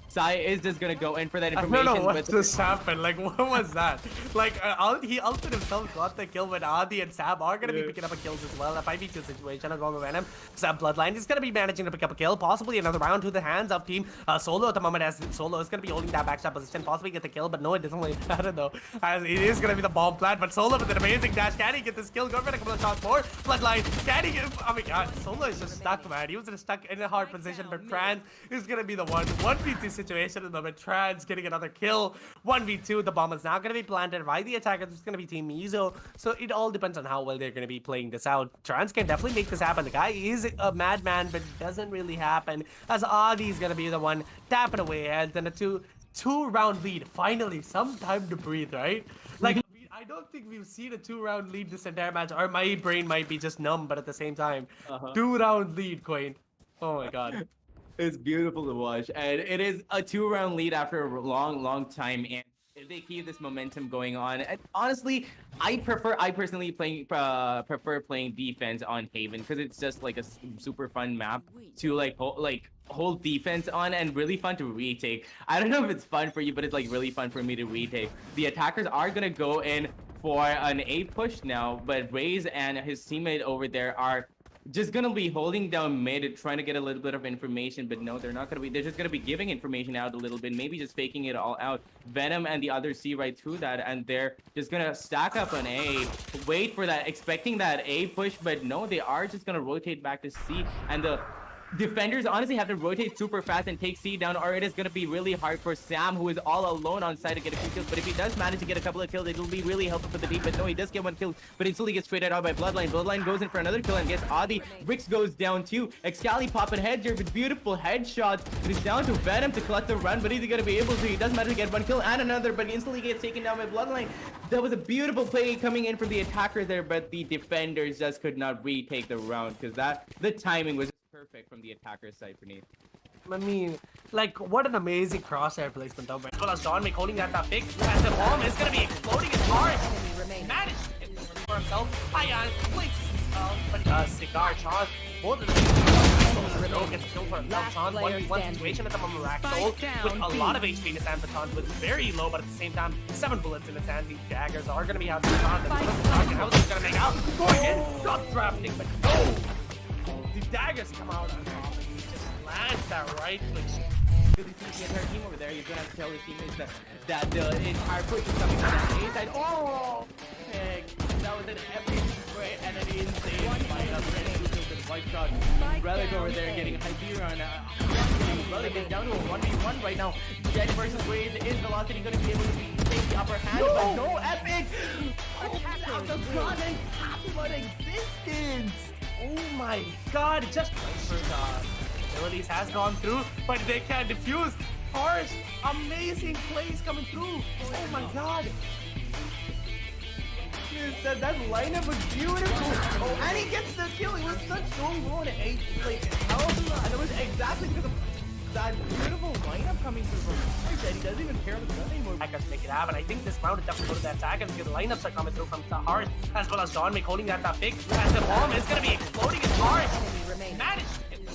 Sai is just gonna go in for that information. I don't know what just happened. Like, what was that? Like, he ulted himself, got the kill, but Adi and Sam are gonna be picking up kills as well. A 5v2 situation along with Venom. Sam Bloodline is gonna be managing to pick up a kill, possibly another round to the hands of Team Solo at the moment, as Solo is gonna be holding that backstab position, possibly get the kill, but no, it doesn't really matter though, as it is gonna be the bomb plant. But Solo with an amazing dash, can he get this kill? Go for a couple of shots more. Bloodline, can he get? Oh my god, Solo is just stuck, man. He was just stuck in a hard position, but Trans is gonna be the 1v2 situation at the moment. Trans getting another kill. 1v2. The bomb is now going to be planted by the attackers. It's going to be Team Mizo. So it all depends on how well they're going to be playing this out. Trans can definitely make this happen. The guy is a madman, but it doesn't really happen, as Adi is going to be the one tapping away heads, and a two-round lead. Finally, some time to breathe, right? Like, I don't think we've seen a 2-round lead this entire match, or my brain might be just numb, but at the same time, 2-round lead, Quain. Oh my god. It's beautiful to watch, and it is a 2-round lead after a long time, and if they keep this momentum going on, and honestly, I personally prefer playing defense on Haven, because it's just like a super fun map to like hold defense on, and really fun to retake. I don't know if it's fun for you, but it's like really fun for me to retake. The attackers are gonna go in for an A push now, but Raze and his teammate over there are just gonna be holding down mid, trying to get a little bit of information, but no, they're not gonna be. They're just gonna be giving information out a little bit, maybe just faking it all out. Venom and the others see right through that, and they're just gonna stack up an A, wait for that, expecting that A push, but no, they are just gonna rotate back to C, and the defenders honestly have to rotate super fast and take C down, or it is going to be really hard for Sam, who is all alone on site, to get a few kills. But if he does manage to get a couple of kills, it'll be really helpful for the team. But no, he does get 1 kill, but instantly gets traded out by Bloodline. Bloodline goes in for another kill and gets Adi. Rix goes down too. Excali popping heads here with beautiful headshots. It is down to Venom to collect the run, but is he going to be able to? He does manage to get 1 kill and another, but he instantly gets taken down by Bloodline. That was a beautiful play coming in from the attackers there, but the defenders just could not retake the round, because the timing was perfect from the attacker's side, Praneeth. I mean, like, what an amazing crosshair placement though. As well as Donmik holding that big, as the bomb is going to be exploding as hard. Managed to get for himself. Ion places himself, but Cigar, Sean, both of them gets killed for himself. Sean, 1v1 situation at the moment. Raxol with a lot of HP in his hand, but Sean was very low, but at the same time, 7 bullets in his hand. These daggers are going to be out. Sean, how is he going to make out? Going in, not drafting, but no! The daggers come out on top, and he just lands that right click. Really see the entire team over there. He's gonna have to tell his teammates that the entire push is coming on that A side. Oh, heck. That was an epic spray and an insane fight up there. White shot. Relic over there getting hyper on Relic is down to a 1v1 right now. Jet versus Raze. Is Velocity gonna be able to take the upper hand? No! But no, epic! Out the front and half what existence! Oh my god, just abilities has gone through, but they can't defuse. Harsh, amazing plays coming through. Oh my god. That lineup was beautiful. Oh, and he gets the kill. It was such strong roll to 8 like health, and it was exactly because of that beautiful lineup coming through from Harsh that he doesn't even care about the gun anymore. Attackers make it happen. I think this round is definitely go to the attackers because the lineups are coming through from Harsh, as well as Donmik holding that big, as the bomb is going to be exploding as Harsh managed to get the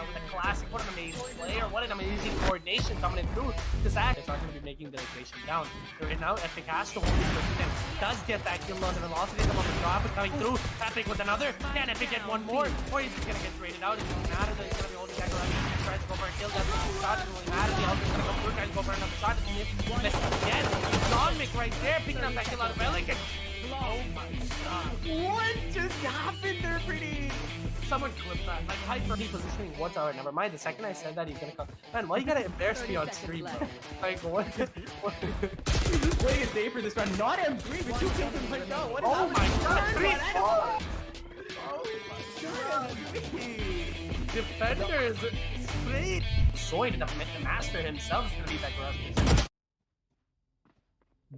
with a classic. What an amazing player. What an amazing coordination coming in through. This act is not going to be making the rotation down. Right now, Epic has to hold his position. Does get that kill on the velocity. The moment drop is coming through. Epic with another. Can Epic get one more? Or he's just going to get traded out. It doesn't matter that he's going to be holding that around. He tries to go for a kill. Doesn't shot. It doesn't really matter. The Elf is going to come through. Tries to go for another shot. Missed again. Donmik right there picking up that kill out of Relic. Oh my god. What just happened there, Pretty? Someone clipped that. Like, hyper repositioning. What's our never mind. The second I said that, he's gonna come. Man, why you gotta embarrass me on stream, bro? Like, what? Playing a day for this round. Not M3, but 2 kills in one shot. What is Oh my god, 3 defenders. Great. Soy, the master himself, is going to be that garage.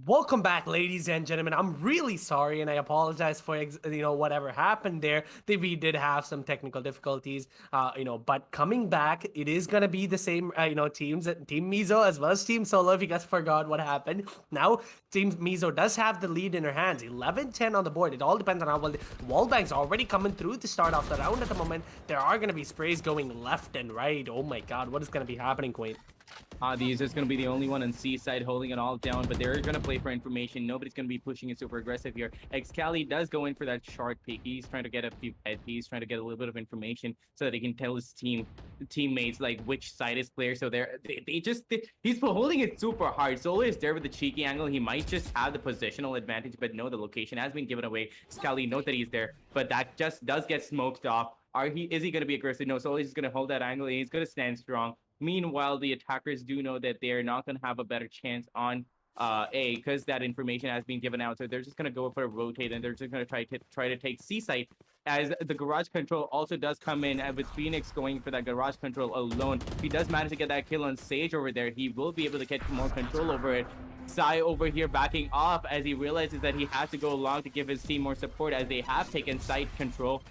Welcome back, ladies and gentlemen. I'm really sorry, and I apologize for whatever happened there. We did have some technical difficulties, but coming back, it is gonna be the same, teams, Team Mizo as well as Team Solo. If you guys forgot what happened, now Team Mizo does have the lead in her hands, 11-10 on the board. It all depends on how well the wallbang's already coming through to start off the round. At the moment, there are gonna be sprays going left and right. Oh my God, what is gonna be happening, Quain? These is going to be the only one on C side holding it all down, but they're going to play for information. Nobody's going to be pushing it super aggressive here. Excali does go in for that short peek. He's trying to get a few head. He's trying to get a little bit of information so that he can tell his teammates like which side is clear. So he's holding it super hard. Solo is there with the cheeky angle. He might just have the positional advantage, but no, the location has been given away. Excali knows that he's there, but that just does get smoked off. Is he going to be aggressive? No, Solo is just going to hold that angle. And he's going to stand strong. Meanwhile, the attackers do know that they're not going to have a better chance on A because that information has been given out. So they're just going to go for a rotate, and they're just going to try to take C site, as the garage control also does come in, and with Phoenix going for that garage control alone. If he does manage to get that kill on Sage over there, he will be able to get more control over it. Sai over here backing off as he realizes that he has to go along to give his team more support, as they have taken site control.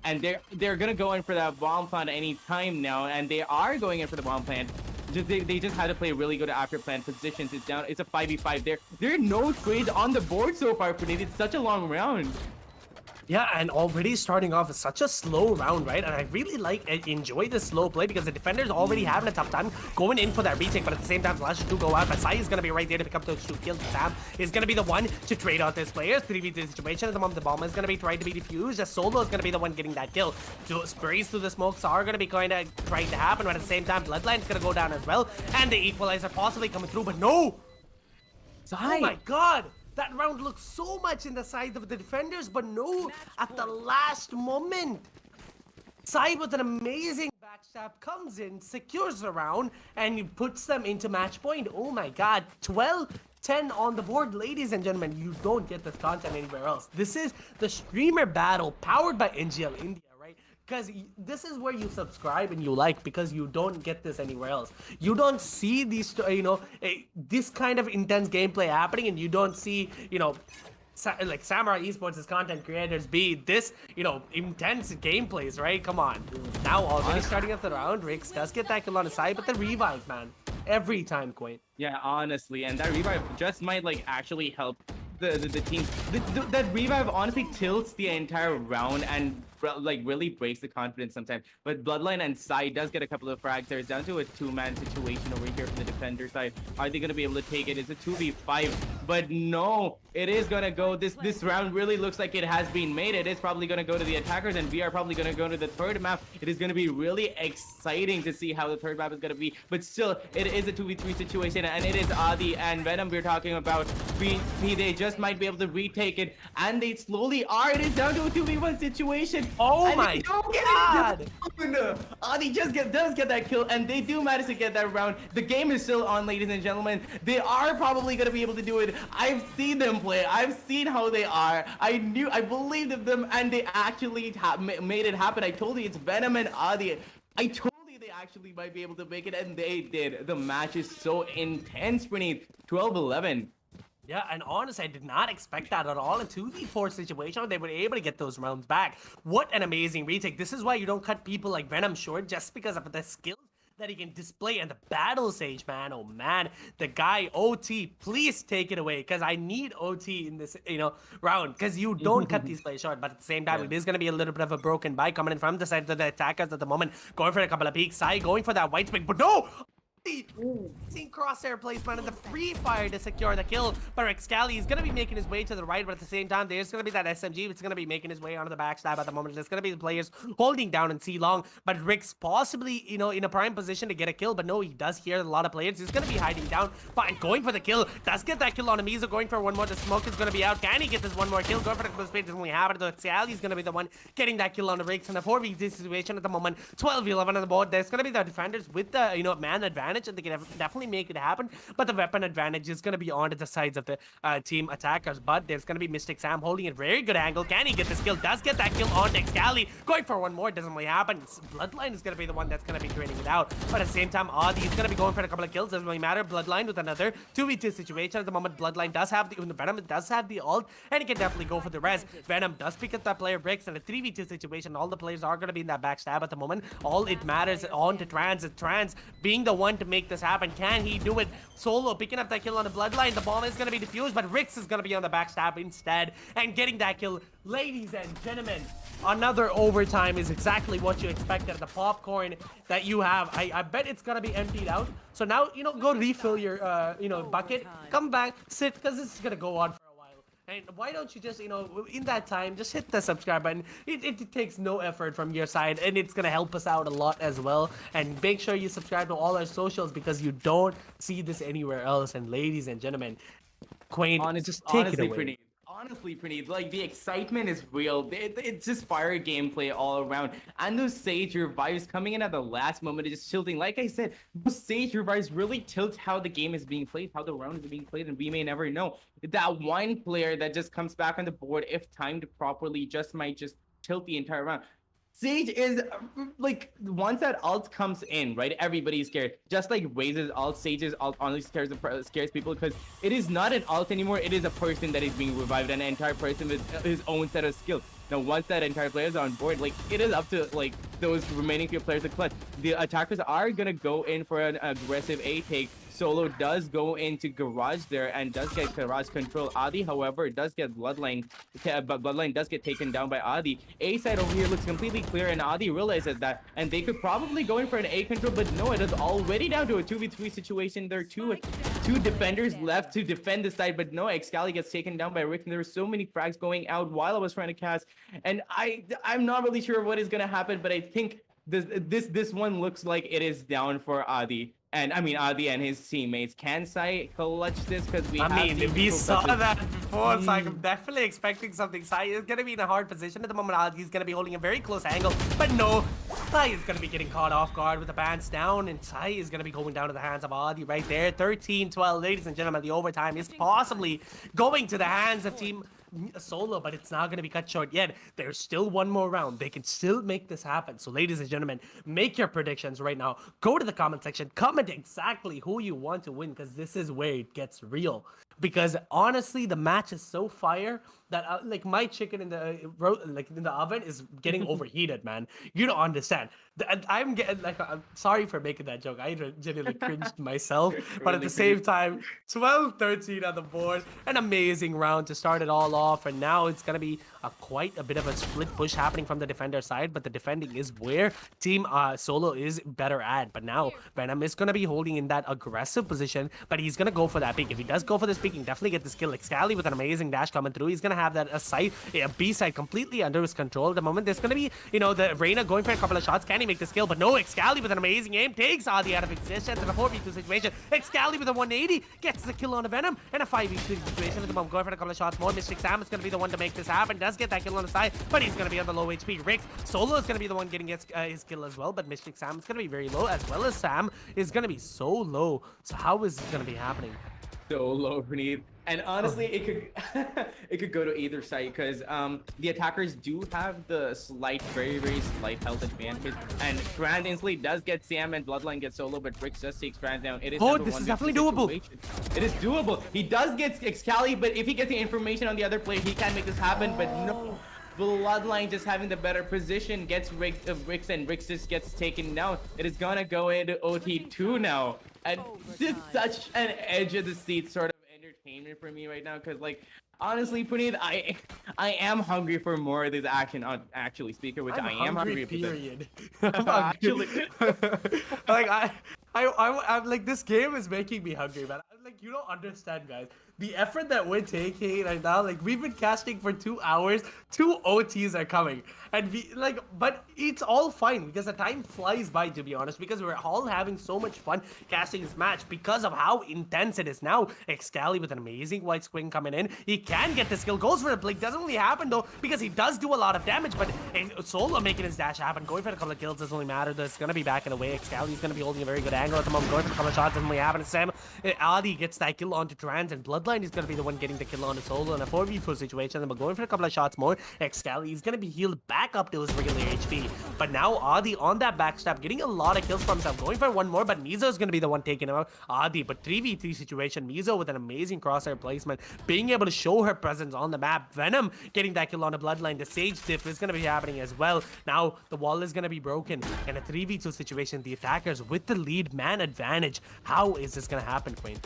And they're gonna go in for that bomb plant any time now, and they are going in for the bomb plant. They just had to play really good after plant positions. It's down. It's a 5v5 there. There are no trades on the board so far for Nate. It's such a long round. Yeah, and already starting off with such a slow round, right? And I really enjoy this slow play because the defender's already having a tough time going in for that retake, but at the same time, Flash do go out. But Sai is going to be right there to pick up those 2 kills. Sam is going to be the one to trade out this player. 3v3 situation at the moment. The bomb is going to be trying to be defused. As Solo is going to be the one getting that kill. So sprays through the smokes are going to be kind of trying to happen, but at the same time, Bloodline is going to go down as well. And the equalizer possibly coming through, but no! Sai. Oh my God! That round looks so much in the side of the defenders, but no, at the last moment. Sai with an amazing backstab comes in, secures the round, and puts them into match point. Oh my God, 12-10 on the board, ladies and gentlemen. You don't get this content anywhere else. This is the streamer battle powered by NGL India. Because this is where you subscribe and you like, because you don't get this anywhere else. You don't see these, this kind of intense gameplay happening, and you don't see, like Samurai Esports' content creators be this, intense gameplays, right? Come on. Now already starting up the round, Rix does get that kill on his side, but the revive, man. Every time, Quain. Yeah, honestly, and that revive just might actually help the team. That revive honestly tilts the entire round and really breaks the confidence sometimes. But Bloodline and Sai does get a couple of frags there. It's down to a 2-man situation over here from the defender side. Are they going to be able to take it? It's a 2v5, but no, it is going to go. This round really looks like it has been made. It is probably going to go to the attackers, and we are probably going to go to the third map. It is going to be really exciting to see how the third map is going to be, but still, it is a 2v3 situation, and it is Adi and Venom we're talking about. They just might be able to retake it, and they slowly are. It is down to a 2v1 situation. Oh my God! Adi just does get that kill, and they do manage to get that round. The game is still on, ladies and gentlemen. They are probably going to be able to do it. I've seen them play. I've seen how they are. I believed in them, and they actually made it happen. I told you it's Venom and Adi. I told you they actually might be able to make it, and they did. The match is so intense, Praneeth. 12-11. Yeah, and honestly, I did not expect that at all. In 2v4 situation, they were able to get those rounds back. What an amazing retake. This is why you don't cut people like Venom short, just because of the skills that he can display and the battle stage, man. Oh man, the guy OT, please take it away, because I need OT in this round, because you don't cut these plays short. But at the same time, it is going to be a little bit of a broken buy coming in from the side of the attackers at the moment, going for a couple of peeks. Sai going for that white spike, but no. Seeing crosshair placement and the free fire to secure the kill. But Excali is going to be making his way to the right, but at the same time, there's going to be that SMG. It's going to be making his way onto the backstab at the moment. There's going to be the players holding down and C long, but Rick's possibly, in a prime position to get a kill. But no, he does hear a lot of players. He's going to be hiding down, but going for the kill. Does get that kill on Mizo, going for one more. The smoke is going to be out. Can he get this one more kill? Going for the close space doesn't really happen. So Excali is going to be the one getting that kill on the Rick's in a 4v6 situation at the moment. 12-11 on the board. There's going to be the defenders with the man advantage advantage, and they can definitely make it happen. But the weapon advantage is going to be on to the sides of the team attackers. But there's going to be Mystic Sam holding a very good angle. Can he get this kill? Does get that kill on Excali. Going for one more. Doesn't really happen. Bloodline is going to be the one that's going to be draining it out. But at the same time, Adi is going to be going for a couple of kills. Doesn't really matter. Bloodline with another 2v2 situation at the moment. Bloodline does have the Venom does have the ult, and he can definitely go for the res. Venom does pick up that player bricks in a 3v2 situation. All the players are going to be in that backstab at the moment. All it matters on to Trans. Trans being the one to make this happen. Can he do it? Solo picking up that kill on the Bloodline. The bomb is going to be defused, but Rix is going to be on the backstab instead and getting that kill. Ladies and gentlemen, another overtime is exactly what you expected. The popcorn that you have, I bet it's gonna be emptied out. So now, you know, go refill your, bucket, come back, sit, because this is gonna go on for a while. And why don't you just, in that time, just hit the subscribe button. It takes no effort from your side, and it's gonna help us out a lot as well. And make sure you subscribe to all our socials because you don't see this anywhere else. And ladies and gentlemen, Quain, just take it away. Honestly, Praneeth, like the excitement is real. It's just fire gameplay all around. And those Sage revives coming in at the last moment, just tilting. Like I said, those Sage revives really tilt how the game is being played, how the round is being played, and we may never know. That one player that just comes back on the board, if timed properly, might just tilt the entire round. Sage is like once that ult comes in, right? Everybody's scared. Just like Raze's ult, Sage's ult honestly scares people because it is not an ult anymore. It is a person that is being revived, an entire person with his own set of skills. Now, once that entire player is on board, like it is up to like those remaining few players to clutch. The attackers are gonna go in for an aggressive A take. Solo does go into garage there and does get garage control. Adi, however, does get Bloodline, but Bloodline does get taken down by Adi. A side over here looks completely clear, and Adi realizes that, and they could probably go in for an A control, but no, it is already down to a 2v3 situation. There are two defenders left to defend the side, but no, Excali gets taken down by Rick, and there were so many frags going out while I was trying to cast, and I'm not really sure what is gonna happen, but I think this one looks like it is down for Adi. And I mean, Adi and his teammates. Can Sai clutch this? Because we saw that before, so I'm definitely expecting something. Sai is going to be in a hard position at the moment. Adi's going to be holding a very close angle, but no, Sai is going to be getting caught off guard with the bans down, and Sai is going to be going down to the hands of Adi right there. 13-12, ladies and gentlemen, the overtime is possibly going to the hands of Team Solo, but it's not going to be cut short yet. There's still one more round. They can still make this happen. So ladies and gentlemen, make your predictions right now. Go to the comment section, comment exactly who you want to win, because this is where it gets real. Because honestly, the match is so fire that like my chicken in the oven is getting overheated, man. You don't understand. I'm getting like, I'm sorry for making that joke. I genuinely cringed myself, but at the same time, 12-13 on the board, an amazing round to start it all off, and now it's gonna be quite a bit of a split push happening from the defender side, but the defending is where Team Solo is better at. But now Venom is gonna be holding in that aggressive position, but he's gonna go for that peek. If he does go for this peek, he can definitely get the skill. Like Scally with an amazing dash coming through, he's gonna have that a B side completely under his control at the moment. There's gonna be, the Reyna going for a couple of shots. Can he make the skill? But no, Excali with an amazing aim takes Adi out of existence in a 4v2 situation. Excali with a 180 gets the kill on a Venom in a 5v3 situation at the moment. Going for a couple of shots more. Mystic Sam is gonna be the one to make this happen. Does get that kill on the side, but he's gonna be on the low HP. Rix Solo is gonna be the one getting his kill as well, but Mystic Sam is gonna be very low, as well as Sam is gonna be so low. So how is this gonna be happening? So low, Praneeth. And honestly, it could it could go to either side because the attackers do have the very slight health advantage. And Strand instantly does get Sam, and Bloodline gets Solo, but Rix does take Strand down. It is this is definitely doable. It is doable. He does get Excali, but if he gets the information on the other player, he can make this happen. But no. Bloodline just having the better position gets Rix, and Rix just gets taken down. It is gonna go into OT2 now. And this is such an edge of the seat sort of entertainment for me right now, because like honestly, Praneeth, I am hungry for more of this action on actually speaker, which I am hungry period. Actually, like I'm like, this game is making me hungry, man. Like, you don't understand, guys. the effort that we're taking right now, like we've been casting for 2 hours, 2 OTs are coming, and we like, but it's all fine because the time flies by, to be honest, because we're all having so much fun casting this match because of how intense it is now. Excali with an amazing white swing coming in, he can get the skill, goes for the blink, doesn't really happen though because he does do a lot of damage, but Solo making his dash happen, going for a couple of kills doesn't really matter. There's gonna be back in the way. Excali's gonna be holding a very good angle at the moment, going for a couple of shots doesn't really happen. Sam Adi gets that kill onto Trans, and Bloodline is gonna be the one getting the kill onto Solo in a 4v4 situation, but going for a couple of shots more. Excali is gonna be healed back up to his regular HP, but now Adi on that backstab, getting a lot of kills for himself, going for one more, but Mizo is gonna be the one taking him out. Adi, but 3v3 situation, Mizo with an amazing crosshair placement, being able to show her presence on the map. Venom getting that kill on the Bloodline. The Sage diff is gonna be happening as well. Now the wall is gonna be broken in a 3v2 situation. The attackers with the lead man advantage. How is this gonna happen, Queen?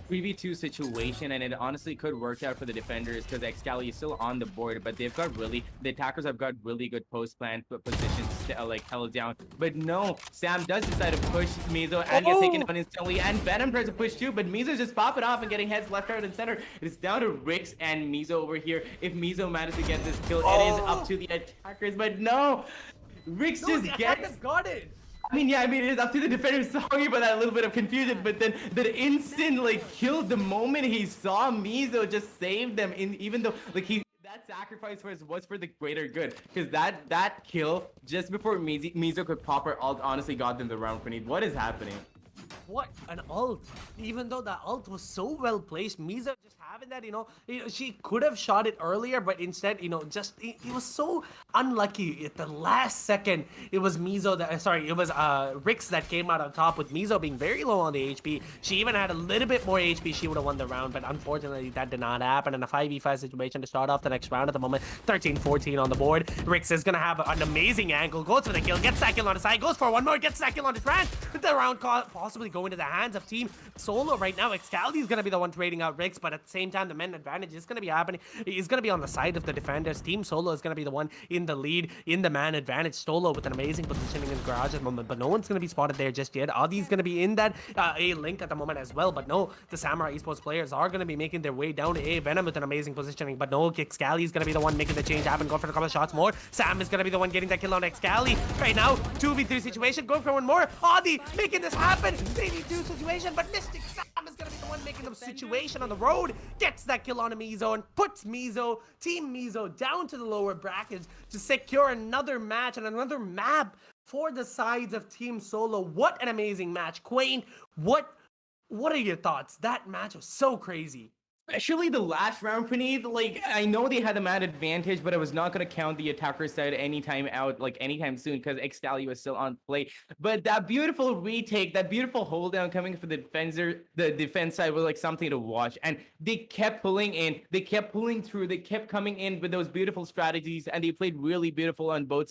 3v2 situation, and it honestly could work out for the defenders because Excali is still on the board, but the attackers have got really good post-plan positions to like held down. But no, Sam does decide to push Mizo and gets taken down instantly, and Venom tries to push too, but Mizo's just popping off and getting heads left, right, and center. It's down to Rix and Mizo over here. If Mizo manages to get this kill, it is up to the attackers, but no! Rix just gets... got it! I mean, it is up to the defender. Sorry about that little bit of confusion, but then the instant like kill the moment he saw Mizo just saved them. Even though like that sacrifice was for the greater good, because that kill just before Mizo could pop her ult honestly got them the round. What is happening? What an ult! Even though the ult was so well placed, Mizo just having that, she could have shot it earlier, but instead, just it was so unlucky. At the last second, it was Mizo it was Rix that came out on top, with Mizo being very low on the HP. She even had a little bit more HP, she would have won the round, but unfortunately that did not happen in a 5v5 situation to start off the next round at the moment. 13-14 on the board. Rix is gonna have an amazing angle, goes for the kill, gets that kill on the side, goes for one more, gets that kill on the Trans. The round possibly go into the hands of Team Solo right now. Excali is gonna be the one trading out Rix, but at the same time, the men advantage is gonna be happening. Is gonna be on the side of the defenders. Team Solo is gonna be the one in the lead in the man advantage. Solo with an amazing positioning in the garage at the moment, but no one's gonna be spotted there just yet. Adi's gonna be in that A link at the moment as well, but no, the Samurai Esports players are gonna be making their way down to A. Venom with an amazing positioning, but no, Excali is gonna be the one making the change happen, going for a couple of shots more. Sam is gonna be the one getting that kill on Excali right now. 2v3 situation, going for one more. Adi making this happen. 3v2 situation, but Mystic Sam is gonna be the one making the situation on the road. Gets that kill on a Mizo and puts Team Mizo down to the lower brackets to secure another match and another map for the sides of Team Solo. What an amazing match. Quain, what are your thoughts? That match was so crazy. Especially the last round, Praneeth. Like, I know they had the mad advantage, but I was not going to count the attacker side anytime soon, because Excali was still on play. But that beautiful retake, that beautiful hold down coming for the defense side was like something to watch. And they kept pulling in, they kept pulling through, they kept coming in with those beautiful strategies, and they played really beautiful on both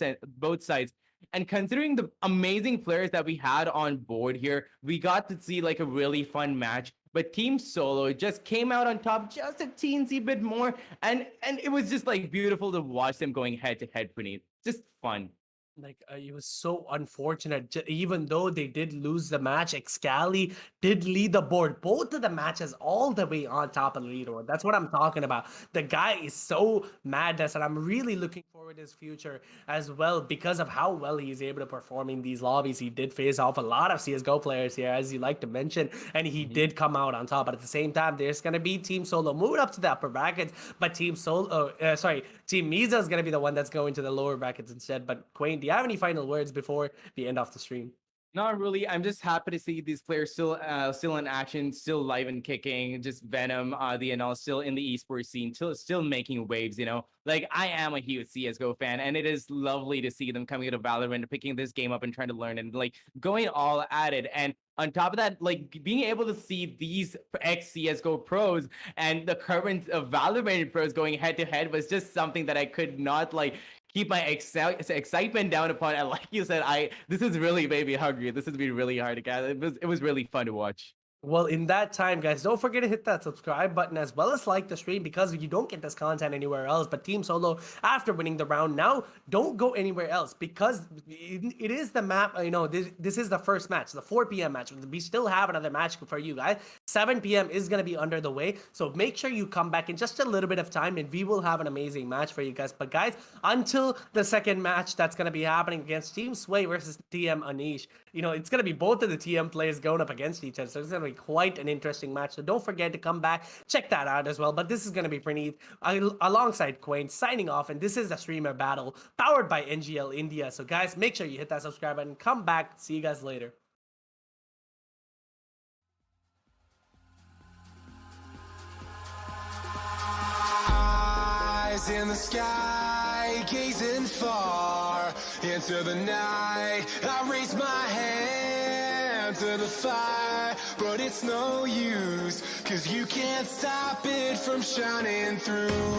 sides. And considering the amazing players that we had on board here, we got to see like a really fun match. But Team Solo just came out on top just a teensy bit more, and it was just like beautiful to watch them going head to head, Praneeth. Just fun. Like, it was so unfortunate. Even though they did lose the match, Excali did lead the board both of the matches all the way on top of the leaderboard. That's what I'm talking about. The guy is so madness, and I'm really looking forward to his future as well because of how well he's able to perform in these lobbies. He did face off a lot of CSGO players here, as you like to mention, and he did come out on top. But at the same time, there's going to be Team Solo moving up to the upper brackets, but Team Mizo is going to be the one that's going to the lower brackets instead. But Quain, do you have any final words before we end off the stream? Not really. I'm just happy to see these players still in action, still live and kicking. Just Venom, the and all still in the esports scene, still making waves. Like, I am a huge CS:GO fan, and it is lovely to see them coming out of Valorant, picking this game up and trying to learn and like going all at it. And on top of that, like being able to see these ex-CSGO pros and the current Valorant pros going head to head was just something that I could not like keep my excitement down upon. And like you said, this is really made me hungry. This has been really hard to get. It was really fun to watch. Well, in that time, guys, don't forget to hit that subscribe button as well as like the stream because you don't get this content anywhere else. But Team Solo, after winning the round, now don't go anywhere else because it is the map. This is the first match, the 4 p.m. match. We still have another match for you guys. 7 p.m. is going to be under the way. So make sure you come back in just a little bit of time and we will have an amazing match for you guys. But guys, until the second match that's going to be happening against Team Sway versus TM Anish, it's going to be both of the TM players going up against each other. So it's going to be quite an interesting match. So don't forget to come back, check that out as well. But this is going to be Praneeth alongside Quain signing off. And this is the streamer battle powered by NGL India. So guys, make sure you hit that subscribe button. Come back. See you guys later. Eyes in the sky, gazing far into the night. I raise my hand to the fire, but it's no use, 'cause you can't stop it from shining through.